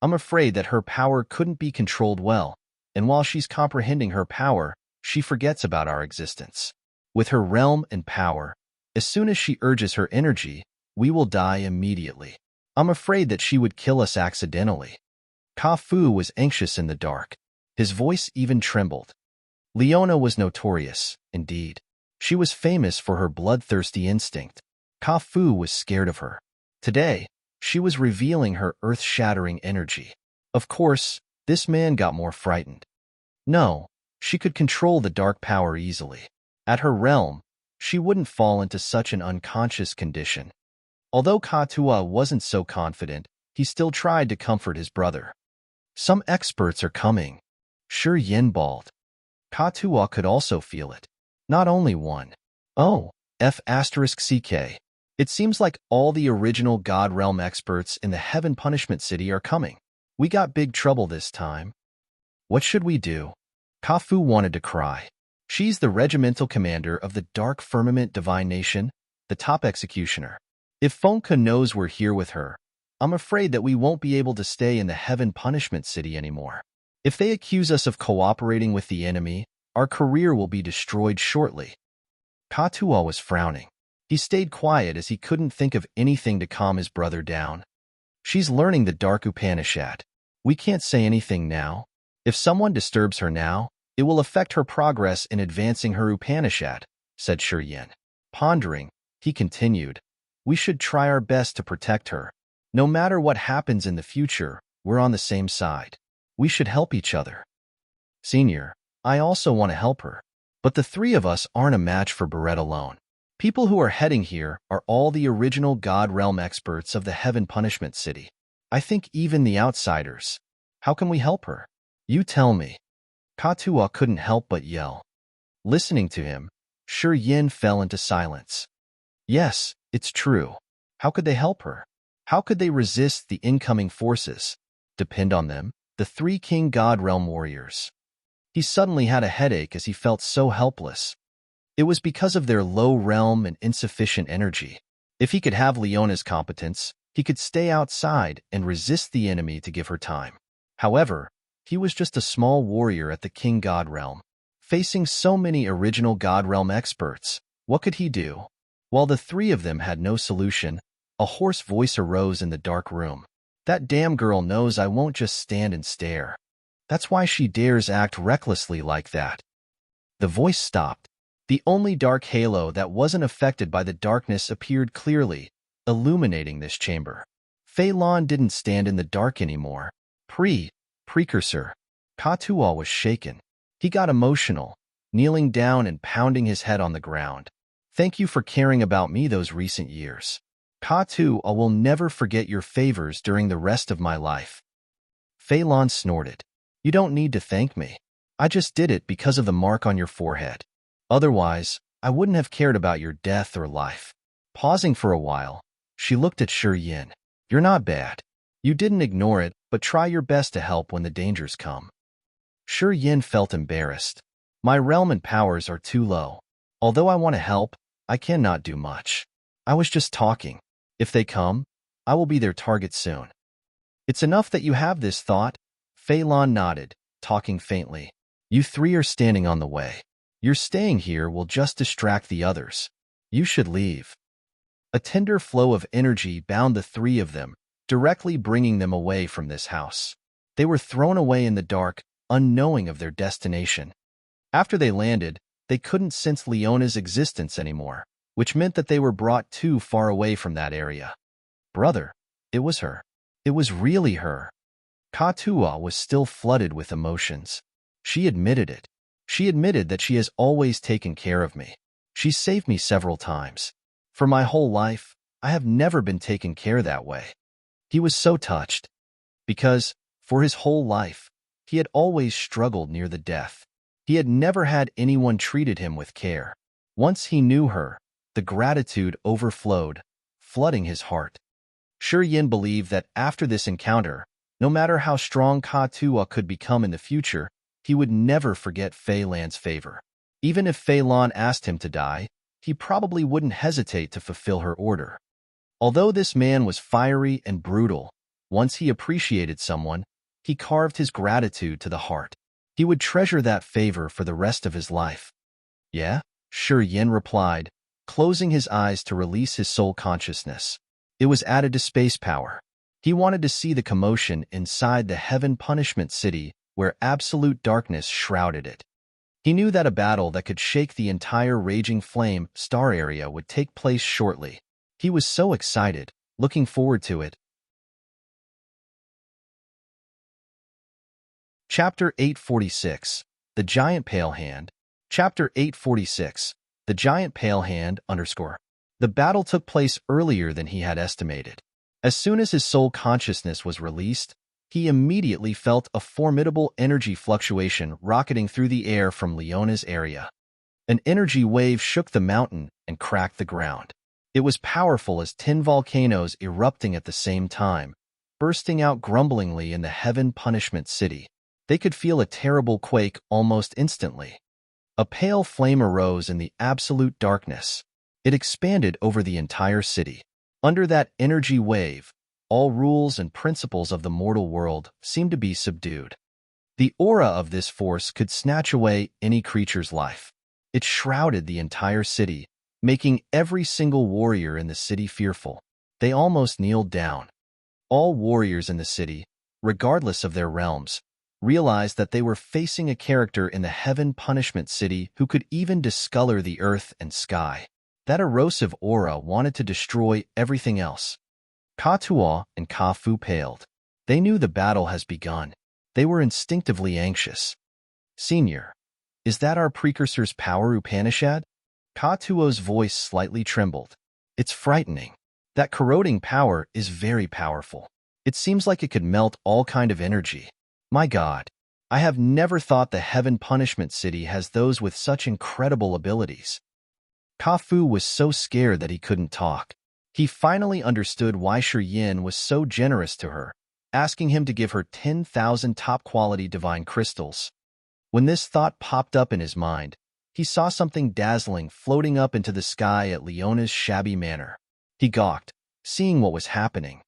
A: I'm afraid that her power couldn't be controlled well, and while she's comprehending her power, she forgets about our existence. With her realm and power, as soon as she urges her energy, we will die immediately. I'm afraid that she would kill us accidentally. Kafu was anxious in the dark. His voice even trembled. Leona was notorious, indeed. She was famous for her bloodthirsty instinct. Kafu was scared of her. Today, she was revealing her earth-shattering energy. Of course, this man got more frightened. No, she could control the dark power easily. At her realm, she wouldn't fall into such an unconscious condition. Although Ka-Tua wasn't so confident, he still tried to comfort his brother. Some experts are coming. Yin bawled. Ka-Tua could also feel it. Not only one. Oh, F***CK. It seems like all the original God Realm experts in the Heaven Punishment City are coming. We got big trouble this time. What should we do? Kafu wanted to cry. She's the regimental commander of the Dark Firmament Divine Nation, the top executioner. If Fonka knows we're here with her, I'm afraid that we won't be able to stay in the Heaven Punishment City anymore. If they accuse us of cooperating with the enemy, our career will be destroyed shortly. Ka-Tua was frowning. He stayed quiet as he couldn't think of anything to calm his brother down. She's learning the Dark Upanishad. We can't say anything now. If someone disturbs her now, it will affect her progress in advancing her Upanishad, said Yin. Pondering, he continued, we should try our best to protect her. No matter what happens in the future, we're on the same side. We should help each other. Senior, I also want to help her. But the three of us aren't a match for Barrett alone. People who are heading here are all the original God Realm experts of the Heaven Punishment City. I think even the outsiders. How can we help her? You tell me. Ka-Tua couldn't help but yell. Listening to him, Yin fell into silence. Yes, it's true. How could they help her? How could they resist the incoming forces? Depend on them, the three King God Realm warriors. He suddenly had a headache as he felt so helpless. It was because of their low realm and insufficient energy. If he could have Leona's competence, he could stay outside and resist the enemy to give her time. However, he was just a small warrior at the King God Realm. Facing so many original God Realm experts, what could he do? While the three of them had no solution, a hoarse voice arose in the dark room. That damn girl knows I won't just stand and stare. That's why she dares act recklessly like that. The voice stopped. The only dark halo that wasn't affected by the darkness appeared clearly, illuminating this chamber. Fei Lan didn't stand in the dark anymore. Precursor. Ka-Tua was shaken. He got emotional, kneeling down and pounding his head on the ground. Thank you for caring about me those recent years. Ka-tu, I will never forget your favors during the rest of my life. Fei Lan snorted. You don't need to thank me. I just did it because of the mark on your forehead. Otherwise, I wouldn't have cared about your death or life. Pausing for a while, she looked at Shi Yin. You're not bad. You didn't ignore it, but try your best to help when the dangers come. Shi Yin felt embarrassed. My realm and powers are too low. Although I want to help, I cannot do much. I was just talking. If they come, I will be their target soon. It's enough that you have this thought. Fei Lan nodded, talking faintly. You three are standing on the way. Your staying here will just distract the others. You should leave. A tender flow of energy bound the three of them, directly bringing them away from this house. They were thrown away in the dark, unknowing of their destination. After they landed, they couldn't sense Leona's existence anymore, which meant that they were brought too far away from that area. Brother, it was her. It was really her. Ka-tua was still flooded with emotions. She admitted it. She admitted that she has always taken care of me. She saved me several times. For my whole life, I have never been taken care that way. He was so touched. Because, for his whole life, he had always struggled near the death. He had never had anyone treated him with care. Once he knew her, the gratitude overflowed, flooding his heart. Shi Yin believed that after this encounter, no matter how strong Ka-tua could become in the future, he would never forget Fei Lan's favor. Even if Fei Lan asked him to die, he probably wouldn't hesitate to fulfill her order. Although this man was fiery and brutal, once he appreciated someone, he carved his gratitude to the heart. He would treasure that favor for the rest of his life. Yeah? Shi Yin replied, closing his eyes to release his soul consciousness. It was added to space power. He wanted to see the commotion inside the Heaven Punishment City where absolute darkness shrouded it. He knew that a battle that could shake the entire Raging Flame star area would take place shortly. He was so excited, looking forward to it. Chapter 846, The Giant Pale Hand. Chapter 846, The Giant Pale Hand _ The battle took place earlier than he had estimated. As soon as his soul consciousness was released, he immediately felt a formidable energy fluctuation rocketing through the air from Leona's area. An energy wave shook the mountain and cracked the ground. It was powerful as 10 volcanoes erupting at the same time, bursting out grumblingly in the Heaven Punishment City. They could feel a terrible quake almost instantly. A pale flame arose in the absolute darkness. It expanded over the entire city. Under that energy wave, all rules and principles of the mortal world seemed to be subdued. The aura of this force could snatch away any creature's life. It shrouded the entire city, making every single warrior in the city fearful. They almost kneeled down. All warriors in the city, regardless of their realms, realized that they were facing a character in the Heaven Punishment City who could even discolor the earth and sky. That erosive aura wanted to destroy everything else. Ka-tua and Ka-fu paled. They knew the battle has begun. They were instinctively anxious. Senior, is that our precursor's power Upanishad? Ka-tuo's voice slightly trembled. It's frightening. That corroding power is very powerful. It seems like it could melt all kind of energy. My God, I have never thought the Heaven Punishment City has those with such incredible abilities. Ka-fu was so scared that he couldn't talk. He finally understood why Shi Yin was so generous to her, asking him to give her 10,000 top-quality divine crystals. When this thought popped up in his mind, he saw something dazzling floating up into the sky at Leona's shabby manor. He gawked, seeing what was happening.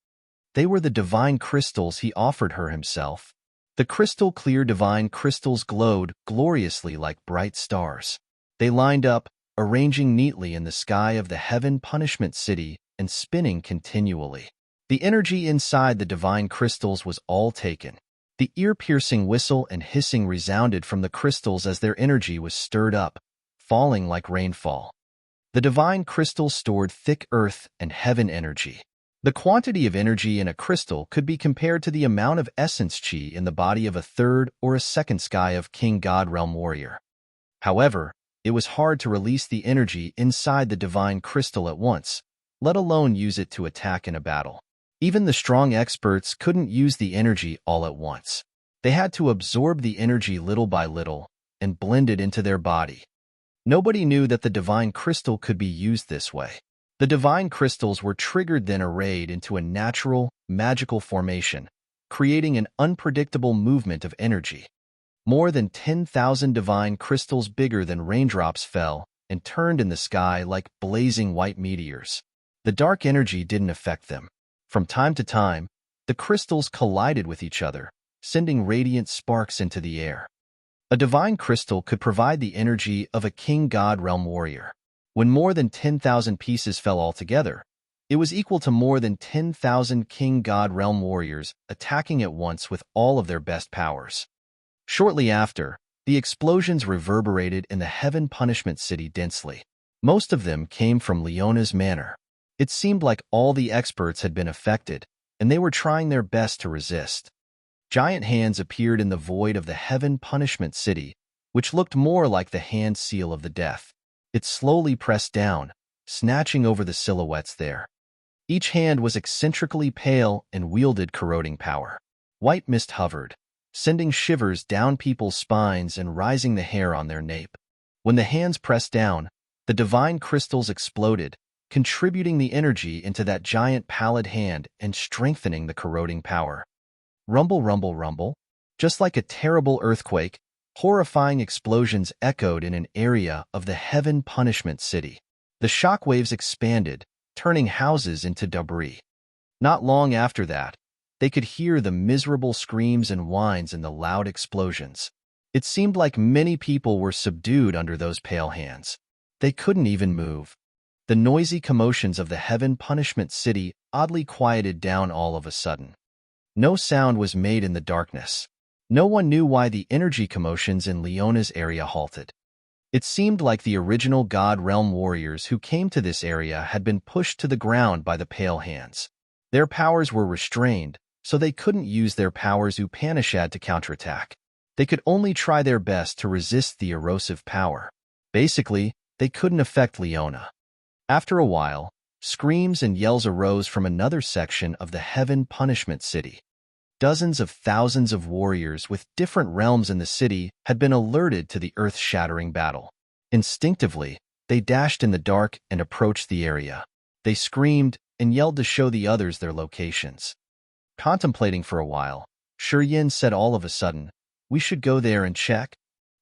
A: They were the divine crystals he offered her himself. The crystal-clear divine crystals glowed gloriously like bright stars. They lined up, arranging neatly in the sky of the Heaven Punishment City and spinning continually. The energy inside the divine crystals was all taken. The ear-piercing whistle and hissing resounded from the crystals as their energy was stirred up, falling like rainfall. The divine crystals stored thick earth and heaven energy. The quantity of energy in a crystal could be compared to the amount of essence chi in the body of a third or a second sky of King God Realm warrior. However, it was hard to release the energy inside the divine crystal at once, let alone use it to attack in a battle. Even the strong experts couldn't use the energy all at once. They had to absorb the energy little by little and blend it into their body. Nobody knew that the divine crystal could be used this way. The divine crystals were triggered then arrayed into a natural, magical formation, creating an unpredictable movement of energy. More than 10,000 divine crystals bigger than raindrops fell and turned in the sky like blazing white meteors. The dark energy didn't affect them. From time to time, the crystals collided with each other, sending radiant sparks into the air. A divine crystal could provide the energy of a king-god realm warrior. When more than 10,000 pieces fell altogether, it was equal to more than 10,000 king-god realm warriors attacking at once with all of their best powers. Shortly after, the explosions reverberated in the Heaven Punishment City densely. Most of them came from Leona's manor. It seemed like all the experts had been affected, and they were trying their best to resist. Giant hands appeared in the void of the Heaven Punishment City, which looked more like the hand seal of the death. It slowly pressed down, snatching over the silhouettes there. Each hand was eccentrically pale and wielded corroding power. White mist hovered, sending shivers down people's spines and rising the hair on their nape. When the hands pressed down, the divine crystals exploded, contributing the energy into that giant pallid hand and strengthening the corroding power. Rumble, rumble, rumble. Just like a terrible earthquake, horrifying explosions echoed in an area of the Heaven Punishment City. The shockwaves expanded, turning houses into debris. Not long after that, they could hear the miserable screams and whines in the loud explosions. It seemed like many people were subdued under those pale hands. They couldn't even move. The noisy commotions of the Heaven Punishment City oddly quieted down all of a sudden. No sound was made in the darkness. No one knew why the energy commotions in Leona's area halted. It seemed like the original God Realm warriors who came to this area had been pushed to the ground by the pale hands. Their powers were restrained, so they couldn't use their powers Upanishad to counterattack. They could only try their best to resist the erosive power. Basically, they couldn't affect Leona. After a while, screams and yells arose from another section of the Heaven Punishment City. Dozens of thousands of warriors with different realms in the city had been alerted to the earth-shattering battle. Instinctively, they dashed in the dark and approached the area. They screamed and yelled to show the others their locations. Contemplating for a while, Shiryin said all of a sudden, "We should go there and check."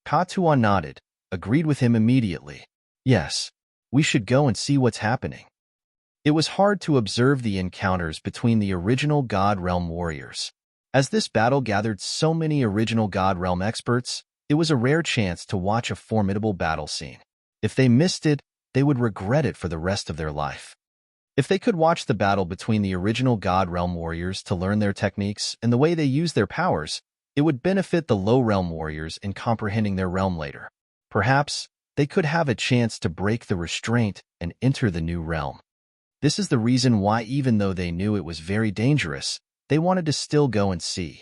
A: Katuan nodded, agreed with him immediately. "Yes, we should go and see what's happening." It was hard to observe the encounters between the original God Realm warriors. As this battle gathered so many original God Realm experts, it was a rare chance to watch a formidable battle scene. If they missed it, they would regret it for the rest of their life. If they could watch the battle between the original God Realm warriors to learn their techniques and the way they use their powers, it would benefit the low realm warriors in comprehending their realm later. Perhaps they could have a chance to break the restraint and enter the new realm. This is the reason why, even though they knew it was very dangerous, they wanted to still go and see.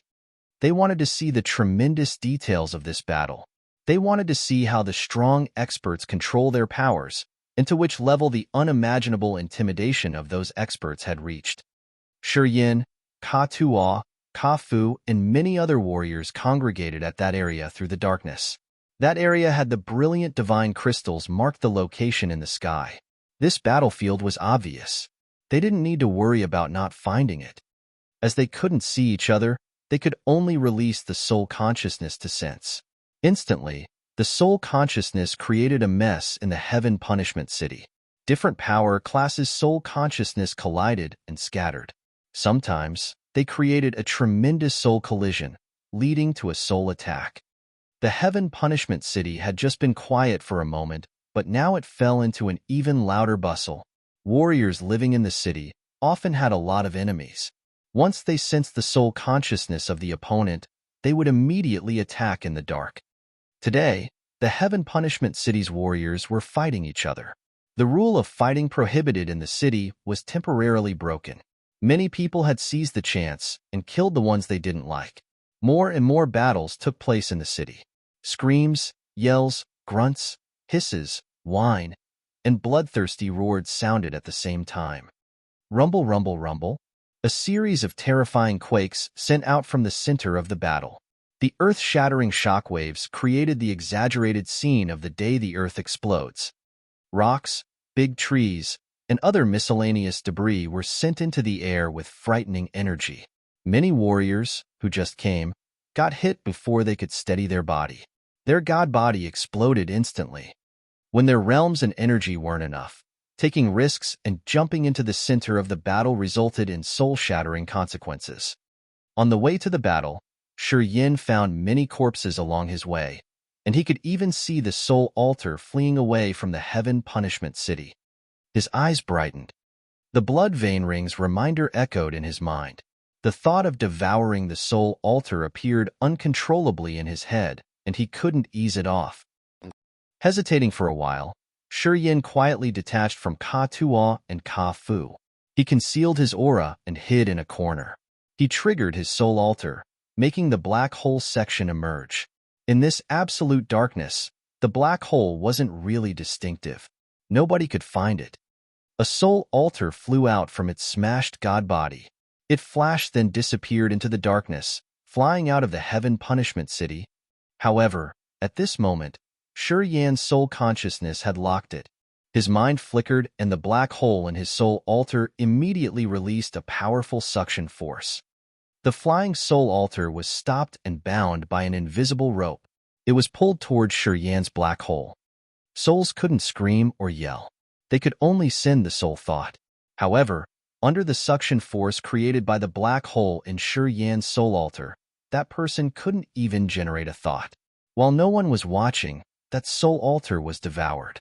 A: They wanted to see the tremendous details of this battle. They wanted to see how the strong experts control their powers, and to which level the unimaginable intimidation of those experts had reached. Shiryin, Ka Tuo, Ka Fu, and many other warriors congregated at that area through the darkness. That area had the brilliant divine crystals mark the location in the sky. This battlefield was obvious. They didn't need to worry about not finding it. As they couldn't see each other, they could only release the soul consciousness to sense. Instantly, the soul consciousness created a mess in the Heaven Punishment City. Different power classes' soul consciousness collided and scattered. Sometimes, they created a tremendous soul collision, leading to a soul attack. The Heaven Punishment City had just been quiet for a moment, but now it fell into an even louder bustle. Warriors living in the city often had a lot of enemies. Once they sensed the soul consciousness of the opponent, they would immediately attack in the dark. Today, the Heaven Punishment City's warriors were fighting each other. The rule of fighting prohibited in the city was temporarily broken. Many people had seized the chance and killed the ones they didn't like. More and more battles took place in the city. Screams, yells, grunts, hisses, whine, and bloodthirsty roars sounded at the same time. Rumble, rumble, rumble. A series of terrifying quakes sent out from the center of the battle. The earth-shattering shockwaves created the exaggerated scene of the day the earth explodes. Rocks, big trees, and other miscellaneous debris were sent into the air with frightening energy. Many warriors, who just came, got hit before they could steady their body. Their god body exploded instantly. When their realms and energy weren't enough, taking risks and jumping into the center of the battle resulted in soul-shattering consequences. On the way to the battle, Yin found many corpses along his way, and he could even see the soul altar fleeing away from the heaven punishment city. His eyes brightened. The blood vein ring's reminder echoed in his mind. The thought of devouring the soul altar appeared uncontrollably in his head, and he couldn't ease it off. Hesitating for a while, Yin quietly detached from Ka Tuo and Ka Fu. He concealed his aura and hid in a corner. He triggered his soul altar, making the black hole section emerge. In this absolute darkness, the black hole wasn't really distinctive. Nobody could find it. A soul altar flew out from its smashed god body. It flashed, then disappeared into the darkness, flying out of the heaven punishment city. However, at this moment, Yan's soul consciousness had locked it. His mind flickered, and the black hole in his soul altar immediately released a powerful suction force. The flying soul altar was stopped and bound by an invisible rope. It was pulled towards Yan's black hole. Souls couldn't scream or yell. They could only send the soul thought. However, under the suction force created by the black hole in Yan's soul altar, that person couldn't even generate a thought. While no one was watching, that soul altar was devoured.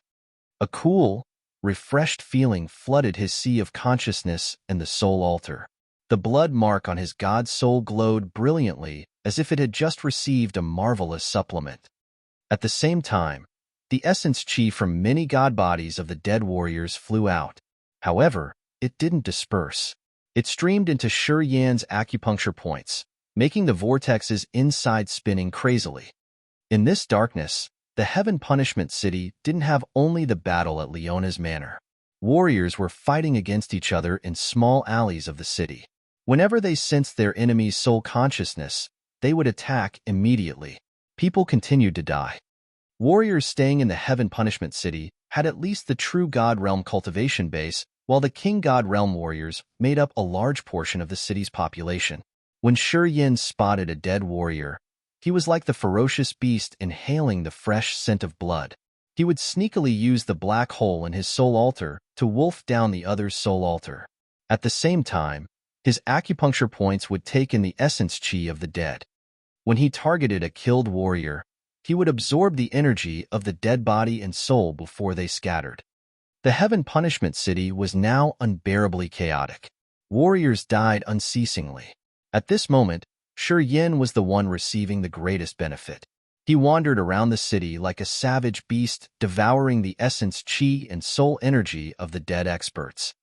A: A cool, refreshed feeling flooded his sea of consciousness and the soul altar. The blood mark on his god soul glowed brilliantly as if it had just received a marvelous supplement. At the same time, the essence chi from many god bodies of the dead warriors flew out. However, it didn't disperse. It streamed into Yan's acupuncture points, making the vortexes inside spinning crazily. In this darkness, the heaven punishment city didn't have only the battle at Leona's manor. Warriors were fighting against each other in small alleys of the city. Whenever they sensed their enemy's soul consciousness, they would attack immediately. People continued to die. Warriors staying in the heaven punishment city had at least the true god realm cultivation base, while the king god realm warriors made up a large portion of the city's population. When Yin spotted a dead warrior, he was like the ferocious beast inhaling the fresh scent of blood. He would sneakily use the black hole in his soul altar to wolf down the other's soul altar. At the same time, his acupuncture points would take in the essence chi of the dead. When he targeted a killed warrior, he would absorb the energy of the dead body and soul before they scattered. The heaven punishment city was now unbearably chaotic. Warriors died unceasingly. At this moment, Yin was the one receiving the greatest benefit. He wandered around the city like a savage beast, devouring the essence chi and soul energy of the dead experts.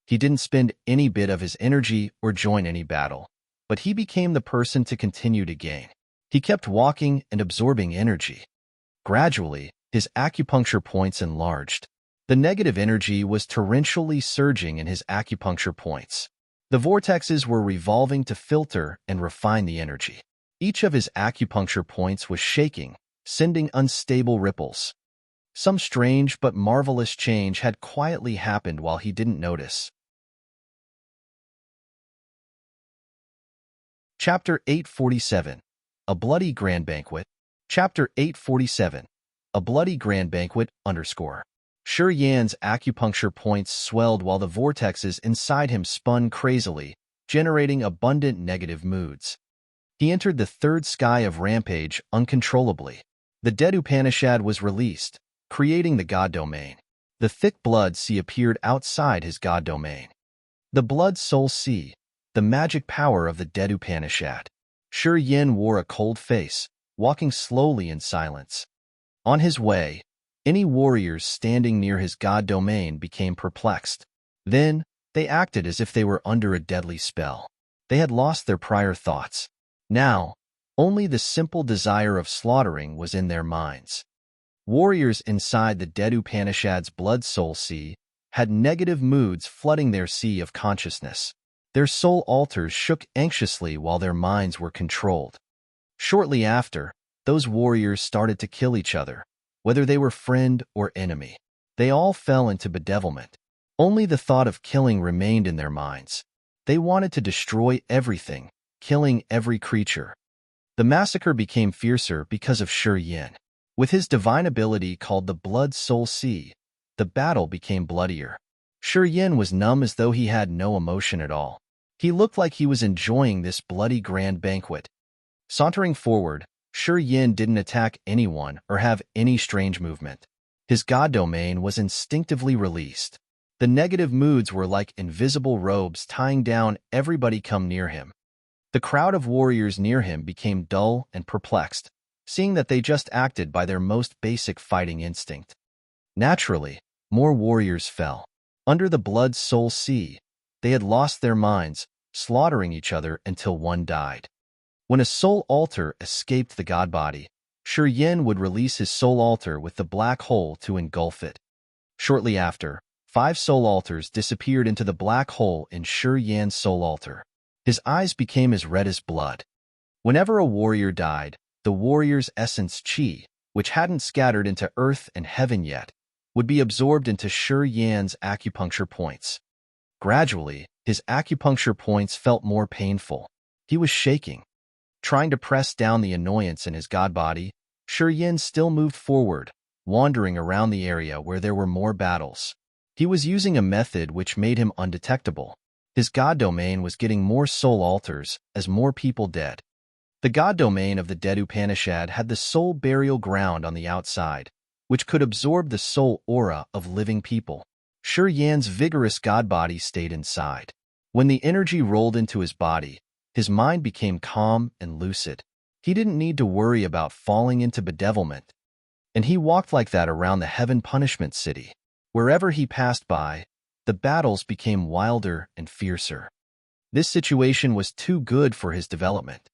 A: He didn't spend any bit of his energy or join any battle, but he became the person to continue to gain. He kept walking and absorbing energy. Gradually, his acupuncture points enlarged. The negative energy was torrentially surging in his acupuncture points. The vortexes were revolving to filter and refine the energy. Each of his acupuncture points was shaking, sending unstable ripples. Some strange but marvelous change had quietly happened while he didn't notice. Chapter 847. A Bloody Grand Banquet. Chapter 847. A Bloody Grand Banquet, _ Yan's acupuncture points swelled while the vortexes inside him spun crazily, generating abundant negative moods. He entered the third sky of rampage uncontrollably. The dead Upanishad was released, creating the god domain. The thick blood sea appeared outside his god domain. The blood soul sea, the magic power of the dead Upanishad. Yin wore a cold face, walking slowly in silence. On his way, any warriors standing near his god domain became perplexed. Then, they acted as if they were under a deadly spell. They had lost their prior thoughts. Now, only the simple desire of slaughtering was in their minds. Warriors inside the dead Upanishad's blood soul sea had negative moods flooding their sea of consciousness. Their soul altars shook anxiously while their minds were controlled. Shortly after, those warriors started to kill each other, whether they were friend or enemy. They all fell into bedevilment. Only the thought of killing remained in their minds. They wanted to destroy everything, killing every creature. The massacre became fiercer because of Shrouding. With his divine ability called the Blood Soul Sea, the battle became bloodier. Shrouding was numb as though he had no emotion at all. He looked like he was enjoying this bloody grand banquet. Sauntering forward, Shrouding didn't attack anyone or have any strange movement. His god domain was instinctively released. The negative moods were like invisible robes tying down everybody come near him. The crowd of warriors near him became dull and perplexed, seeing that they just acted by their most basic fighting instinct. Naturally, more warriors fell. Under the Blood Soul Sea, they had lost their minds, slaughtering each other until one died. When a soul altar escaped the god body, Shrouding would release his soul altar with the black hole to engulf it. Shortly after, 5 soul altars disappeared into the black hole in Shrouding's soul altar. His eyes became as red as blood. Whenever a warrior died, the warrior's essence chi, which hadn't scattered into earth and heaven yet, would be absorbed into Shrouding's acupuncture points. Gradually, his acupuncture points felt more painful. He was shaking. Trying to press down the annoyance in his god body, Shrouding still moved forward, wandering around the area where there were more battles. He was using a method which made him undetectable. His god domain was getting more soul altars as more people dead. The god domain of the dead Upanishad had the soul burial ground on the outside, which could absorb the soul aura of living people. Shrouding's vigorous god body stayed inside. When the energy rolled into his body, his mind became calm and lucid. He didn't need to worry about falling into bedevilment, and he walked like that around the heaven punishment city. Wherever he passed by, the battles became wilder and fiercer. This situation was too good for his development.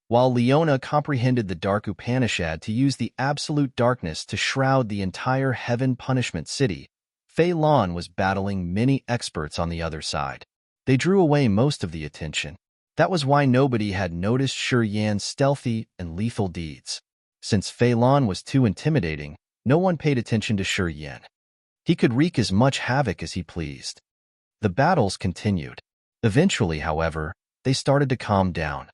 A: While Leona comprehended the dark Upanishad to use the absolute darkness to shroud the entire heaven punishment city, Fei Lan was battling many experts on the other side. They drew away most of the attention. That was why nobody had noticed Shrouding's stealthy and lethal deeds. Since Fei Lan was too intimidating, no one paid attention to Shrouding. He could wreak as much havoc as he pleased. The battles continued. Eventually, however, they started to calm down.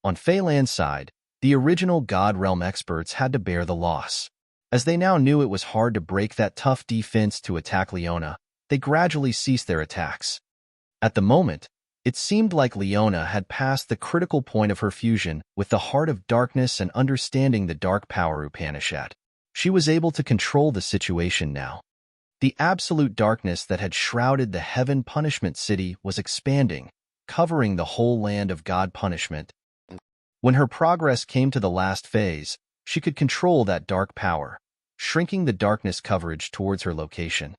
A: On Fei Lan's side, the original God Realm experts had to bear the loss. As they now knew it was hard to break that tough defense to attack Leona, they gradually ceased their attacks. At the moment, it seemed like Leona had passed the critical point of her fusion with the heart of darkness and understanding the dark power Upanishad. She was able to control the situation now. The absolute darkness that had shrouded the heaven punishment city was expanding, covering the whole land of God punishment. When her progress came to the last phase, she could control that dark power, shrinking the darkness coverage towards her location.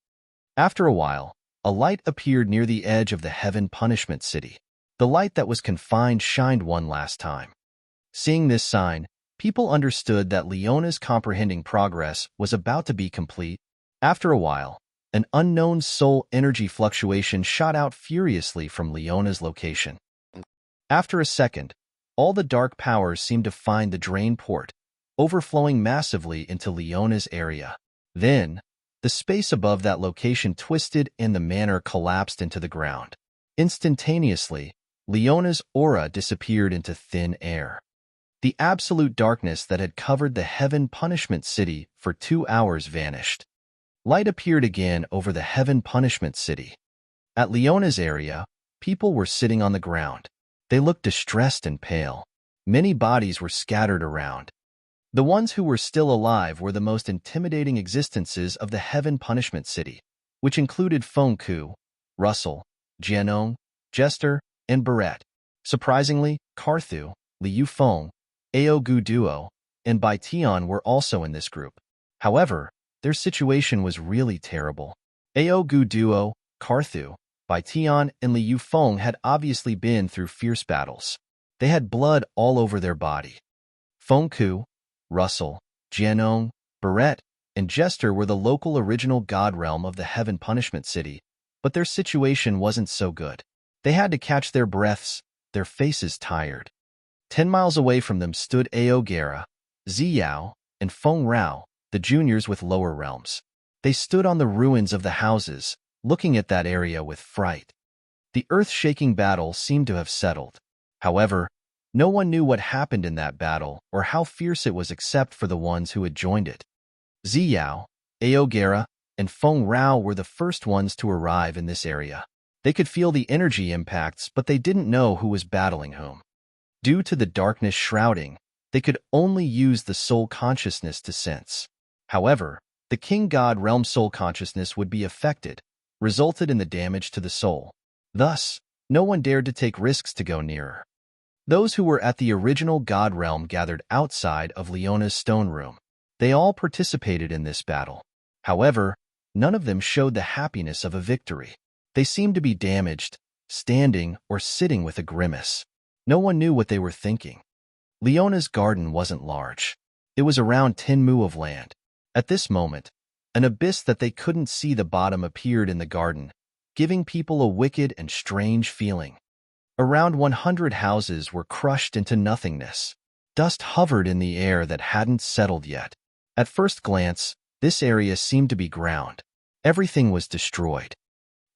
A: After a while, a light appeared near the edge of the heaven punishment city. The light that was confined shined one last time. Seeing this sign, people understood that Leona's comprehending progress was about to be complete. After a while, an unknown soul energy fluctuation shot out furiously from Leona's location. After a second, all the dark powers seemed to find the drain port, overflowing massively into Leona's area. Then, the space above that location twisted and the manor collapsed into the ground. Instantaneously, Leona's aura disappeared into thin air. The absolute darkness that had covered the heaven punishment city for 2 hours vanished. Light appeared again over the heaven punishment city. At Leona's area, people were sitting on the ground. They looked distressed and pale. Many bodies were scattered around. The ones who were still alive were the most intimidating existences of the heaven punishment city, which included Feng Ku, Russell, Jianong, Jester, and Barrett. Surprisingly, Carthu, Liu Feng, Ao Gu Duo, and Bai Tian were also in this group. However, their situation was really terrible. Ao Gu Duo, Carthu, Bai Tian, and Liu Feng had obviously been through fierce battles. They had blood all over their body. Feng Ku, Russell, Jianong, Barrett, and Jester were the local original god realm of the Heaven Punishment City, but their situation wasn't so good. They had to catch their breaths, their faces tired. 10 miles away from them stood Aogera, Ziyao, and Feng Rao, the juniors with lower realms. They stood on the ruins of the houses, looking at that area with fright. The earth-shaking battle seemed to have settled. However, no one knew what happened in that battle or how fierce it was except for the ones who had joined it. Ziyao, Aogera, and Feng Rao were the first ones to arrive in this area. They could feel the energy impacts, but they didn't know who was battling whom. Due to the darkness shrouding, they could only use the soul consciousness to sense. However, the King God Realm soul consciousness would be affected, resulted in the damage to the soul. Thus, no one dared to take risks to go nearer. Those who were at the original God Realm gathered outside of Leona's stone room. They all participated in this battle. However, none of them showed the happiness of a victory. They seemed to be damaged, standing or sitting with a grimace. No one knew what they were thinking. Leona's garden wasn't large. It was around 10 mu of land. At this moment, an abyss that they couldn't see the bottom appeared in the garden, giving people a wicked and strange feeling. Around 100 houses were crushed into nothingness. Dust hovered in the air that hadn't settled yet. At first glance, this area seemed to be ground. Everything was destroyed.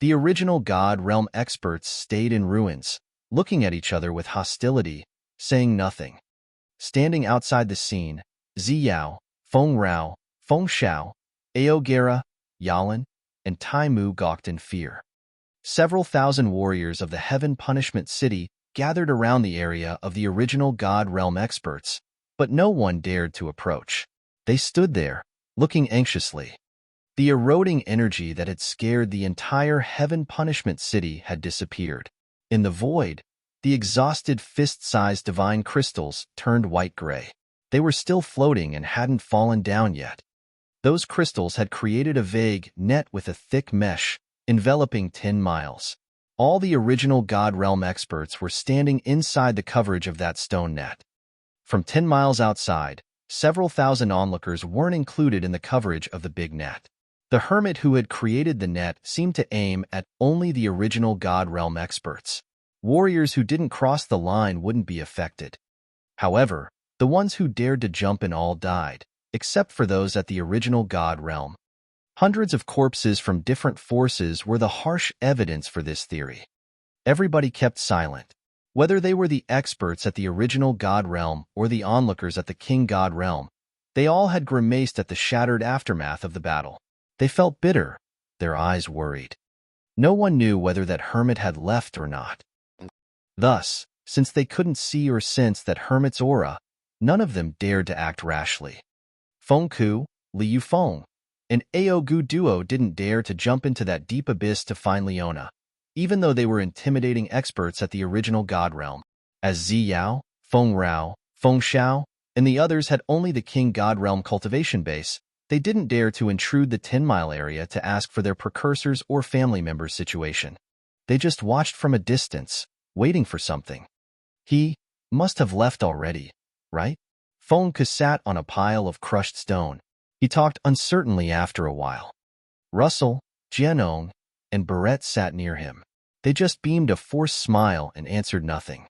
A: The original God Realm experts stayed in ruins, looking at each other with hostility, saying nothing. Standing outside the scene, Ziyao, Feng Rao, Feng Xiao, Aogera, Yalan, and Taimu gawked in fear. Several thousand warriors of the Heaven Punishment City gathered around the area of the original God Realm experts, but no one dared to approach. They stood there, looking anxiously. The eroding energy that had scared the entire Heaven Punishment City had disappeared. In the void, the exhausted fist-sized divine crystals turned white-gray. They were still floating and hadn't fallen down yet. Those crystals had created a vague net with a thick mesh, enveloping 10 miles. All the original God Realm experts were standing inside the coverage of that stone net. From 10 miles outside, several thousand onlookers weren't included in the coverage of the big net. The hermit who had created the net seemed to aim at only the original God Realm experts. Warriors who didn't cross the line wouldn't be affected. However, the ones who dared to jump in all died, except for those at the original God Realm. Hundreds of corpses from different forces were the harsh evidence for this theory. Everybody kept silent. Whether they were the experts at the original God Realm or the onlookers at the King God Realm, they all had grimaced at the shattered aftermath of the battle. They felt bitter, their eyes worried. No one knew whether that hermit had left or not. Thus, since they couldn't see or sense that hermit's aura, none of them dared to act rashly. Feng Ku, Liu Feng, and Aogu duo didn't dare to jump into that deep abyss to find Leona, even though they were intimidating experts at the original God Realm. As Ziyao, Feng Rao, Feng Xiao, and the others had only the King God Realm cultivation base, they didn't dare to intrude the 10-mile area to ask for their precursors or family members' situation. They just watched from a distance, waiting for something. He must have left already, right? Feng Ku sat on a pile of crushed stone. He talked uncertainly after a while. Russell, Jianong, and Barrett sat near him. They just beamed a forced smile and answered nothing.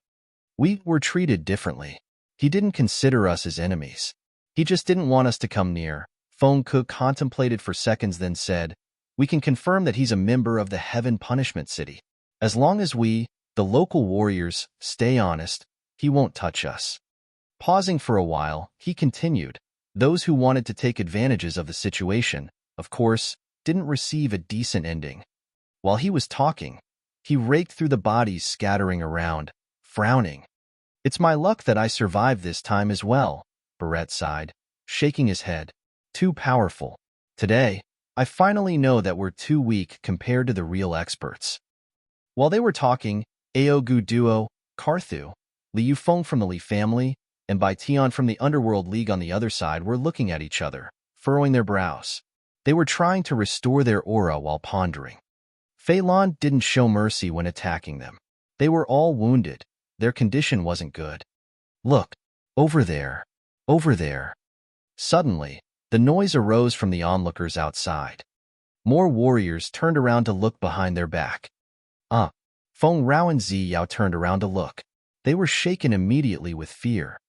A: We were treated differently. He didn't consider us as enemies. He just didn't want us to come near. Feng Ku contemplated for seconds, then said, "We can confirm that he's a member of the Heaven Punishment City. As long as we, the local warriors, stay honest, he won't touch us." Pausing for a while, he continued, "Those who wanted to take advantages of the situation, of course, didn't receive a decent ending." While he was talking, he raked through the bodies scattering around, frowning. "It's my luck that I survived this time as well," Barrett sighed, shaking his head. "Too powerful. Today, I finally know that we're too weak compared to the real experts." While they were talking, Aogu duo, Karthu, Liu Feng from the Li family, and Bai Tian from the Underworld League on the other side were looking at each other, furrowing their brows. They were trying to restore their aura while pondering. Fei Lan didn't show mercy when attacking them. They were all wounded. Their condition wasn't good. "Look, over there, over there." Suddenly, The noise arose from the onlookers outside. More warriors turned around to look behind their back. Feng Rao and Zi Yao turned around to look. They were shaken immediately with fear.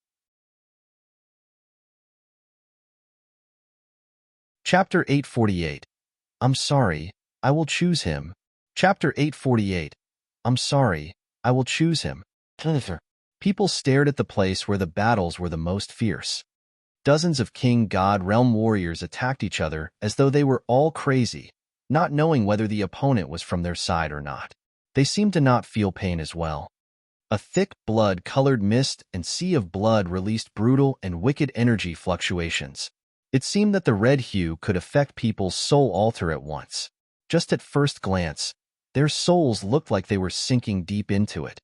A: Chapter 848. I'm sorry, I will choose him. Chapter 848. I'm sorry, I will choose him. People stared at the place where the battles were the most fierce. Dozens of King God Realm warriors attacked each other as though they were all crazy, not knowing whether the opponent was from their side or not. They seemed to not feel pain as well. A thick, blood-colored mist and sea of blood released brutal and wicked energy fluctuations. It seemed that the red hue could affect people's soul alter at once. Just at first glance, their souls looked like they were sinking deep into it.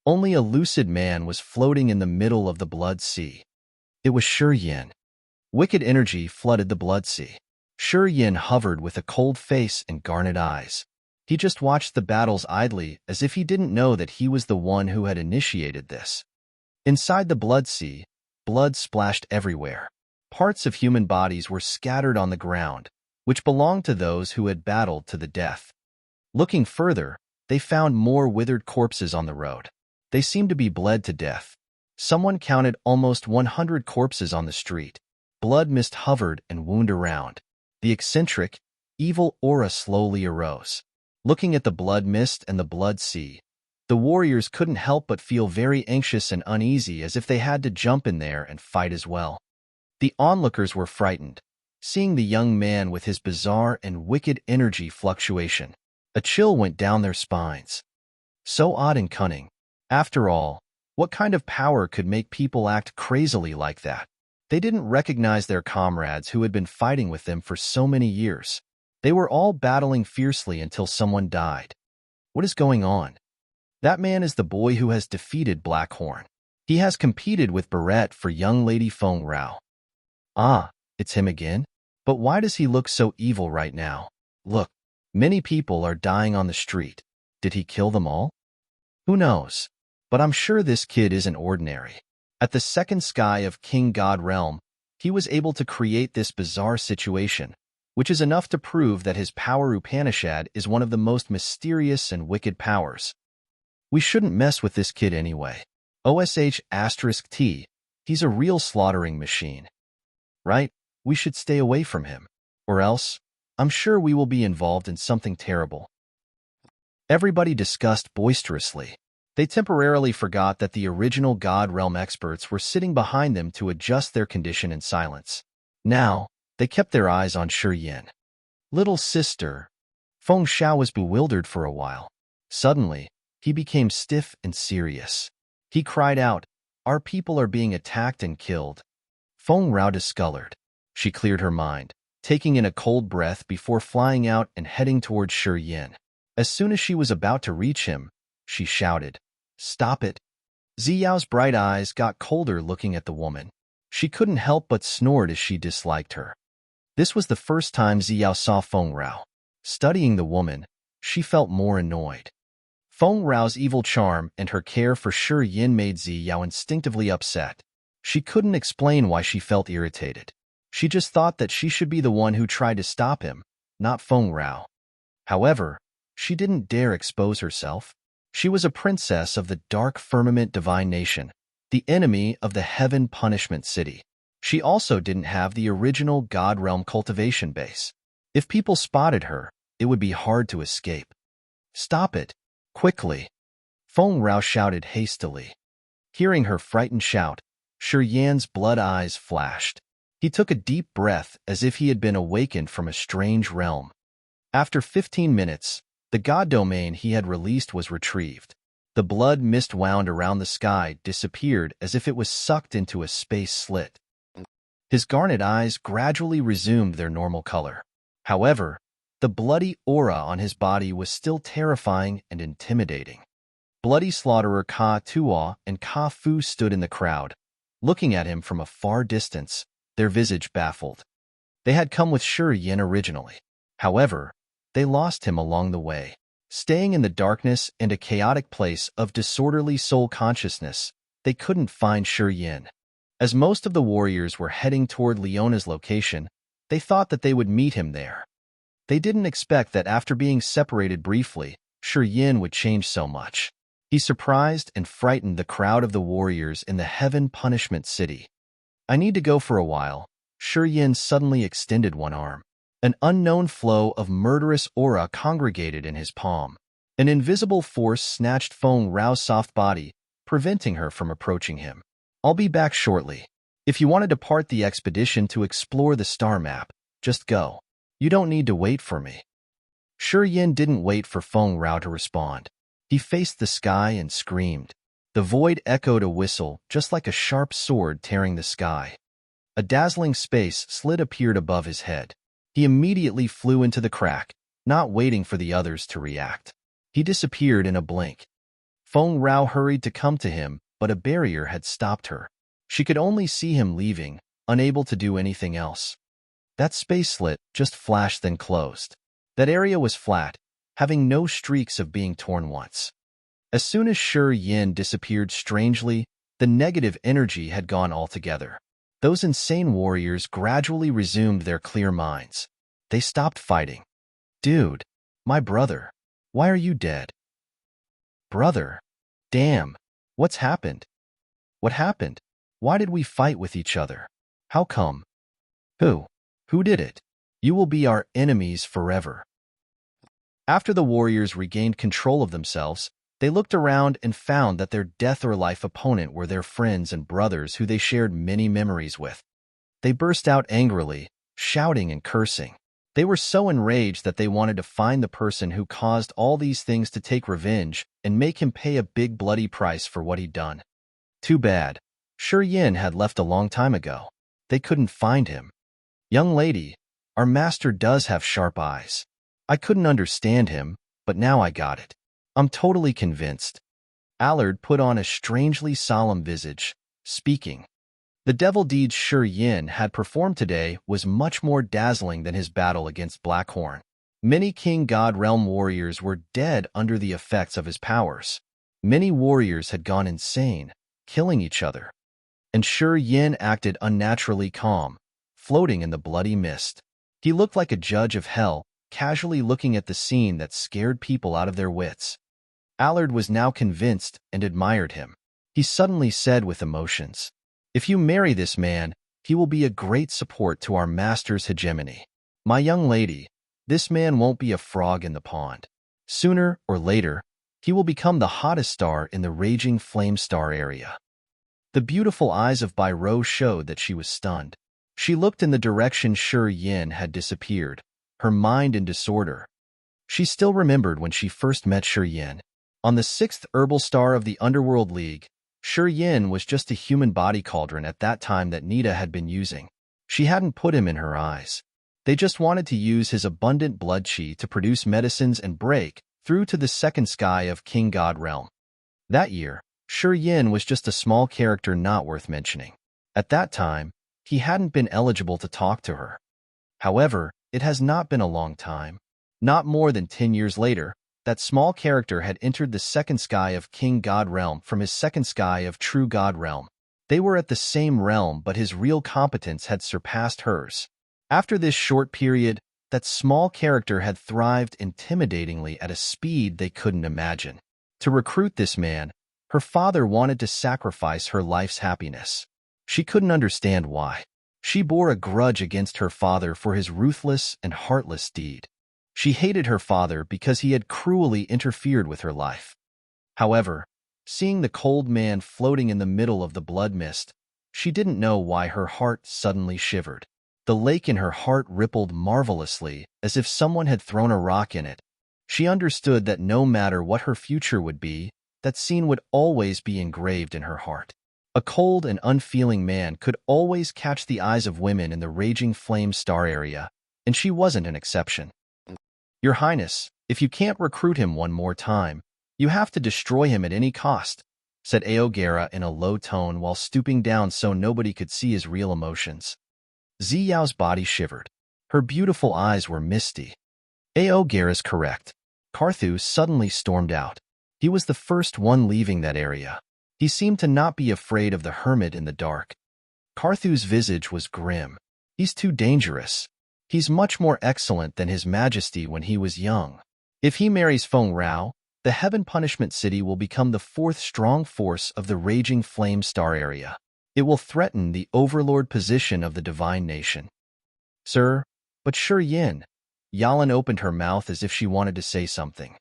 A: Only a lucid man was floating in the middle of the blood sea. It was Shi Yin. Wicked energy flooded the blood sea. Shi Yin hovered with a cold face and garnet eyes. He just watched the battles idly as if he didn't know that he was the one who had initiated this. Inside the blood sea, blood splashed everywhere. Parts of human bodies were scattered on the ground, which belonged to those who had battled to the death. Looking further, they found more withered corpses on the road. They seemed to be bled to death. Someone counted almost 100 corpses on the street. Blood mist hovered and wound around. The eccentric, evil aura slowly arose. Looking at the blood mist and the blood sea, the warriors couldn't help but feel very anxious and uneasy as if they had to jump in there and fight as well. The onlookers were frightened, seeing the young man with his bizarre and wicked energy fluctuation. A chill went down their spines. So odd and cunning. After all, what kind of power could make people act crazily like that? They didn't recognize their comrades who had been fighting with them for so many years. They were all battling fiercely until someone died. What is going on? That man is the boy who has defeated Blackhorn. He has competed with Barrett for young Lady Feng Rao. It's him again? But why does he look so evil right now? Look, many people are dying on the street. Did he kill them all? Who knows? But I'm sure this kid isn't ordinary. At the second sky of King God Realm, he was able to create this bizarre situation, which is enough to prove that his power Upanishad is one of the most mysterious and wicked powers. We shouldn't mess with this kid anyway. *T, he's a real slaughtering machine. Right? We should stay away from him. Or else, I'm sure we will be involved in something terrible. Everybody discussed boisterously. They temporarily forgot that the original God Realm experts were sitting behind them to adjust their condition in silence. Now, they kept their eyes on Shi Yin. Little sister. Feng Xiao was bewildered for a while. Suddenly, he became stiff and serious. He cried out, "Our people are being attacked and killed." Feng Rao discolored. She cleared her mind, taking in a cold breath before flying out and heading towards Shi Yin. As soon as she was about to reach him, she shouted, "Stop it!" Zi Yao's bright eyes got colder looking at the woman. She couldn't help but snort as she disliked her. This was the first time Zi Yao saw Feng Rao. Studying the woman, she felt more annoyed. Feng Rao's evil charm and her care for Shi Yin made Zi Yao instinctively upset. She couldn't explain why she felt irritated. She just thought that she should be the one who tried to stop him, not Feng Rao. However, she didn't dare expose herself. She was a princess of the Dark Firmament Divine Nation, the enemy of the Heaven Punishment City. She also didn't have the original God Realm cultivation base. If people spotted her, it would be hard to escape. "Stop it! Quickly!" Feng Rao shouted hastily. Hearing her frightened shout, Shi Yan's blood eyes flashed. He took a deep breath as if he had been awakened from a strange realm. After 15 minutes, the god domain he had released was retrieved. The blood mist wound around the sky disappeared as if it was sucked into a space slit. His garnet eyes gradually resumed their normal color. However, the bloody aura on his body was still terrifying and intimidating. Bloody slaughterer Ka Tuo and Ka Fu stood in the crowd, looking at him from a far distance, their visage baffled. They had come with Shi Yin originally. However, they lost him along the way. Staying in the darkness and a chaotic place of disorderly soul consciousness, they couldn't find Shi Yin. As most of the warriors were heading toward Leona's location, They thought that they would meet him there. They didn't expect that after being separated briefly, Yin would change so much. He surprised and frightened the crowd of the warriors in the Heaven Punishment City. I need to go for a while. Yin suddenly extended one arm. An unknown flow of murderous aura congregated in his palm. An invisible force snatched Feng Rao's soft body, preventing her from approaching him. I'll be back shortly. If you want to depart the expedition to explore the star map, just go. You don't need to wait for me. Yin didn't wait for Feng Rao to respond. He faced the sky and screamed. The void echoed a whistle, just like a sharp sword tearing the sky. A dazzling space slit appeared above his head. He immediately flew into the crack, not waiting for the others to react. He disappeared in a blink. Feng Rao hurried to come to him, but a barrier had stopped her. She could only see him leaving, unable to do anything else. That space slit just flashed then closed. That area was flat, having no streaks of being torn once. As soon as Yin disappeared strangely, the negative energy had gone altogether. Those insane warriors gradually resumed their clear minds. They stopped fighting. Dude, my brother, why are you dead? Brother, damn, what's happened? What happened? Why did we fight with each other? How come? Who did it? You will be our enemies forever. After the warriors regained control of themselves, they looked around and found that their death-or-life opponent were their friends and brothers who they shared many memories with. They burst out angrily, shouting and cursing. They were so enraged that they wanted to find the person who caused all these things to take revenge and make him pay a big bloody price for what he'd done. Too bad. Yin had left a long time ago. They couldn't find him. Young lady, our master does have sharp eyes. I couldn't understand him, but now I got it. I'm totally convinced. Allard put on a strangely solemn visage, speaking. The devil deeds Yin had performed today was much more dazzling than his battle against Blackhorn. Many King God Realm warriors were dead under the effects of his powers. Many warriors had gone insane, killing each other. And Yin acted unnaturally calm, floating in the bloody mist. He looked like a judge of hell, casually looking at the scene that scared people out of their wits. Allard was now convinced and admired him. He suddenly said with emotions, "If you marry this man, he will be a great support to our master's hegemony. My young lady, this man won't be a frog in the pond. Sooner or later, he will become the hottest star in the raging flame star area." The beautiful eyes of Bai Rou showed that she was stunned. She looked in the direction Yin had disappeared, her mind in disorder. She still remembered when she first met Yin. On the 6th herbal star of the Underworld League, Yin was just a human body cauldron at that time that Nita had been using. She hadn't put him in her eyes. They just wanted to use his abundant blood chi to produce medicines and break through to the second sky of King God Realm. That year, Yin was just a small character not worth mentioning. At that time, he hadn't been eligible to talk to her. However, it has not been a long time. Not more than 10 years later, that small character had entered the second sky of King God Realm from his second sky of True God Realm. They were at the same realm, but his real competence had surpassed hers. After this short period, that small character had thrived intimidatingly at a speed they couldn't imagine. To recruit this man, her father wanted to sacrifice her life's happiness. She couldn't understand why. She bore a grudge against her father for his ruthless and heartless deed. She hated her father because he had cruelly interfered with her life. However, seeing the cold man floating in the middle of the blood mist, she didn't know why her heart suddenly shivered. The lake in her heart rippled marvelously, as if someone had thrown a rock in it. She understood that no matter what her future would be, that scene would always be engraved in her heart. A cold and unfeeling man could always catch the eyes of women in the raging flame star area, and she wasn't an exception. "Your Highness, if you can't recruit him one more time, you have to destroy him at any cost," said Aogera in a low tone while stooping down so nobody could see his real emotions. Ziyao's body shivered. Her beautiful eyes were misty. Aogera's correct. Carthew suddenly stormed out. He was the first one leaving that area. He seemed to not be afraid of the hermit in the dark. Carthew's visage was grim. "He's too dangerous. He's much more excellent than His Majesty when he was young. If he marries Feng Rao, the Heaven Punishment City will become the fourth strong force of the Raging Flame Star area. It will threaten the overlord position of the Divine Nation. Sir, but Shi Yin. Yalan opened her mouth as if she wanted to say something.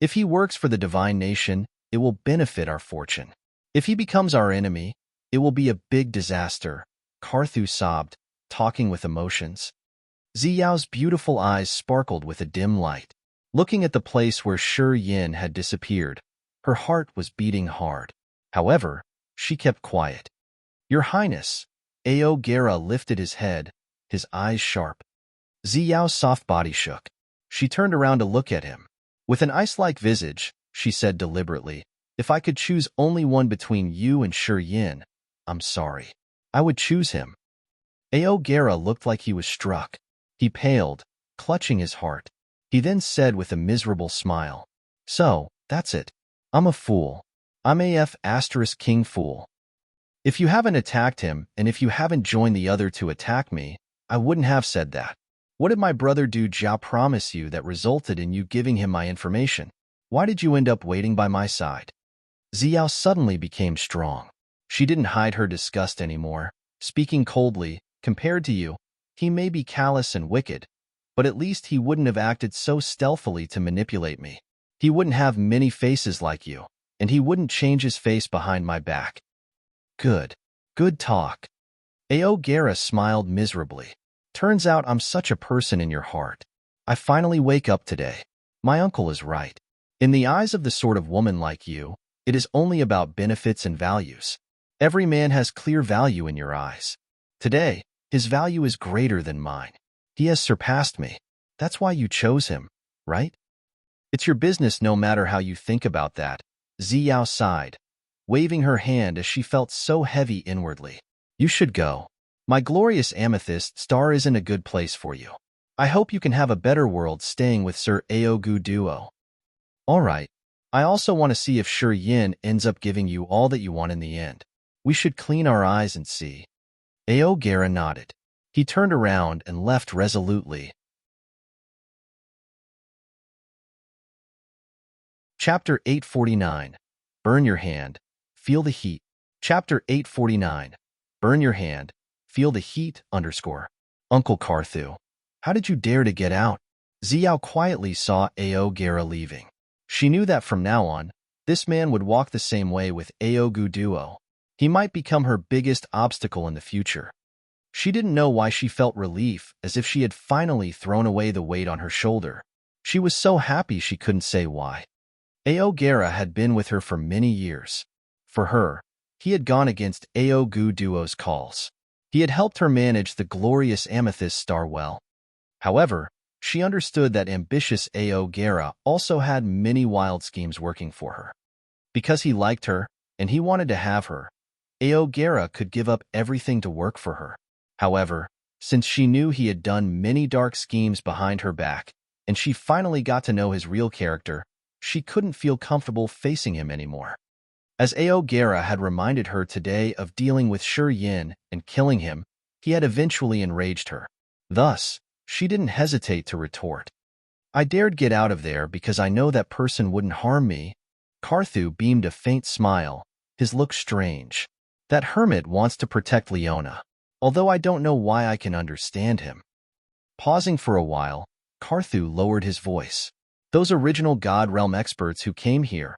A: If he works for the Divine Nation, it will benefit our fortune. If he becomes our enemy, it will be a big disaster, Carthu sobbed, talking with emotions. Ziyao's beautiful eyes sparkled with a dim light. Looking at the place where Shi Yin had disappeared, her heart was beating hard. However, she kept quiet. Your Highness, Ao Gera lifted his head, his eyes sharp. Ziyao's soft body shook. She turned around to look at him. With an ice-like visage, she said deliberately, if I could choose only one between you and Shi Yin, I'm sorry. I would choose him. Ao Gera looked like he was struck. He paled, clutching his heart. He then said with a miserable smile, so, that's it. I'm a fool. I'm King fool. If you haven't attacked him, and if you haven't joined the other to attack me, I wouldn't have said that. What did my brother Du Jiao promise you that resulted in you giving him my information? Why did you end up waiting by my side? Ziyao suddenly became strong. She didn't hide her disgust anymore. Speaking coldly, compared to you, he may be callous and wicked, but at least he wouldn't have acted so stealthily to manipulate me. He wouldn't have many faces like you, and he wouldn't change his face behind my back. Good. Good talk. Ao Gera smiled miserably. Turns out I'm such a person in your heart. I finally wake up today. My uncle is right. In the eyes of the sort of woman like you, it is only about benefits and values. Every man has clear value in your eyes. Today, his value is greater than mine. He has surpassed me. That's why you chose him, right? It's your business no matter how you think about that. Ziyao sighed, waving her hand as she felt so heavy inwardly. You should go. My glorious amethyst star isn't a good place for you. I hope you can have a better world staying with Sir Aogu Duo. All right. I also want to see if Shi Yin ends up giving you all that you want in the end. We should clean our eyes and see. Ao Gera nodded. He turned around and left resolutely. Chapter 849. Burn your hand. Feel the heat. Chapter 849. Burn your hand. Feel the heat, Uncle Carthu. How did you dare to get out? Ziyao quietly saw Ao Gera leaving. She knew that from now on, this man would walk the same way with Aogu Duo. He might become her biggest obstacle in the future. She didn't know why she felt relief, as if she had finally thrown away the weight on her shoulder. She was so happy she couldn't say why. Ao Gera had been with her for many years. For her, he had gone against Aogu Duo's calls. He had helped her manage the glorious amethyst star well. However, she understood that ambitious Ao Gera also had many wild schemes working for her. Because he liked her, and he wanted to have her, Ao Gera could give up everything to work for her. However, since she knew he had done many dark schemes behind her back, and she finally got to know his real character, she couldn't feel comfortable facing him anymore. As Ao Gera had reminded her today of dealing with Shi Yin and killing him, he had eventually enraged her. Thus, she didn't hesitate to retort. I dared get out of there because I know that person wouldn't harm me. Carthu beamed a faint smile, his look strange. That hermit wants to protect Leona, although I don't know why I can understand him. Pausing for a while, Carthu lowered his voice. Those original God Realm experts who came here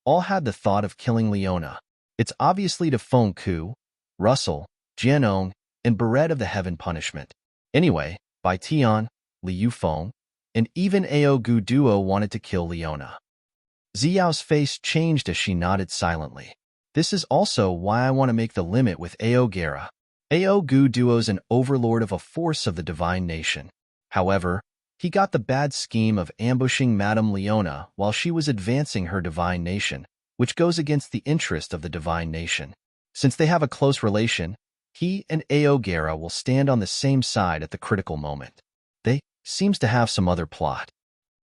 A: all had the thought of killing Leona. It's obviously to Feng Ku, Russell, Jianong, and Barret of the Heaven Punishment. Anyway, Bai Tian, Liu Feng, and even Aogu Duo wanted to kill Leona. Ziyao's face changed as she nodded silently. This is also why I want to make the limit with Ao Gera. Aogu Duo's an overlord of a force of the Divine Nation. However, he got the bad scheme of ambushing Madame Leona while she was advancing her Divine Nation, which goes against the interest of the Divine Nation. Since they have a close relation, he and Ao Gera will stand on the same side at the critical moment. They seems to have some other plot.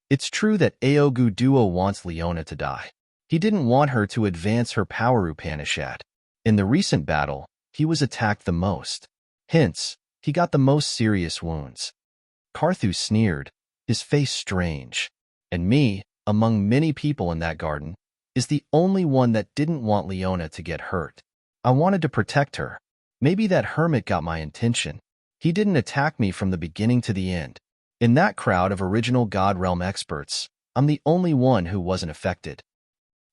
A: It's true that Aogu Duo wants Leona to die. He didn't want her to advance her power Upanishad. In the recent battle, he was attacked the most. Hence, he got the most serious wounds. Carthew sneered, his face strange. And me, among many people in that garden, is the only one that didn't want Leona to get hurt. I wanted to protect her. Maybe that hermit got my intention. He didn't attack me from the beginning to the end. In that crowd of original God Realm experts, I'm the only one who wasn't affected.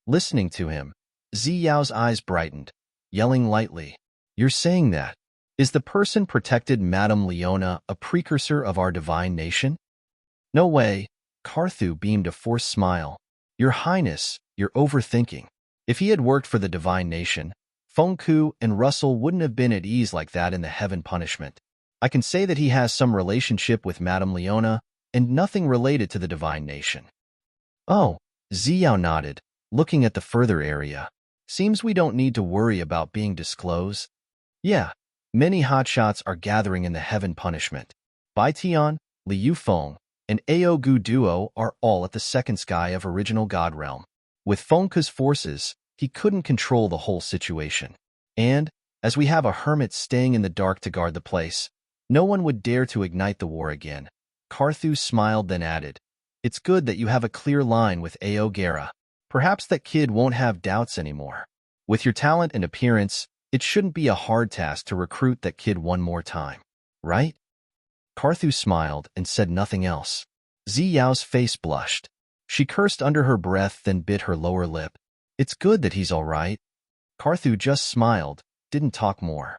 A: Listening to him, Ziyao's eyes brightened, yelling lightly, "You're saying that? Is the person protected Madame Leona a precursor of our divine nation?" "No way." Carthew beamed a forced smile. "Your Highness, you're overthinking. If he had worked for the divine nation, Fengku and Russell wouldn't have been at ease like that in the heaven punishment. I can say that he has some relationship with Madame Leona and nothing related to the divine nation." "Oh," Ziyao nodded, looking at the further area. "Seems we don't need to worry about being disclosed." "Yeah, many hotshots are gathering in the heaven punishment. Bai Tian, Li Yufeng, and Aogu Duo are all at the second sky of original God Realm. With Fengku's forces, he couldn't control the whole situation. And, as we have a hermit staying in the dark to guard the place, no one would dare to ignite the war again." Carthew smiled, then added, "It's good that you have a clear line with Ao Guerra. Perhaps that kid won't have doubts anymore. With your talent and appearance, it shouldn't be a hard task to recruit that kid one more time, right?" Carthew smiled and said nothing else. Ziyao's face blushed. She cursed under her breath, then bit her lower lip. "It's good that he's all right." Carthew just smiled, didn't talk more.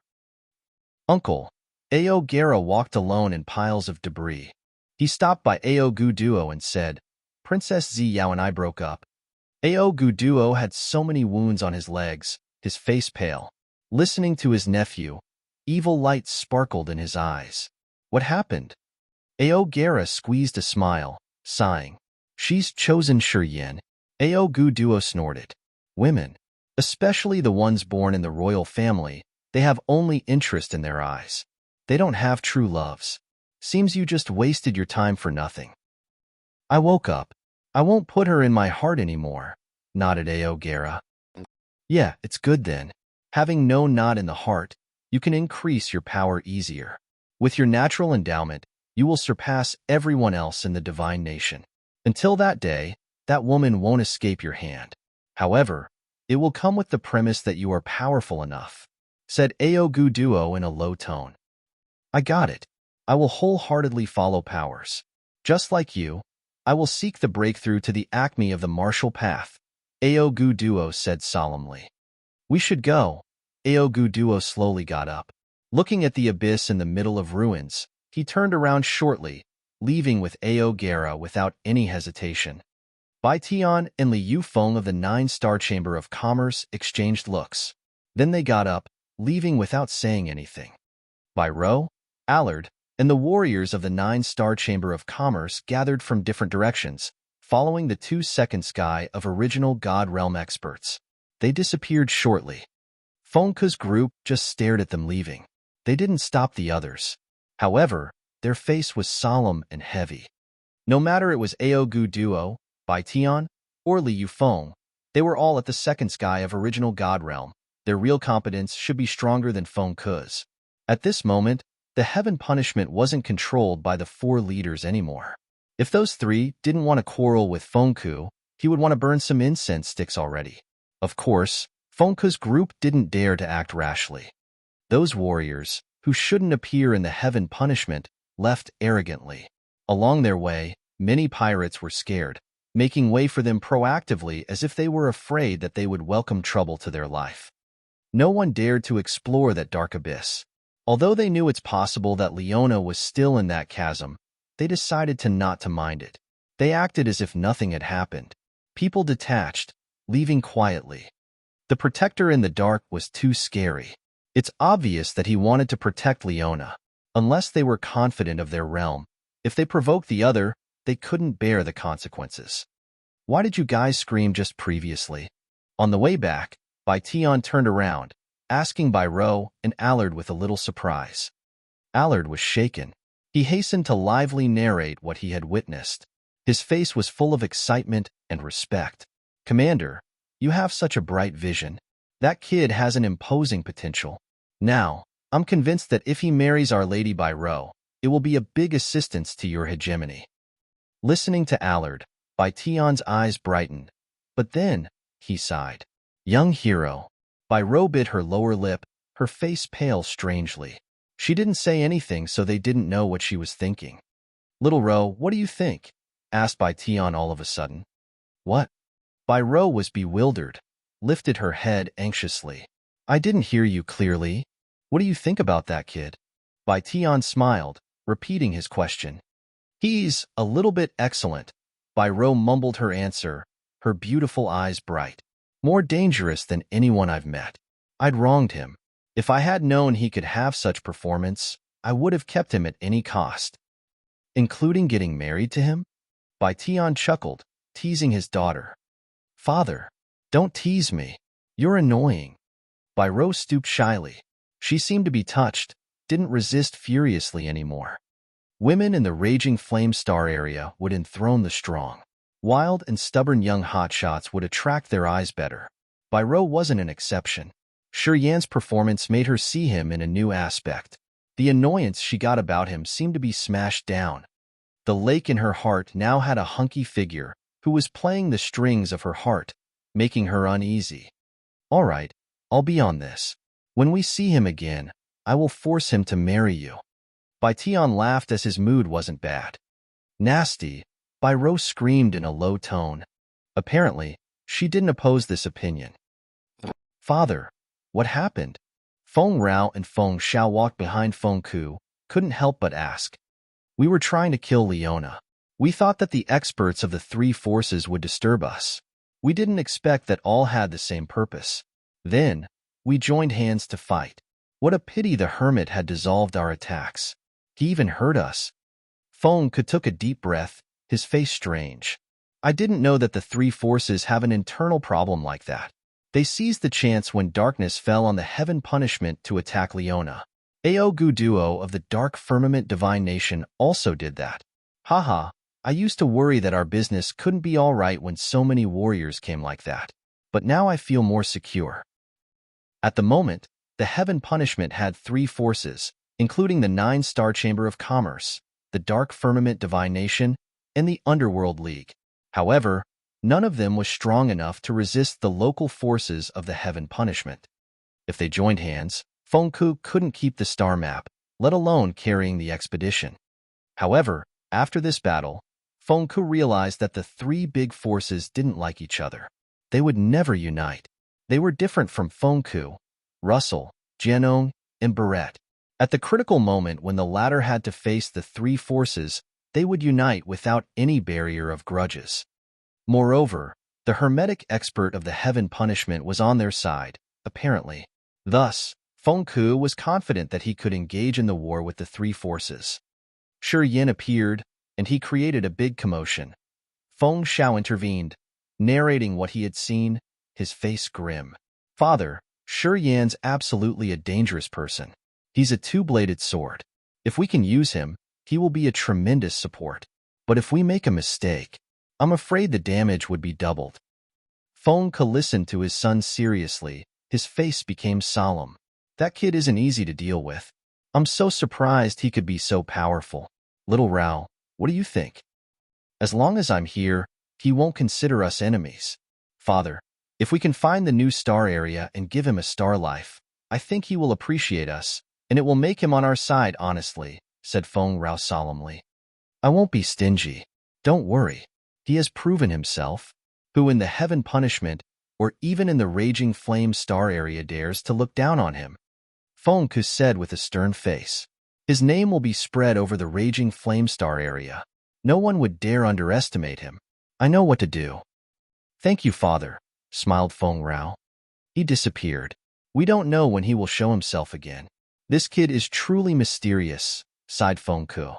A: "Uncle." Ao Guerra walked alone in piles of debris. He stopped by Aogu Duo and said, "Princess Ziyao and I broke up." Aogu Duo had so many wounds on his legs, his face pale. Listening to his nephew, evil light sparkled in his eyes. "What happened?" Ao Guerra squeezed a smile, sighing. "She's chosen Shiyin." Aogu Duo snorted. "Women, especially the ones born in the royal family, they have only interest in their eyes. They don't have true loves. Seems you just wasted your time for nothing." "I woke up. I won't put her in my heart anymore," nodded Ao Guerra. "Yeah, it's good then. Having no knot in the heart, you can increase your power easier. With your natural endowment, you will surpass everyone else in the divine nation. Until that day, that woman won't escape your hand. However, it will come with the premise that you are powerful enough," said Aogu Duo in a low tone. "I got it. I will wholeheartedly follow powers. Just like you, I will seek the breakthrough to the acme of the martial path," Aogu Duo said solemnly. "We should go." Aogu Duo slowly got up. Looking at the abyss in the middle of ruins, he turned around shortly, leaving with Ao Guerra without any hesitation. Bai Tian and Li Yufeng of the 9-Star Chamber of Commerce exchanged looks. Then they got up, leaving without saying anything. Bai Rou, Allard, and the warriors of the 9-Star Chamber of Commerce gathered from different directions, following the 2-second sky of original God Realm experts. They disappeared shortly. Fengku's group just stared at them leaving. They didn't stop the others. However, their face was solemn and heavy. No matter it was Aogu Duo, Bai Tian, or Li Yufeng, they were all at the second sky of original God Realm. Their real competence should be stronger than Fengku's. At this moment, the heaven punishment wasn't controlled by the 4 leaders anymore. If those 3 didn't want to quarrel with Fengku, he would want to burn some incense sticks already. Of course, Fengku's group didn't dare to act rashly. Those warriors, who shouldn't appear in the heaven punishment, left arrogantly. Along their way, many pirates were scared, making way for them proactively as if they were afraid that they would welcome trouble to their life. No one dared to explore that dark abyss. Although they knew it's possible that Leona was still in that chasm, they decided not to mind it. They acted as if nothing had happened. People detached, leaving quietly. The protector in the dark was too scary. It's obvious that he wanted to protect Leona. Unless they were confident of their realm, if they provoked the other, they couldn't bear the consequences. "Why did you guys scream just previously?" On the way back, Bai Tian turned around, asking Bai Rou and Allard with a little surprise. Allard was shaken. He hastened to lively narrate what he had witnessed. His face was full of excitement and respect. "Commander, you have such a bright vision. That kid has an imposing potential. Now, I'm convinced that if he marries Our Lady Bai Rou, It will be a big assistance to your hegemony. Listening to Allard, Bai Tian's eyes brightened. But then, he sighed. Young hero. Bai Ro bit her lower lip, her face pale strangely. She didn't say anything, so they didn't know what she was thinking. Little Ro, what do you think? Asked Bai Tian all of a sudden. What? Bai Ro was bewildered, lifted her head anxiously. I didn't hear you clearly. What do you think about that kid? Bai Tian smiled, repeating his question. He's a little bit excellent. Bai Ro mumbled her answer, her beautiful eyes bright. More dangerous than anyone I've met. I'd wronged him. If I had known he could have such performance, I would have kept him at any cost. Including getting married to him? Bai Tian chuckled, teasing his daughter. Father, don't tease me. You're annoying. Bai Ro stooped shyly. She seemed to be touched, didn't resist furiously anymore. Women in the raging flame star area would enthrone the strong. Wild and stubborn young hotshots would attract their eyes better. Bai Ro wasn't an exception. Shi Yan's performance made her see him in a new aspect. The annoyance she got about him seemed to be smashed down. The lake in her heart now had a hunky figure who was playing the strings of her heart, making her uneasy. All right, I'll be on this. When we see him again, I will force him to marry you. Bai Tian laughed as his mood wasn't bad. Nasty, Bai Ro screamed in a low tone. Apparently, she didn't oppose this opinion. Father, what happened? Feng Rao and Feng Xiao walked behind Feng Ku, couldn't help but ask. We were trying to kill Leona. We thought that the experts of the three forces would disturb us. We didn't expect that all had the same purpose. Then, we joined hands to fight. What a pity the hermit had dissolved our attacks. He even hurt us. Feng Ku took a deep breath, his face strange. I didn't know that the three forces have an internal problem like that. They seized the chance when darkness fell on the heaven punishment to attack Leona. Ao Gu Duo of the Dark Firmament Divine Nation also did that. Haha, I used to worry that our business couldn't be all right when so many warriors came like that. But now I feel more secure. At the moment, the heaven punishment had three forces, including the 9-star Chamber of Commerce, the Dark Firmament Divine Nation, and the Underworld League. However, none of them was strong enough to resist the local forces of the heaven punishment. If they joined hands, Feng Ku couldn't keep the star map, let alone carrying the expedition. However, after this battle, Feng Ku realized that the three big forces didn't like each other. They would never unite. They were different from Feng Ku, Russell, Jianong, and Barrett. At the critical moment when the latter had to face the three forces, they would unite without any barrier of grudges. Moreover, the hermetic expert of the heaven punishment was on their side, apparently. Thus, Feng Ku was confident that he could engage in the war with the three forces. Shi Yan appeared, and he created a big commotion. Feng Xiao intervened, narrating what he had seen, his face grim. Father, Shi Yan's absolutely a dangerous person. He's a two-bladed sword. If we can use him, he will be a tremendous support. But if we make a mistake, I'm afraid the damage would be doubled. Feng Ku listened to his son seriously. His face became solemn. That kid isn't easy to deal with. I'm so surprised he could be so powerful. Little Rao, what do you think? As long as I'm here, he won't consider us enemies. Father, if we can find the new star area and give him a star life, I think he will appreciate us, and it will make him on our side honestly, said Feng Rao solemnly. I won't be stingy. Don't worry. He has proven himself. Who in the heaven punishment, or even in the raging flame star area dares to look down on him? Feng Ku said with a stern face. His name will be spread over the raging flame star area. No one would dare underestimate him. I know what to do. Thank you, Father, smiled Feng Rao. He disappeared. We don't know when he will show himself again. This kid is truly mysterious, sighed Feng Ku.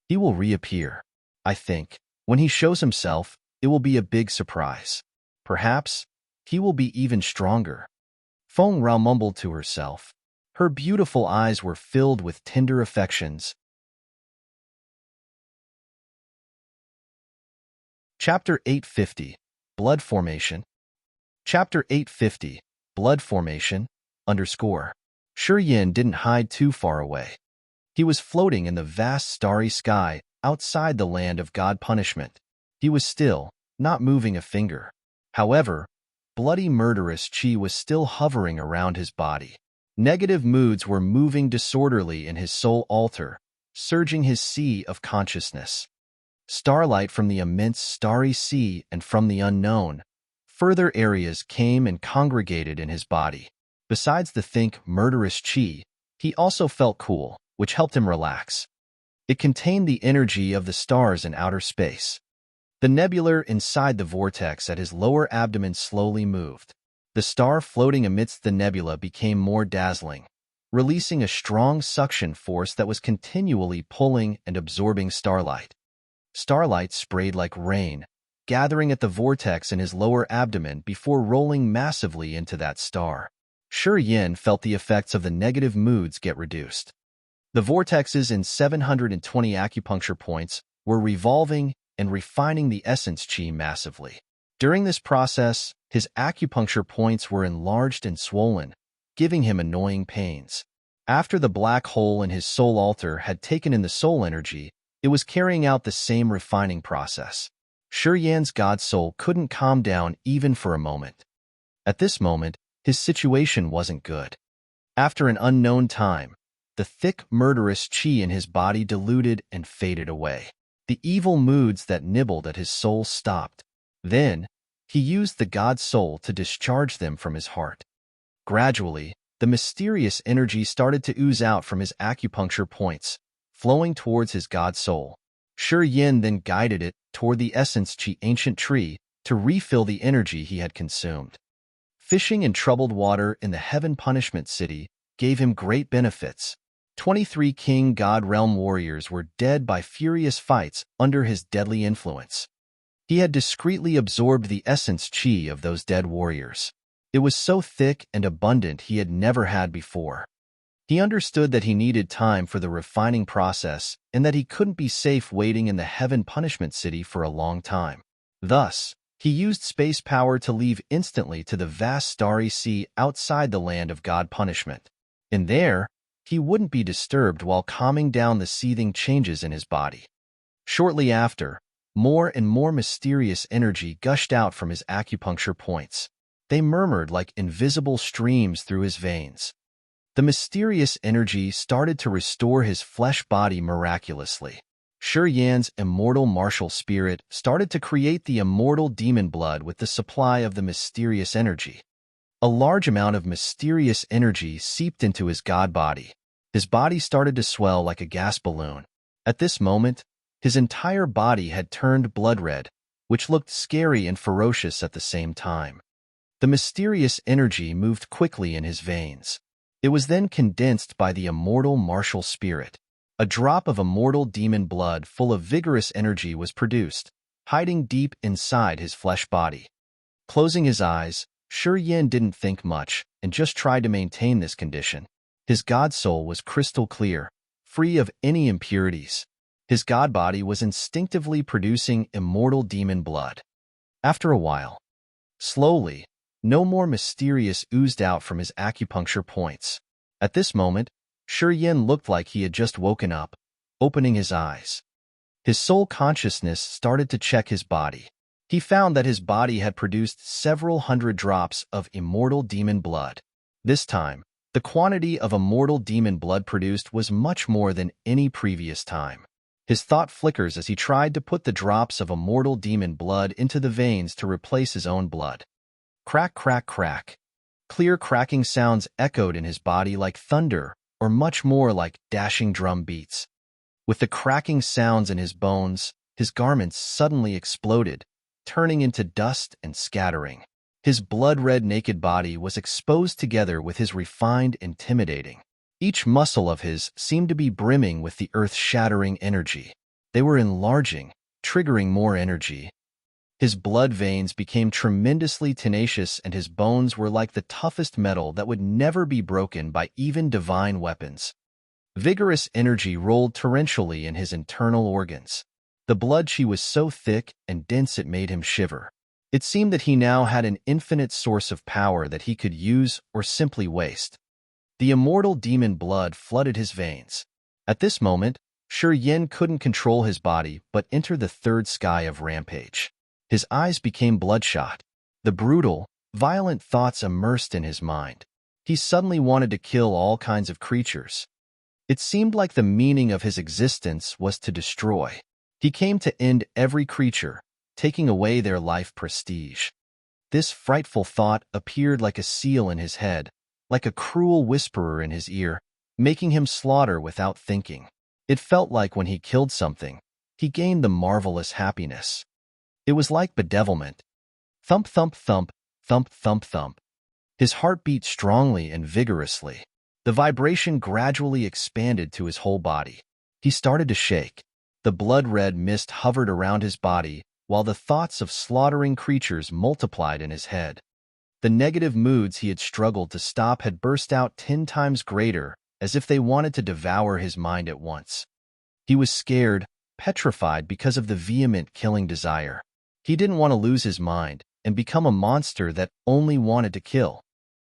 A: He will reappear. I think, when he shows himself, it will be a big surprise. Perhaps, he will be even stronger. Feng Rao mumbled to herself. Her beautiful eyes were filled with tender affections. Chapter 850, Blood Formation. Chapter 850, Blood Formation, _. Shi Yan didn't hide too far away. He was floating in the vast starry sky outside the land of God punishment. He was still, not moving a finger. However, bloody murderous chi was still hovering around his body. Negative moods were moving disorderly in his soul altar, surging his sea of consciousness. Starlight from the immense starry sea and from the unknown, further areas came and congregated in his body. Besides the think murderous chi, he also felt cool, which helped him relax. It contained the energy of the stars in outer space. The nebula inside the vortex at his lower abdomen slowly moved. The star floating amidst the nebula became more dazzling, releasing a strong suction force that was continually pulling and absorbing starlight. Starlight sprayed like rain, gathering at the vortex in his lower abdomen before rolling massively into that star. Yin felt the effects of the negative moods get reduced. The vortexes in 720 acupuncture points were revolving and refining the essence chi massively. During this process, his acupuncture points were enlarged and swollen, giving him annoying pains. After the black hole in his soul altar had taken in the soul energy, it was carrying out the same refining process. Yan's God soul couldn't calm down even for a moment. At this moment, his situation wasn't good. After an unknown time, the thick, murderous chi in his body diluted and faded away. The evil moods that nibbled at his soul stopped. Then, he used the God soul to discharge them from his heart. Gradually, the mysterious energy started to ooze out from his acupuncture points, flowing towards his God soul. Yin then guided it toward the essence chi ancient tree to refill the energy he had consumed. Fishing in troubled water in the heaven punishment city gave him great benefits. 23 king god realm warriors were dead by furious fights under his deadly influence. He had discreetly absorbed the essence chi of those dead warriors. It was so thick and abundant he had never had before. He understood that he needed time for the refining process and that he couldn't be safe waiting in the heaven punishment city for a long time. Thus, he used space power to leave instantly to the vast starry sea outside the land of God punishment. And there, he wouldn't be disturbed while calming down the seething changes in his body. Shortly after, more and more mysterious energy gushed out from his acupuncture points. They murmured like invisible streams through his veins. The mysterious energy started to restore his flesh body miraculously. Yan's immortal martial spirit started to create the immortal demon blood with the supply of the mysterious energy. A large amount of mysterious energy seeped into his god body. His body started to swell like a gas balloon. At this moment, his entire body had turned blood red, which looked scary and ferocious at the same time. The mysterious energy moved quickly in his veins. It was then condensed by the immortal martial spirit. A drop of immortal demon blood full of vigorous energy was produced, hiding deep inside his flesh body. Closing his eyes, Yin didn't think much and just tried to maintain this condition. His god soul was crystal clear, free of any impurities. His god body was instinctively producing immortal demon blood. After a while, slowly, no more mysterious oozed out from his acupuncture points. At this moment, Yin looked like he had just woken up, opening his eyes. His soul consciousness started to check his body. He found that his body had produced several hundred drops of immortal demon blood. This time, the quantity of immortal demon blood produced was much more than any previous time. His thought flickers as he tried to put the drops of immortal demon blood into the veins to replace his own blood. Crack, crack, crack. Clear cracking sounds echoed in his body like thunder, or much more like dashing drum beats. With the cracking sounds in his bones, his garments suddenly exploded, turning into dust and scattering. His blood-red naked body was exposed together with his refined, intimidating. Each muscle of his seemed to be brimming with the earth-shattering energy. They were enlarging, triggering more energy. His blood veins became tremendously tenacious and his bones were like the toughest metal that would never be broken by even divine weapons. Vigorous energy rolled torrentially in his internal organs. The blood chi was so thick and dense it made him shiver. It seemed that he now had an infinite source of power that he could use or simply waste. The immortal demon blood flooded his veins. At this moment, Yin couldn't control his body but entered the third sky of rampage. His eyes became bloodshot. The brutal, violent thoughts immersed in his mind. He suddenly wanted to kill all kinds of creatures. It seemed like the meaning of his existence was to destroy. He came to end every creature, taking away their life prestige. This frightful thought appeared like a seal in his head, like a cruel whisperer in his ear, making him slaughter without thinking. It felt like when he killed something, he gained the marvelous happiness. It was like bedevilment. Thump, thump, thump, thump, thump, thump. His heart beat strongly and vigorously. The vibration gradually expanded to his whole body. He started to shake. The blood-red mist hovered around his body, while the thoughts of slaughtering creatures multiplied in his head. The negative moods he had struggled to stop had burst out 10 times greater, as if they wanted to devour his mind at once. He was scared, petrified because of the vehement killing desire. He didn't want to lose his mind and become a monster that only wanted to kill.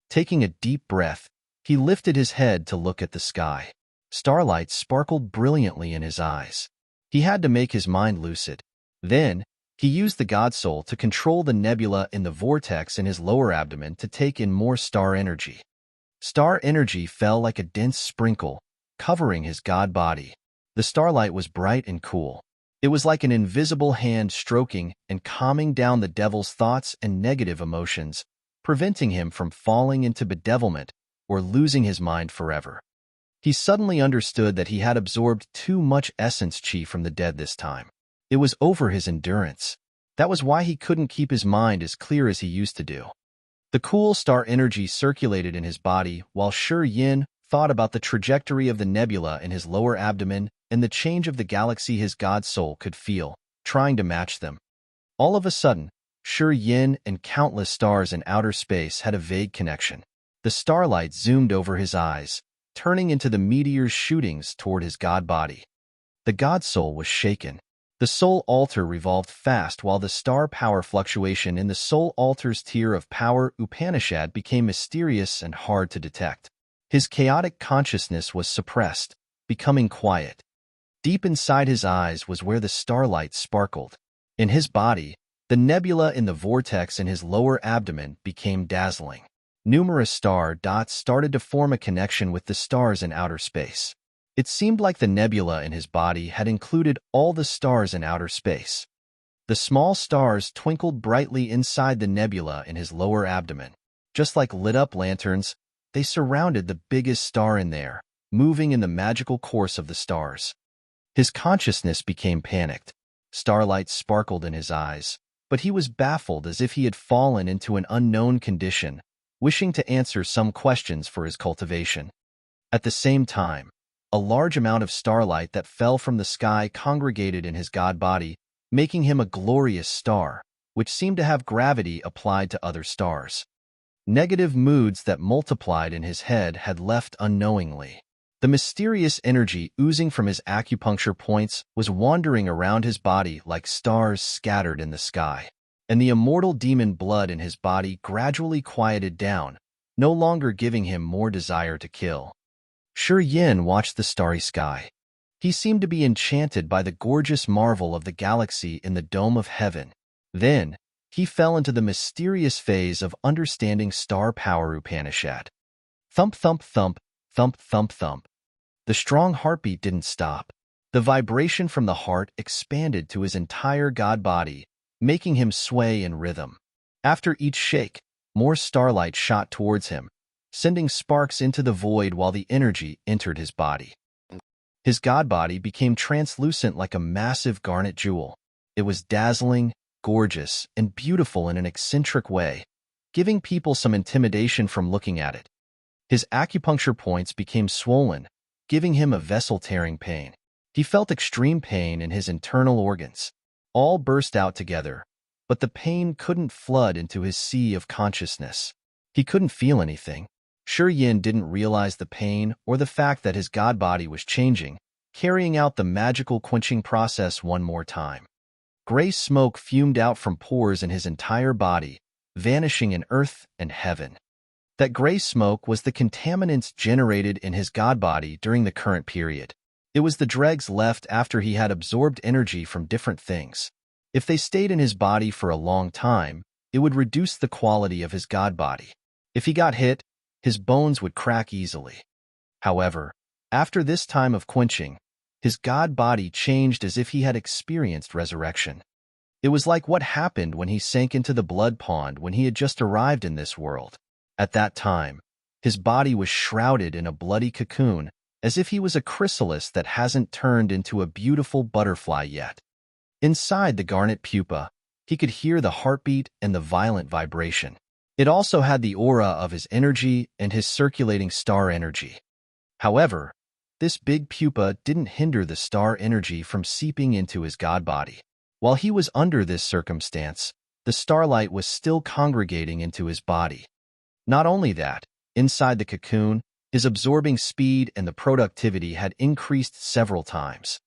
A: Taking a deep breath, he lifted his head to look at the sky. Starlight sparkled brilliantly in his eyes. He had to make his mind lucid. Then, he used the God Soul to control the nebula in the vortex in his lower abdomen to take in more star energy. Star energy fell like a dense sprinkle, covering his god body. The starlight was bright and cool. It was like an invisible hand stroking and calming down the devil's thoughts and negative emotions, preventing him from falling into bedevilment or losing his mind forever. He suddenly understood that he had absorbed too much essence chi from the dead this time. It was over his endurance. That was why he couldn't keep his mind as clear as he used to do. The cool star energy circulated in his body while Yin thought about the trajectory of the nebula in his lower abdomen and the change of the galaxy his god soul could feel, trying to match them. All of a sudden, Yin and countless stars in outer space had a vague connection. The starlight zoomed over his eyes, turning into the meteor's shootings toward his god body. The god soul was shaken. The soul altar revolved fast while the star power fluctuation in the soul altar's tier of power Upanishad became mysterious and hard to detect. His chaotic consciousness was suppressed, becoming quiet. Deep inside his eyes was where the starlight sparkled. In his body, the nebula in the vortex in his lower abdomen became dazzling. Numerous star dots started to form a connection with the stars in outer space. It seemed like the nebula in his body had included all the stars in outer space. The small stars twinkled brightly inside the nebula in his lower abdomen. Just like lit-up lanterns, they surrounded the biggest star in there, moving in the magical course of the stars. His consciousness became panicked. Starlight sparkled in his eyes, but he was baffled as if he had fallen into an unknown condition, wishing to answer some questions for his cultivation. At the same time, a large amount of starlight that fell from the sky congregated in his god body, making him a glorious star, which seemed to have gravity applied to other stars. Negative moods that multiplied in his head had left unknowingly. The mysterious energy oozing from his acupuncture points was wandering around his body like stars scattered in the sky, and the immortal demon blood in his body gradually quieted down, no longer giving him more desire to kill. Yin watched the starry sky. He seemed to be enchanted by the gorgeous marvel of the galaxy in the dome of heaven. Then, he fell into the mysterious phase of understanding star power Upanishad. Thump, thump, thump, thump, thump, thump. The strong heartbeat didn't stop. The vibration from the heart expanded to his entire god body, making him sway in rhythm. After each shake, more starlight shot towards him, sending sparks into the void while the energy entered his body. His god body became translucent like a massive garnet jewel. It was dazzling, gorgeous, and beautiful in an eccentric way, giving people some intimidation from looking at it. His acupuncture points became swollen, giving him a vessel-tearing pain. He felt extreme pain in his internal organs. All burst out together, but the pain couldn't flood into his sea of consciousness. He couldn't feel anything. Yin didn't realize the pain or the fact that his god body was changing, carrying out the magical quenching process one more time. Gray smoke fumed out from pores in his entire body, vanishing in earth and heaven. That gray smoke was the contaminants generated in his god body during the current period. It was the dregs left after he had absorbed energy from different things. If they stayed in his body for a long time, it would reduce the quality of his god body. If he got hit, his bones would crack easily. However, after this time of quenching, his god body changed as if he had experienced resurrection. It was like what happened when he sank into the blood pond when he had just arrived in this world. At that time, his body was shrouded in a bloody cocoon, as if he was a chrysalis that hasn't turned into a beautiful butterfly yet. Inside the garnet pupa, he could hear the heartbeat and the violent vibration. It also had the aura of his energy and his circulating star energy. However, this big pupa didn't hinder the star energy from seeping into his god body. While he was under this circumstance, the starlight was still congregating into his body. Not only that, inside the cocoon, his absorbing speed and the productivity had increased several times.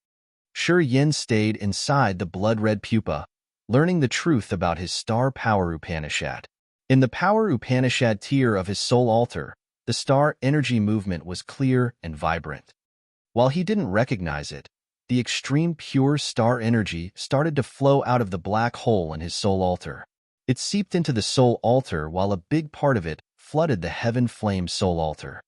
A: Yin stayed inside the blood-red pupa, learning the truth about his star power Upanishad. In the power Upanishad tier of his soul altar, the star energy movement was clear and vibrant. While he didn't recognize it, the extreme pure star energy started to flow out of the black hole in his soul altar. It seeped into the soul altar while a big part of it flooded the heaven flame soul altar.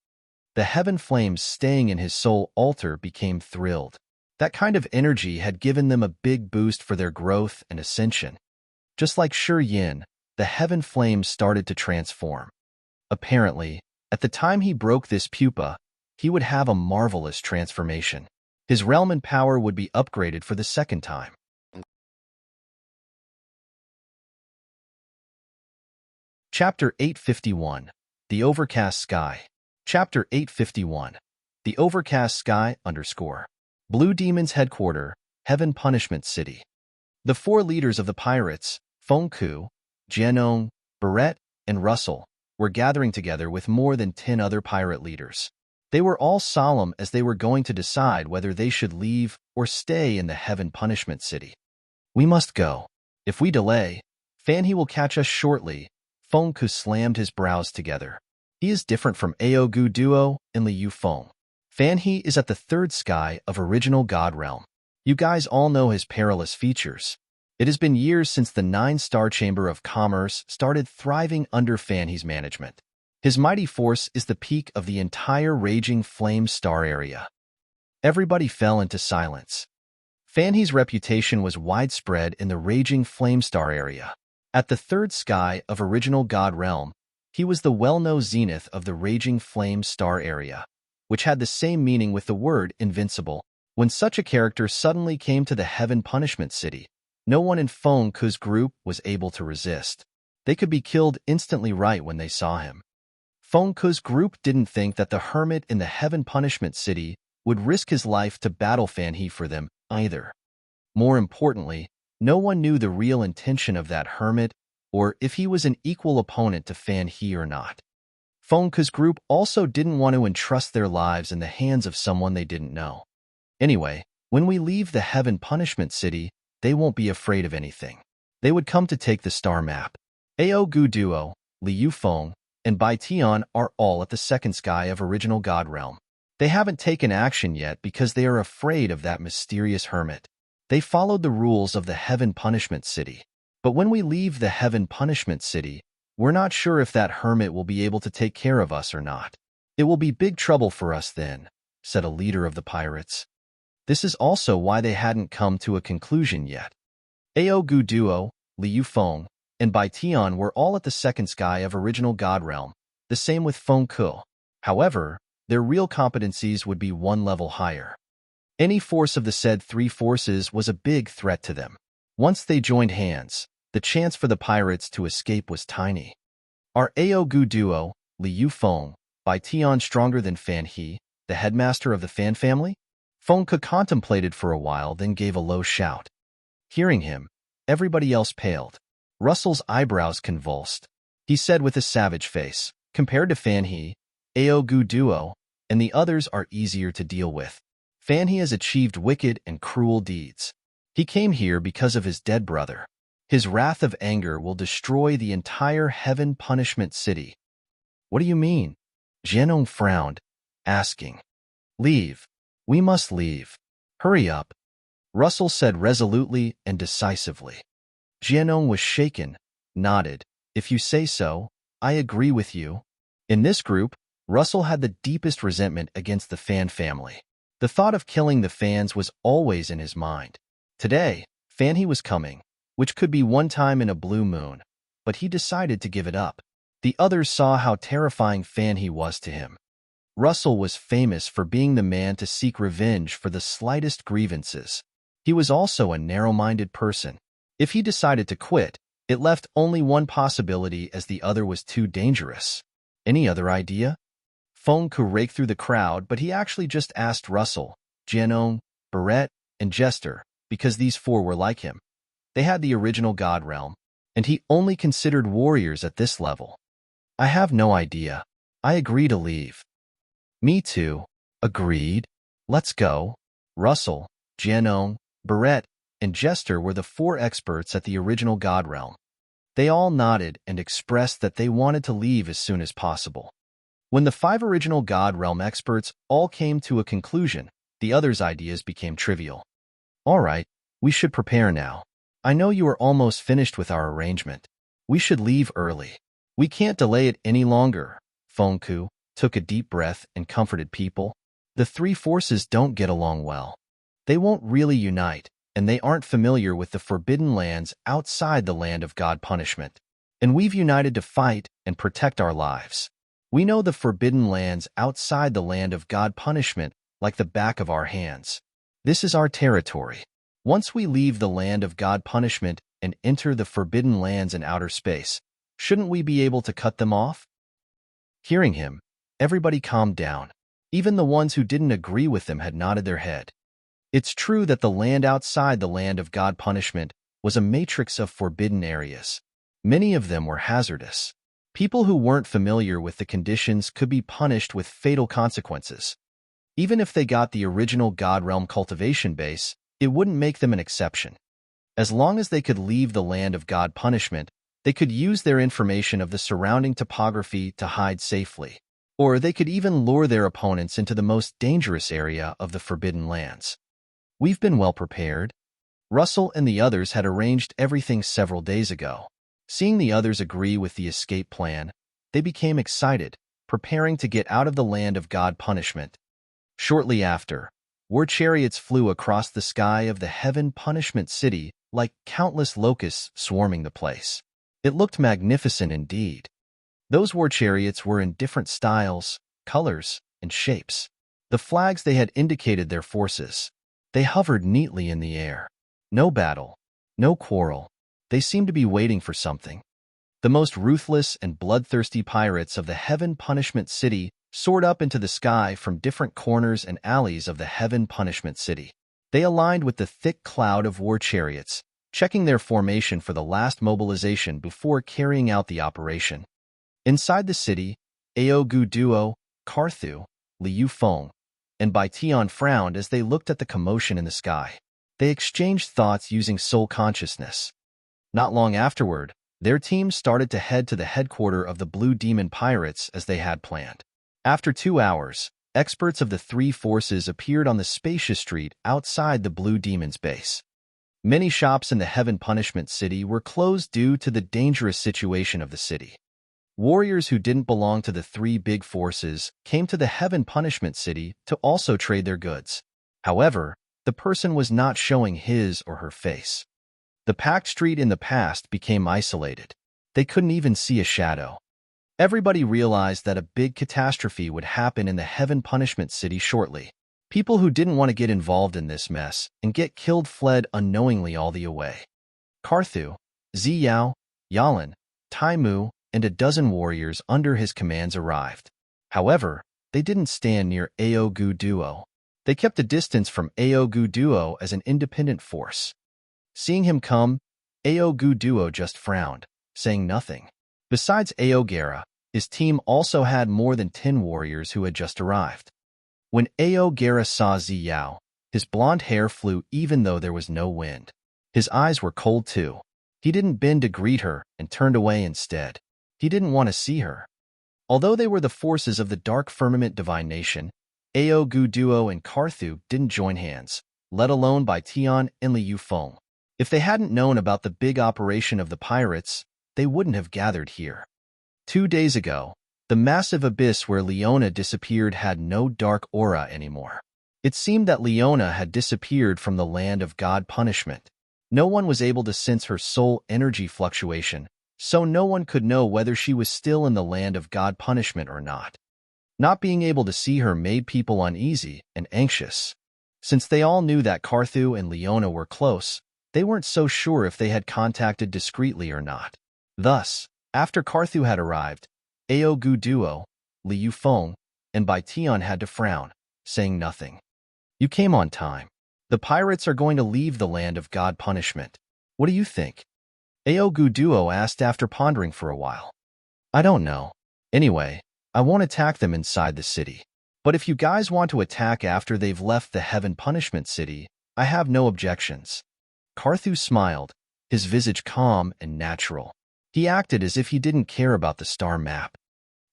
A: The heaven flames staying in his soul altar became thrilled. That kind of energy had given them a big boost for their growth and ascension. Just like Yin, the heaven flames started to transform. Apparently, at the time he broke this pupa, he would have a marvelous transformation. His realm and power would be upgraded for the second time. Chapter 851, The Overcast Sky. Chapter 851, The Overcast Sky _ Blue Demon's Headquarter, Heaven Punishment City. The four leaders of the pirates, Fengku, Jianong, Barrett, and Russell, were gathering together with more than 10 other pirate leaders. They were all solemn as they were going to decide whether they should leave or stay in the Heaven Punishment City. "We must go. If we delay, Fanhe will catch us shortly." Fengku slammed his brows together. He is different from Aogu Duo and Liu Feng. Fanhe is at the third sky of original God realm. You guys all know his perilous features. It has been years since the 9-star Chamber of Commerce started thriving under Fanhe's management. His mighty force is the peak of the entire raging flame star area. Everybody fell into silence. Fanhe's reputation was widespread in the raging flame star area. At the third sky of original God realm, he was the well-known zenith of the raging flame star area, which had the same meaning with the word invincible. When such a character suddenly came to the Heaven Punishment City, no one in Fengku's group was able to resist. They could be killed instantly right when they saw him. Fengku's group didn't think that the hermit in the Heaven Punishment City would risk his life to battle Fanhe for them either. More importantly, no one knew the real intention of that hermit or if he was an equal opponent to Fanhe or not. Fengku's group also didn't want to entrust their lives in the hands of someone they didn't know. Anyway, when we leave the Heaven Punishment City, they won't be afraid of anything. They would come to take the star map. Aogu Duo, Liu Feng, and Bai Tian are all at the second sky of original God realm. They haven't taken action yet because they are afraid of that mysterious hermit. They followed the rules of the Heaven Punishment City. But when we leave the Heaven Punishment City, we're not sure if that hermit will be able to take care of us or not. "It will be big trouble for us then," said a leader of the pirates. This is also why they hadn't come to a conclusion yet. Aogu Duo, Liu Feng, and Bai Tian were all at the second sky of original God realm, the same with Fengku. However, their real competencies would be one level higher. Any force of the said three forces was a big threat to them. Once they joined hands, the chance for the pirates to escape was tiny. Are Aogu Duo, Liu Feng, Bai Tian stronger than Fanhe, the headmaster of the Fan family? Fengku contemplated for a while, then gave a low shout. Hearing him, everybody else paled. Russell's eyebrows convulsed. He said with a savage face, "Compared to Fanhe, Aogu Duo, and the others are easier to deal with. Fanhe has achieved wicked and cruel deeds. He came here because of his dead brother. His wrath of anger will destroy the entire Heaven Punishment City." "What do you mean?" Jianong frowned, asking. "Leave. We must leave. Hurry up, Russell said resolutely and decisively. Jianong was shaken, nodded. If you say so, I agree with you. In this group, Russell had the deepest resentment against the Fan family. The thought of killing the Fans was always in his mind. Today, Fanny was coming, which could be one time in a blue moon, but he decided to give it up. The others saw how terrifying Fanny was to him. Russell was famous for being the man to seek revenge for the slightest grievances. He was also a narrow-minded person. If he decided to quit, it left only one possibility as the other was too dangerous. Any other idea? Feng could rake through the crowd, but he actually just asked Russell, Jianong, Barrett, and Jester, because these four were like him. They had the original God Realm, and he only considered warriors at this level. I have no idea. I agree to leave. Me too. Agreed. Let's go. Russell, Jianong, Barrett, and Jester were the four experts at the original God Realm. They all nodded and expressed that they wanted to leave as soon as possible. When the five original God Realm experts all came to a conclusion, the others' ideas became trivial. All right, we should prepare now. I know you are almost finished with our arrangement. We should leave early. We can't delay it any longer. Fengku took a deep breath and comforted people. The three forces don't get along well. They won't really unite, and they aren't familiar with the forbidden lands outside the land of God punishment. And we've united to fight and protect our lives. We know the forbidden lands outside the land of God punishment like the back of our hands. This is our territory. Once we leave the land of God punishment and enter the forbidden lands in outer space, shouldn't we be able to cut them off? Hearing him, everybody calmed down. Even the ones who didn't agree with him had nodded their head. It's true that the land outside the land of God punishment was a matrix of forbidden areas. Many of them were hazardous. People who weren't familiar with the conditions could be punished with fatal consequences. Even if they got the original God Realm cultivation base, it wouldn't make them an exception. As long as they could leave the land of God punishment, they could use their information of the surrounding topography to hide safely. Or they could even lure their opponents into the most dangerous area of the forbidden lands. We've been well prepared. Russell and the others had arranged everything several days ago. Seeing the others agree with the escape plan, they became excited, preparing to get out of the land of God punishment. Shortly after, war chariots flew across the sky of the heaven punishment city like countless locusts swarming the place. It looked magnificent indeed. Those war chariots were in different styles, colors, and shapes. The flags they had indicated their forces. They hovered neatly in the air. No battle, no quarrel. They seemed to be waiting for something. The most ruthless and bloodthirsty pirates of the Heaven Punishment City soared up into the sky from different corners and alleys of the Heaven Punishment City. They aligned with the thick cloud of war chariots, checking their formation for the last mobilization before carrying out the operation. Inside the city, Aogu Duo, Karthu, Liu Feng, and Bai Tian frowned as they looked at the commotion in the sky. They exchanged thoughts using soul consciousness. Not long afterward, their team started to head to the headquarters of the Blue Demon Pirates as they had planned. After 2 hours, experts of the three forces appeared on the spacious street outside the Blue Demon's base. Many shops in the Heaven Punishment City were closed due to the dangerous situation of the city. Warriors who didn't belong to the three big forces came to the Heaven Punishment City to also trade their goods. However, the person was not showing his or her face. The packed street in the past became isolated. They couldn't even see a shadow. Everybody realized that a big catastrophe would happen in the Heaven Punishment City shortly. People who didn't want to get involved in this mess and get killed fled unknowingly all the way. Karthu, Ziyao, Yalan, Taimu, and a dozen warriors under his commands arrived. However, they didn't stand near Aogu Duo. They kept a distance from Aogu Duo as an independent force. Seeing him come, Aogu Duo just frowned, saying nothing. Besides Aogera, his team also had more than 10 warriors who had just arrived. When Aogera saw Ziyao, his blonde hair flew even though there was no wind. His eyes were cold too. He didn't bend to greet her and turned away instead. He didn't want to see her. Although they were the forces of the Dark Firmament Divine Nation, Aogu Duo and Carthu didn't join hands, let alone by Tian and Liu Feng. If they hadn't known about the big operation of the pirates, they wouldn't have gathered here. 2 days ago, the massive abyss where Leona disappeared had no dark aura anymore. It seemed that Leona had disappeared from the land of God punishment. No one was able to sense her soul energy fluctuation, so no one could know whether she was still in the land of God punishment or not. Not being able to see her made people uneasy and anxious. Since they all knew that Carthu and Leona were close, they weren't so sure if they had contacted discreetly or not. Thus, after Carthu had arrived, Aogu Duo, Liu Feng, and Bai Tian had to frown, saying nothing. You came on time. The pirates are going to leave the land of God punishment. What do you think? Aogu Duo asked after pondering for a while. I don't know. Anyway, I won't attack them inside the city. But if you guys want to attack after they've left the Heaven Punishment City, I have no objections. Carthu smiled, his visage calm and natural. He acted as if he didn't care about the star map.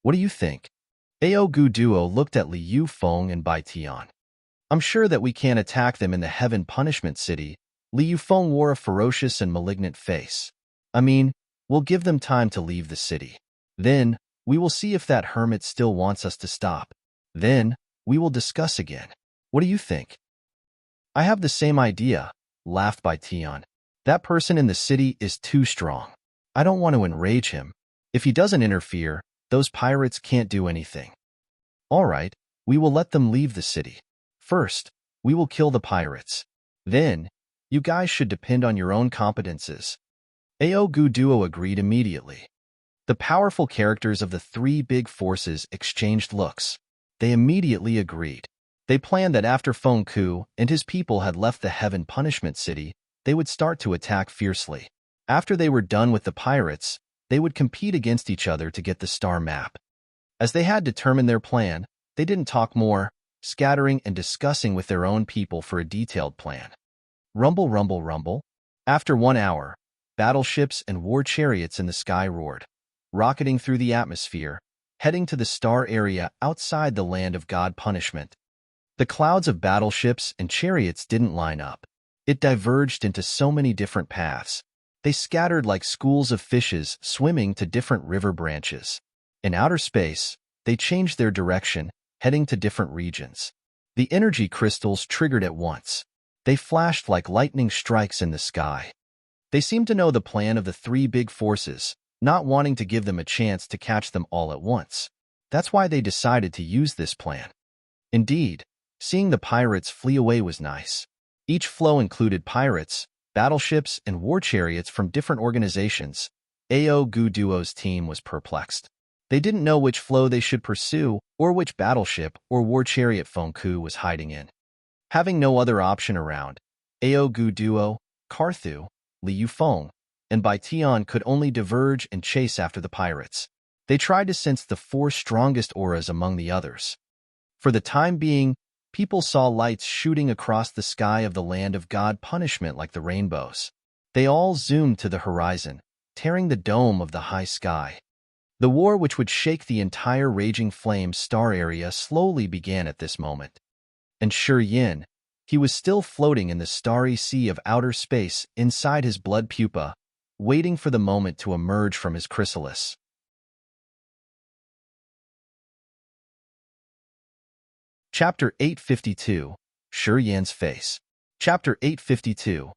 A: What do you think? Aogu Duo looked at Liu Feng and Bai Tian. I'm sure that we can't attack them in the Heaven Punishment City. Liu Feng wore a ferocious and malignant face. I mean, we'll give them time to leave the city. Then, we will see if that hermit still wants us to stop. Then, we will discuss again. What do you think? I have the same idea, laughed Bai Tian. That person in the city is too strong. I don't want to enrage him. If he doesn't interfere, those pirates can't do anything. All right, we will let them leave the city. First, we will kill the pirates. Then, you guys should depend on your own competences. Aogu Duo agreed immediately. The powerful characters of the 3 big forces exchanged looks. They immediately agreed. They planned that after Feng Ku and his people had left the Heaven Punishment City, they would start to attack fiercely. After they were done with the pirates, they would compete against each other to get the star map. As they had determined their plan, they didn't talk more, scattering and discussing with their own people for a detailed plan. Rumble, rumble, rumble. After 1 hour, battleships and war chariots in the sky roared, rocketing through the atmosphere, heading to the star area outside the land of God punishment. The clouds of battleships and chariots didn't line up. It diverged into so many different paths. They scattered like schools of fishes swimming to different river branches. In outer space, they changed their direction, heading to different regions. The energy crystals triggered at once. They flashed like lightning strikes in the sky. They seemed to know the plan of the 3 big forces, not wanting to give them a chance to catch them all at once. That's why they decided to use this plan. Indeed, seeing the pirates flee away was nice. Each flow included pirates, battleships, and war chariots from different organizations. Aogu Duo's team was perplexed. They didn't know which flow they should pursue or which battleship or war chariot Feng Ku was hiding in. Having no other option around, Aogu Duo, Carthu, Liu Feng, and Bai Tian could only diverge and chase after the pirates. They tried to sense the 4 strongest auras among the others. For the time being, people saw lights shooting across the sky of the land of God punishment like the rainbows. They all zoomed to the horizon, tearing the dome of the high sky. The war which would shake the entire Raging Flame star area slowly began at this moment. And Yin, he was still floating in the starry sea of outer space inside his blood pupa, waiting for the moment to emerge from his chrysalis. Chapter 852, Yan's Face. Chapter 852,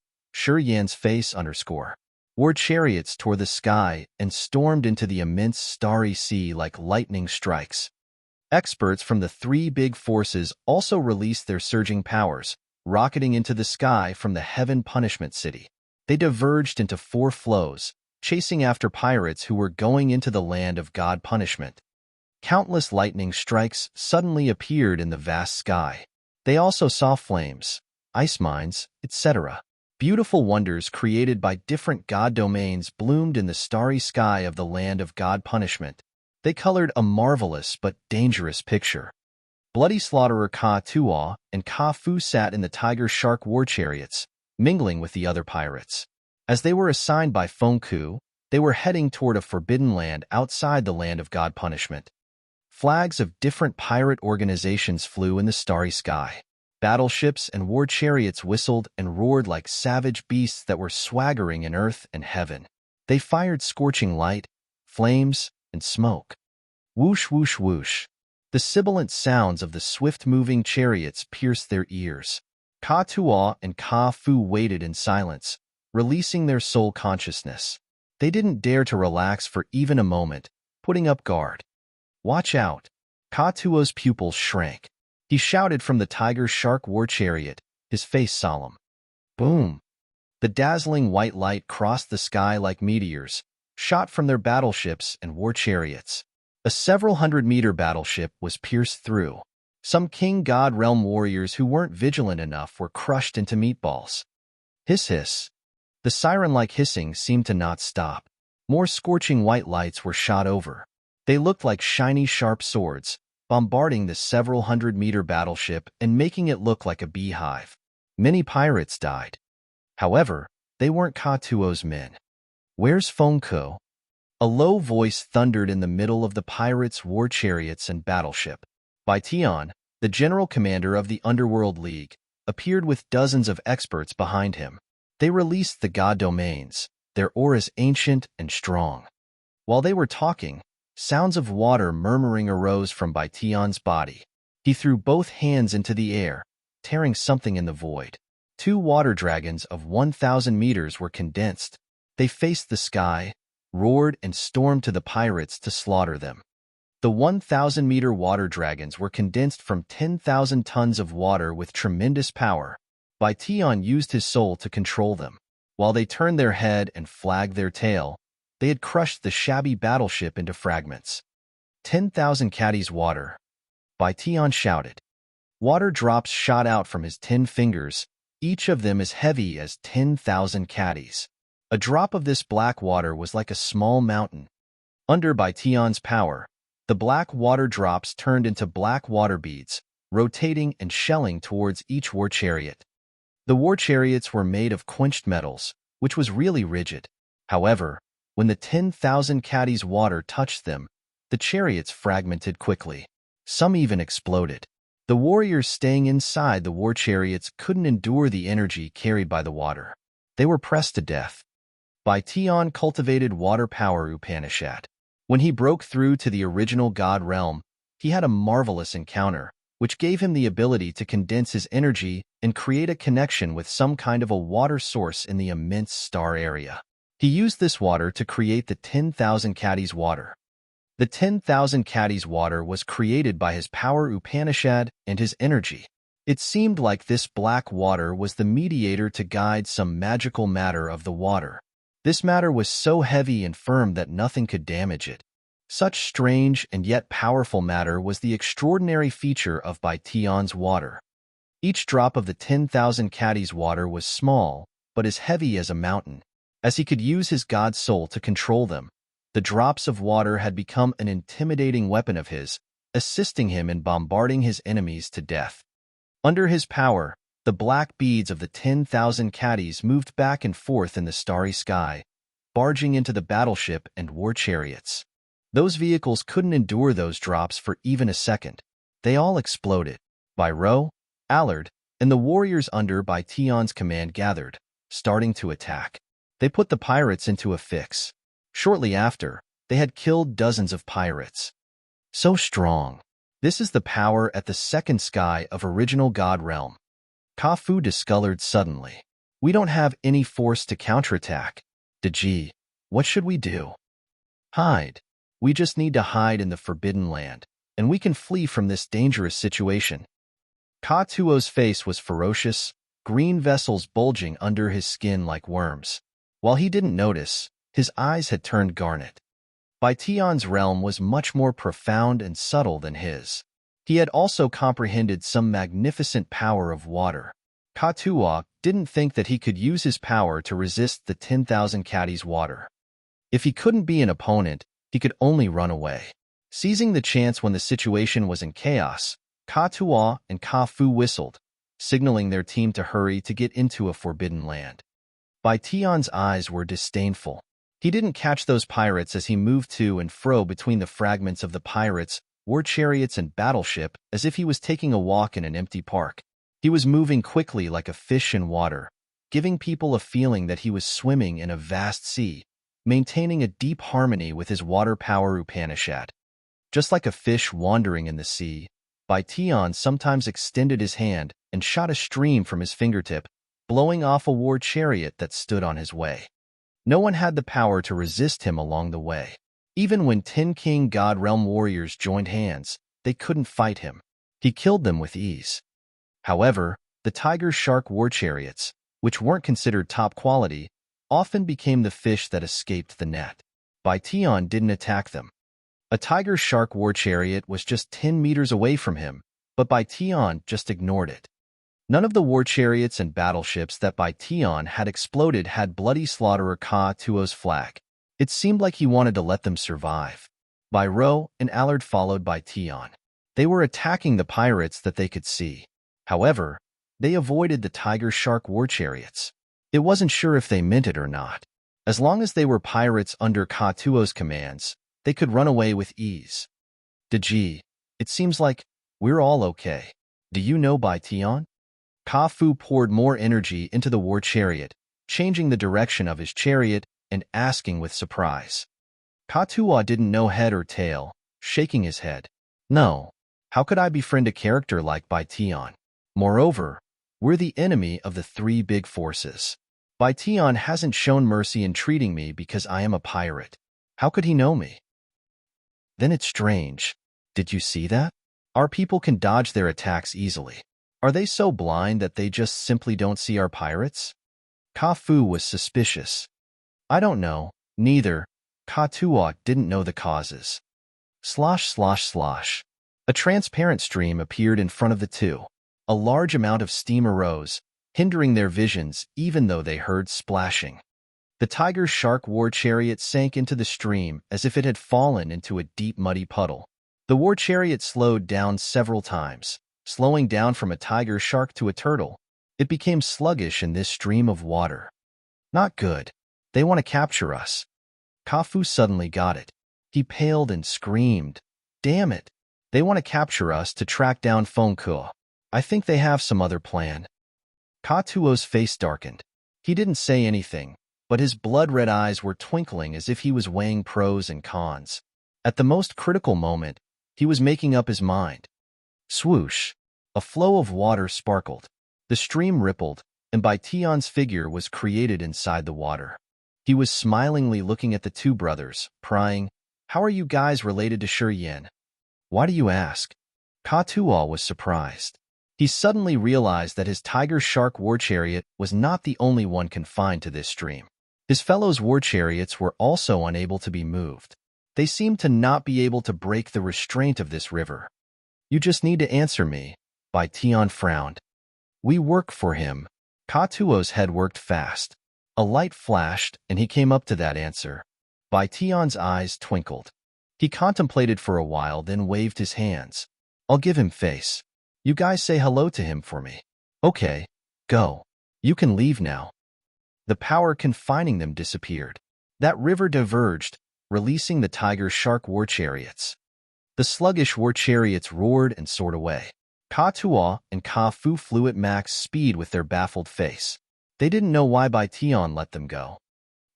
A: Yan's Face _ War chariots tore the sky and stormed into the immense starry sea like lightning strikes. Experts from the 3 big forces also released their surging powers, rocketing into the sky from the Heaven Punishment City. They diverged into 4 flows, chasing after pirates who were going into the land of God punishment. Countless lightning strikes suddenly appeared in the vast sky. They also saw flames, ice mines, etc. Beautiful wonders created by different god domains bloomed in the starry sky of the land of God punishment. They colored a marvelous but dangerous picture. Bloody slaughterer Ka Tuo and Ka Fu sat in the tiger shark war chariots, mingling with the other pirates. As they were assigned by Feng Ku, they were heading toward a forbidden land outside the land of God punishment. Flags of different pirate organizations flew in the starry sky. Battleships and war chariots whistled and roared like savage beasts that were swaggering in earth and heaven. They fired scorching light, flames, and smoke. Whoosh, whoosh, whoosh. The sibilant sounds of the swift-moving chariots pierced their ears. Ka-Tua and Ka-Fu waited in silence, releasing their soul consciousness. They didn't dare to relax for even a moment, putting up guard. Watch out! Ka-Tua's pupils shrank. He shouted from the tiger-shark war chariot, his face solemn. Boom! The dazzling white light crossed the sky like meteors, shot from their battleships and war chariots. A several hundred-meter battleship was pierced through. Some King God Realm warriors who weren't vigilant enough were crushed into meatballs. Hiss, hiss. The siren-like hissing seemed to not stop. More scorching white lights were shot over. They looked like shiny, sharp swords, bombarding the several hundred-meter battleship and making it look like a beehive. Many pirates died. However, they weren't Ka-Tuo's men. Where's Fengko? A low voice thundered in the middle of the pirates' war chariots and battleship. Baitian, the general commander of the Underworld League, appeared with dozens of experts behind him. They released the god domains, their auras ancient and strong. While they were talking, sounds of water murmuring arose from Baitian's body. He threw both hands into the air, tearing something in the void. 2 water dragons of 1,000 meters were condensed. They faced the sky, roared, and stormed to the pirates to slaughter them. The 1,000-meter water dragons were condensed from 10,000 tons of water with tremendous power. Baitian used his soul to control them. While they turned their head and flagged their tail, they had crushed the shabby battleship into fragments. 10,000 caddies water. Baitian shouted. Water drops shot out from his 10 fingers, each of them as heavy as 10,000 caddies. A drop of this black water was like a small mountain. Under Baitian's power, the black water drops turned into black water beads, rotating and shelling towards each war chariot. The war chariots were made of quenched metals, which was really rigid. However, when the 10,000 caddies water touched them, the chariots fragmented quickly. Some even exploded. The warriors staying inside the war chariots couldn't endure the energy carried by the water. They were pressed to death. Baitian cultivated water power Upanishad. When he broke through to the original god realm, he had a marvelous encounter, which gave him the ability to condense his energy and create a connection with some kind of a water source in the immense star area. He used this water to create the 10,000 caddies water. The 10,000 caddies water was created by his power Upanishad and his energy. It seemed like this black water was the mediator to guide some magical matter of the water. This matter was so heavy and firm that nothing could damage it. Such strange and yet powerful matter was the extraordinary feature of Baitian's water. Each drop of the 10,000 caddies water was small, but as heavy as a mountain. As he could use his god soul to control them, the drops of water had become an intimidating weapon of his, assisting him in bombarding his enemies to death. Under his power, the black beads of the 10,000 caddies moved back and forth in the starry sky, barging into the battleship and war chariots. Those vehicles couldn't endure those drops for even a second. They all exploded. Byro, Allard, and the warriors under Baitian's command gathered, starting to attack. They put the pirates into a fix. Shortly after, they had killed dozens of pirates. So strong. This is the power at the second sky of original God Realm. Ka-Fu discolored suddenly. We don't have any force to counterattack. Deji, what should we do? Hide. We just need to hide in the Forbidden Land, and we can flee from this dangerous situation. Ka-Tuo's face was ferocious, green vessels bulging under his skin like worms. While he didn't notice, his eyes had turned garnet. Baitian's realm was much more profound and subtle than his. He had also comprehended some magnificent power of water. Ka-Tua didn't think that he could use his power to resist the 10,000 caddies water. If he couldn't be an opponent, he could only run away. Seizing the chance when the situation was in chaos, Ka-Tua and Ka-Fu whistled, signaling their team to hurry to get into a forbidden land. Baitian's eyes were disdainful. He didn't catch those pirates as he moved to and fro between the fragments of the pirates, war chariots and battleship as if he was taking a walk in an empty park. He was moving quickly like a fish in water, giving people a feeling that he was swimming in a vast sea, maintaining a deep harmony with his water power Upanishad. Just like a fish wandering in the sea, Baitian sometimes extended his hand and shot a stream from his fingertip, blowing off a war chariot that stood on his way. No one had the power to resist him along the way. Even when 10 King God Realm warriors joined hands, they couldn't fight him. He killed them with ease. However, the tiger shark war chariots, which weren't considered top quality, often became the fish that escaped the net. Baitian didn't attack them. A tiger shark war chariot was just 10 meters away from him, but Baitian just ignored it. None of the war chariots and battleships that Baitian had exploded had bloody slaughterer Ka-Tuo's flag. It seemed like he wanted to let them survive. Byro and Allard followed Baitian. They were attacking the pirates that they could see. However, they avoided the tiger shark war chariots. It wasn't sure if they meant it or not. As long as they were pirates under Ka-Tuo's commands, they could run away with ease. Deji, it seems like we're all okay. Do you know Baitian? Ka-Fu poured more energy into the war chariot, changing the direction of his chariot and asking with surprise. Ka-Tuo didn't know head or tail, shaking his head. No. How could I befriend a character like Baitian? Moreover, we're the enemy of the 3 big forces. Baitian hasn't shown mercy in treating me because I am a pirate. How could he know me? Then it's strange. Did you see that? Our people can dodge their attacks easily. Are they so blind that they just simply don't see our pirates? Ka-Fu was suspicious. I don't know, neither. Ka-Tuo didn't know the causes. Slosh, slosh, slosh. A transparent stream appeared in front of the two. A large amount of steam arose, hindering their visions even though they heard splashing. The tiger shark war chariot sank into the stream as if it had fallen into a deep muddy puddle. The war chariot slowed down several times, slowing down from a tiger shark to a turtle. It became sluggish in this stream of water. Not good. They want to capture us. Ka-Fu suddenly got it. He paled and screamed. Damn it. They want to capture us to track down Fengke. I think they have some other plan. Ka-Tuo's face darkened. He didn't say anything, but his blood-red eyes were twinkling as if he was weighing pros and cons. At the most critical moment, he was making up his mind. Swoosh! A flow of water sparkled. The stream rippled, and Baitian's figure was created inside the water. He was smilingly looking at the two brothers, prying, How are you guys related to Shrouding? Why do you ask? Ka-Tuo was surprised. He suddenly realized that his tiger shark war chariot was not the only one confined to this stream. His fellows' war chariots were also unable to be moved. They seemed to not be able to break the restraint of this river. You just need to answer me. Baitian frowned. We work for him. Ka-Tuo's head worked fast. A light flashed, and he came up to that answer. Baitian's eyes twinkled. He contemplated for a while, then waved his hands. I'll give him face. You guys say hello to him for me. Okay, go. You can leave now. The power confining them disappeared. That river diverged, releasing the tiger shark war chariots. The sluggish war chariots roared and soared away. Ka-Tuo and Ka-Fu flew at max speed with their baffled face. They didn't know why Baitian let them go.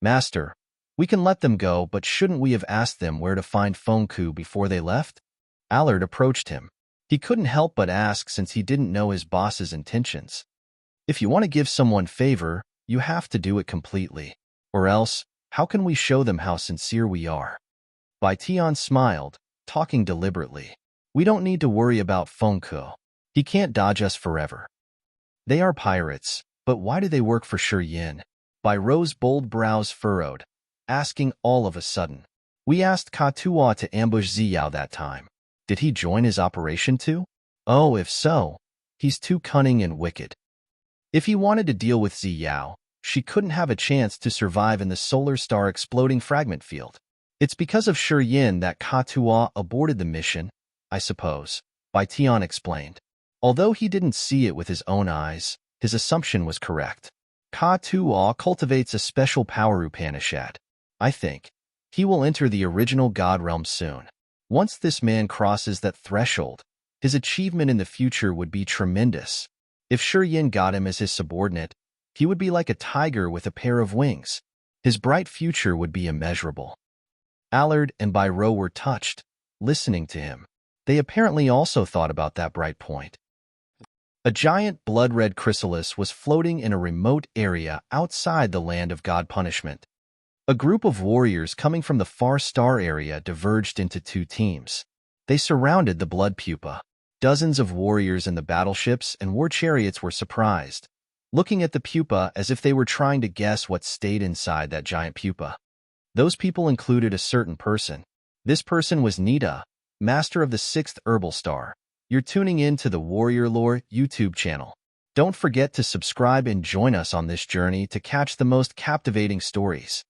A: Master, we can let them go, but shouldn't we have asked them where to find Fengke before they left? Allard approached him. He couldn't help but ask since he didn't know his boss's intentions. If you want to give someone favor, you have to do it completely. Or else, how can we show them how sincere we are? Baitian smiled, talking deliberately. We don't need to worry about Fengke. He can't dodge us forever. They are pirates, but why do they work for Shrouding? Byro's bold brows furrowed, asking all of a sudden. We asked Ka-Tuo to ambush Ziyao that time. Did he join his operation too? Oh, if so, he's too cunning and wicked. If he wanted to deal with Ziyao, she couldn't have a chance to survive in the solar star exploding fragment field. It's because of Shrouding that Ka-Tuo aborted the mission, I suppose, Baitian explained. Although he didn't see it with his own eyes, his assumption was correct. Ka-Tuo cultivates a special power Upanishad. I think he will enter the original God realm soon. Once this man crosses that threshold, his achievement in the future would be tremendous. If Yin got him as his subordinate, he would be like a tiger with a pair of wings. His bright future would be immeasurable. Allard and Byro were touched, listening to him. They apparently also thought about that bright point. A giant blood-red chrysalis was floating in a remote area outside the land of God punishment. A group of warriors coming from the far star area diverged into two teams. They surrounded the blood pupa. Dozens of warriors in the battleships and war chariots were surprised, looking at the pupa as if they were trying to guess what stayed inside that giant pupa. Those people included a certain person. This person was Nita, master of the 6th herbal star. You're tuning in to the Warrior Lore YouTube channel. Don't forget to subscribe and join us on this journey to catch the most captivating stories.